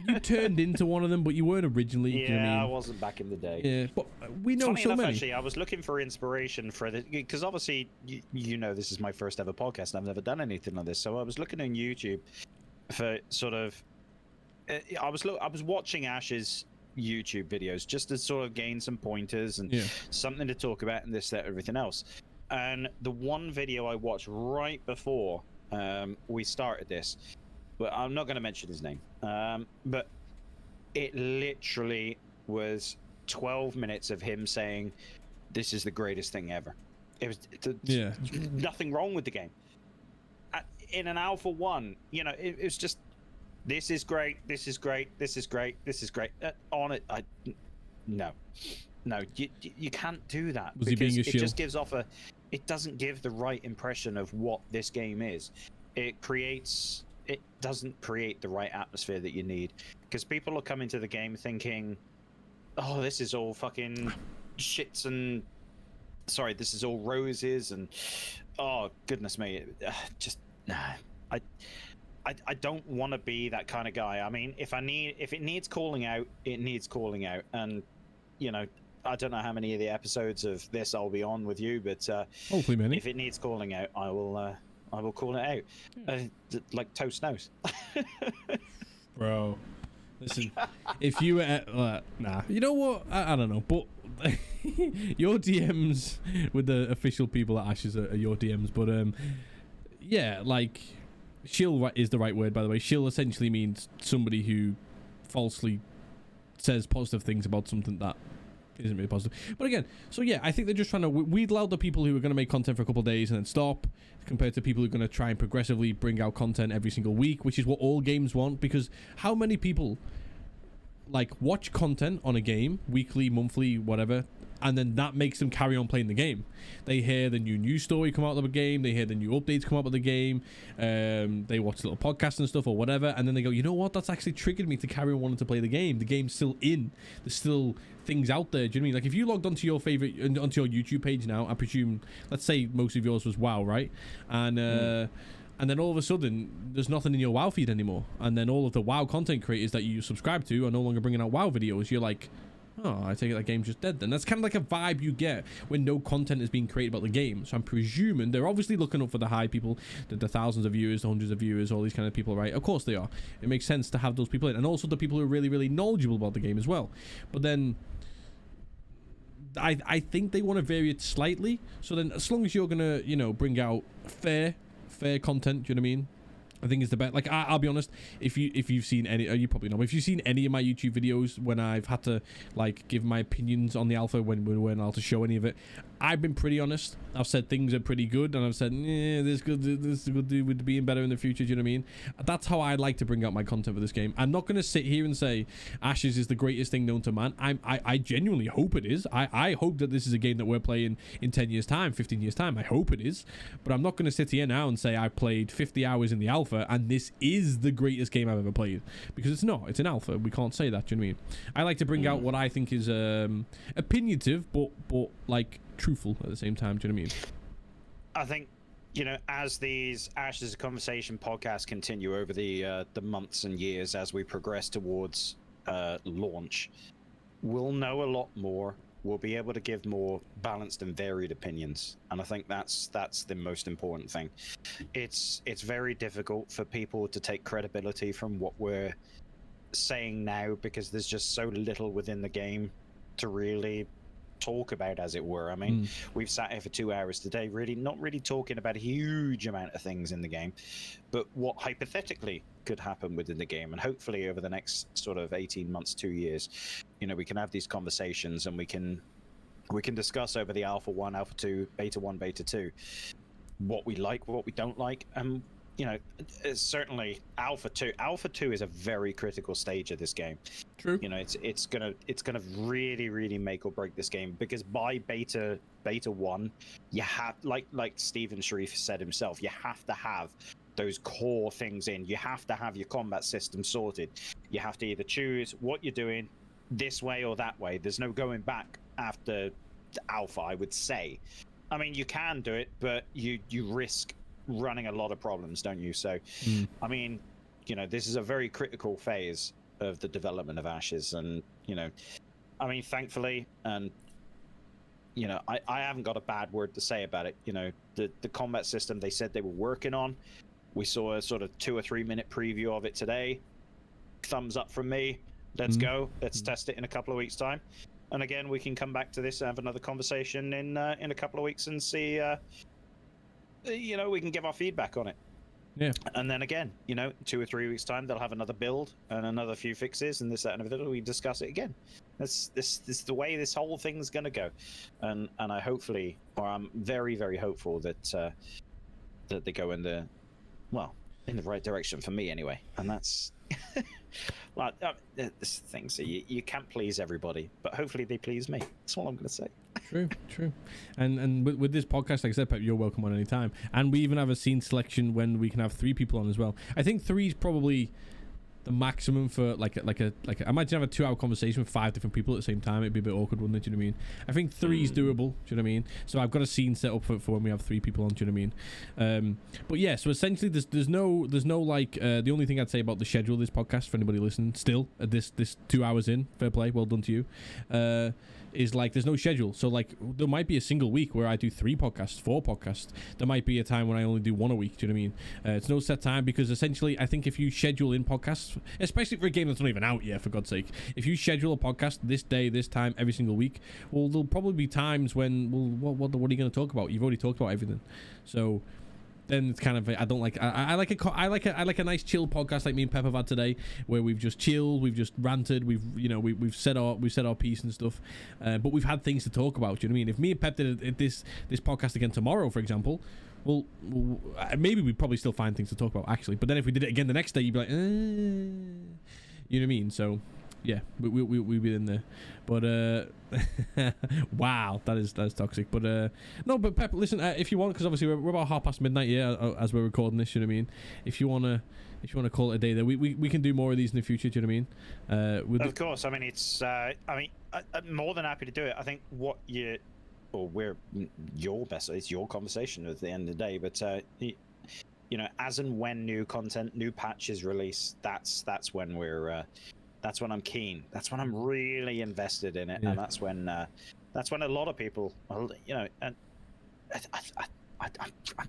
you turned into one of them, but you weren't originally. Yeah, you know what I mean? I wasn't back in the day. Yeah, but we know Funny so enough, many. Actually, I was looking for inspiration for it, because obviously, you know, this is my first ever podcast. I've never done anything like this, so I was looking on YouTube for sort of. I was watching Ash's YouTube videos just to sort of gain some pointers and something to talk about and this, that, everything else. And the one video I watched right before we started this, but I'm not going to mention his name, but it literally was 12 minutes of him saying, "This is the greatest thing ever." It was nothing wrong with the game. In an Alpha 1, you know, it was just, this is great, this is great, this is great, this is great. On it, no, you can't do that. Was he being a shill? It just gives off it doesn't give the right impression of what this game is. It doesn't create the right atmosphere that you need, because people are coming to the game thinking, oh, this is all fucking shits and, sorry, this is all roses and, oh, goodness me, just, nah, I don't want to be that kind of guy. I mean, if it needs calling out, it needs calling out. And, you know, I don't know how many of the episodes of this I'll be on with you, but hopefully many. If it needs calling out, I will call it out. Like Toast knows. Bro, listen, if you were nah, you know what? I don't know, but your DMs with the official people at Ashes are your DMs, but yeah, like, shill is the right word, by the way. Shill essentially means somebody who falsely says positive things about something that isn't really positive. But again, so yeah, I think they're just trying to weedle out the people who are going to make content for a couple of days and then stop, compared to people who are going to try and progressively bring out content every single week, which is what all games want. Because how many people like watch content on a game weekly, monthly, whatever, and then that makes them carry on playing the game? They hear the new news story come out of the game, they hear the new updates come out of the game, they watch little podcasts and stuff or whatever, and then they go, you know what, that's actually triggered me to carry on wanting to play the game. The game's still in, there's still things out there. Do you know what I mean? Like, if you logged onto your favorite, onto your YouTube page now, I presume, let's say most of yours was WoW, right? And and then all of a sudden there's nothing in your WoW feed anymore, and then all of the WoW content creators that you subscribe to are no longer bringing out WoW videos. You're like, oh, I take it that game's just dead then. That's kind of like a vibe you get when no content is being created about the game. So I'm presuming they're obviously looking up for the high people, the thousands of viewers, the hundreds of viewers, all these kind of people, right? Of course they are. It makes sense to have those people in, and also the people who are really, really knowledgeable about the game as well. But then I think they want to vary it slightly. So then, as long as you're gonna, you know, bring out fair content, do you know what I mean? I think it's the best. Like I'll be honest, if you've seen any, you probably know, but if you've seen any of my YouTube videos when I've had to like give my opinions on the alpha when we weren't allowed to show any of it, I've been pretty honest. I've said things are pretty good, and I've said, yeah, this could do with being better in the future. Do you know what I mean? That's how I like to bring out my content for this game. I'm not going to sit here and say Ashes is the greatest thing known to man. I genuinely hope it is. I hope that this is a game that we're playing in 10 years time, 15 years time. I hope it is, but I'm not going to sit here now and say I played 50 hours in the alpha and this is the greatest game I've ever played, because it's not. It's an alpha. We can't say that. Do you know what I mean? I like to bring out what I think is opinionative, but like truthful at the same time. Do you know what I mean? I think, you know, as these Ashes of Conversation podcasts continue over the months and years as we progress towards launch, we'll know a lot more. We'll be able to give more balanced and varied opinions, and I think that's the most important thing. It's very difficult for people to take credibility from what we're saying now, because there's just so little within the game to really talk about, as it were. I mean, we've sat here for 2 hours today, not really talking about a huge amount of things in the game, but what hypothetically could happen within the game. And hopefully over the next sort of 18 months, 2 years, you know, we can have these conversations and we can discuss over the Alpha 1, Alpha 2, Beta 1, Beta 2, what we like, what we don't like. You know, certainly Alpha 2 is a very critical stage of this game. True. You know, it's gonna really make or break this game, because by Beta 1, you have, like Stephen Sharif said himself, you have to have those core things in. You have to have your combat system sorted. You have to either choose what you're doing this way or that way. There's no going back after the Alpha, I would say. I mean, you can do it, but you risk running a lot of problems, don't you? So I mean, you know, this is a very critical phase of the development of Ashes, and you know, I mean, thankfully, and you know, I haven't got a bad word to say about it. You know, the combat system they said they were working on, we saw a sort of 2 or 3 minute preview of it today. Thumbs up from me. Let's go. Let's test it in a couple of weeks' time, and again, we can come back to this and have another conversation in a couple of weeks and see. You know, we can give our feedback on it. Yeah. And then again, you know, 2 or 3 weeks time, they'll have another build and another few fixes and this, that, and everything. We discuss it again. This is the way this whole thing's going to go. And I hopefully, or I'm very, very hopeful that that they go in the right direction for me anyway. And that's well, this thing. So you can't please everybody, but hopefully they please me. That's all I'm going to say. True. And with this podcast, like I said, Pep, you're welcome on any time. And we even have a scene selection when we can have 3 people on as well. I think 3 is probably the maximum for like imagine have a 2-hour conversation with 5 different people at the same time. It'd be a bit awkward, wouldn't it? Do you know what I mean? I think 3 is doable. Do you know what I mean? So I've got a scene set up for when we have 3 people on. Do you know what I mean? But yeah, so essentially there's no like the only thing I'd say about the schedule of this podcast for anybody listening still at this 2 hours in, fair play, well done to you, is like there's no schedule. So like there might be a single week where I do 3 podcasts, 4 podcasts. There might be a time when I only do 1 a week. Do you know what I mean? It's no set time, because essentially I think if you schedule in podcasts, especially for a game that's not even out yet, for God's sake, if you schedule a podcast this day, this time, every single week, well, there'll probably be times when, well, what are you going to talk about? You've already talked about everything. So then it's kind of, I don't like, I like a nice chill podcast like me and Pep have had today, where we've just chilled, we've just ranted, we've said our piece and stuff, but we've had things to talk about. Do you know what I mean? If me and Pep did this podcast again tomorrow, for example, well, maybe we'd probably still find things to talk about, actually. But then if we did it again the next day, you'd be like, you know what I mean? So yeah, we'd be in there. But wow, that is toxic. But no, but Pep, listen, if you want, because obviously we're about midnight midnight, yeah, as we're recording this. You know what I mean? If you wanna call it a day, there, we can do more of these in the future. Do you know what I mean? Of course. I mean, it's I'm more than happy to do it. I think what you, or we're your best. It's your conversation at the end of the day. But you know, as and when new content, new patches release, that's when we're. That's when I'm keen. That's when I'm really invested in it, and that's when a lot of people, you know, and I'm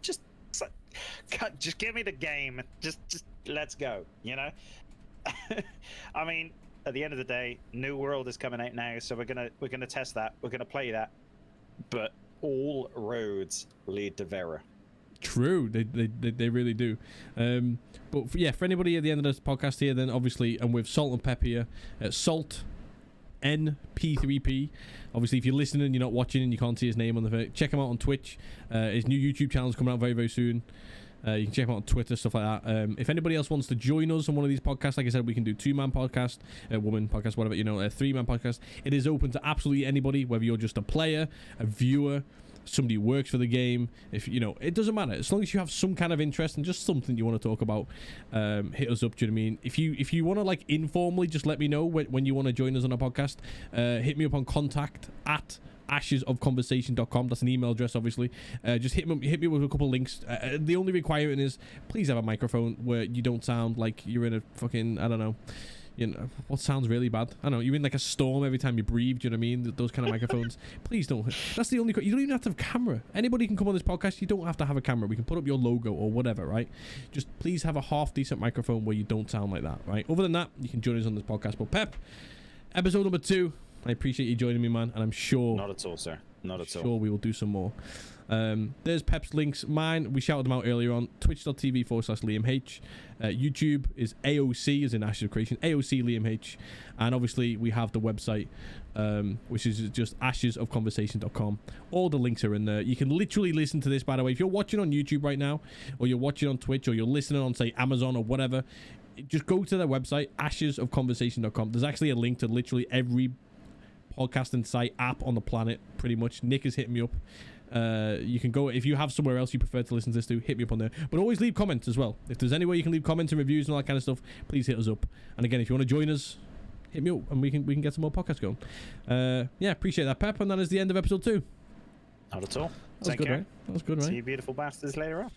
just give me the game. Just let's go. You know, I mean, at the end of the day, New World is coming out now, so we're gonna test that. We're gonna play that, but all roads lead to Vera. True, they really do. But for anybody at the end of this podcast here, then obviously, and with Salt and Pep here, Salt NP3P. Obviously, if you're listening and you're not watching and you can't see his name on the check him out on Twitch. His new YouTube channel is coming out very, very soon. You can check him out on Twitter, stuff like that. If anybody else wants to join us on one of these podcasts, like I said, we can do 2-man podcast, woman podcast, whatever, a 3-man podcast. It is open to absolutely anybody, whether you're just a player, a viewer, somebody who works for the game. If it doesn't matter, as long as you have some kind of interest and just something you want to talk about, hit us up. Do you know what I mean? If you want to like informally just let me know when you want to join us on a podcast, hit me up on contact@ashesofconversation.com. That's an email address, obviously. Just hit me with a couple of links. The only requirement is please have a microphone where you don't sound like you're in a fucking, I don't know, what sounds really bad. I don't know, you're in like a storm every time you breathe. Do you know what I mean? Those kind of microphones. Please don't. That's the only. You don't even have to have a camera. Anybody can come on this podcast. You don't have to have a camera. We can put up your logo or whatever, right? Just please have a half decent microphone where you don't sound like that, right? Other than that, you can join us on this podcast. But Pep, episode number 2. I appreciate you joining me, man, and I'm sure. Not at all, sir. Not at all. Sure, we will do some more. There's Pep's links. Mine, we shouted them out earlier on. Twitch.tv/LiamH. YouTube is AOC, as in Ashes of Creation. AOCLiamH. And obviously, we have the website, which is just ashesofconversation.com. All the links are in there. You can literally listen to this, by the way. If you're watching on YouTube right now, or you're watching on Twitch, or you're listening on, say, Amazon or whatever, just go to their website, ashesofconversation.com. There's actually a link to literally every podcasting site app on the planet, pretty much. Nick is hitting me up. You can go, if you have somewhere else you prefer to listen to this to, hit me up on there. But always leave comments as well. If there's any way you can leave comments and reviews and all that kind of stuff, please hit us up. And again, if you want to join us, hit me up and we can get some more podcasts going. Appreciate that, Pep. And that is the end of episode 2. Not at all. That was good, right? That was good, right? See you beautiful bastards later on.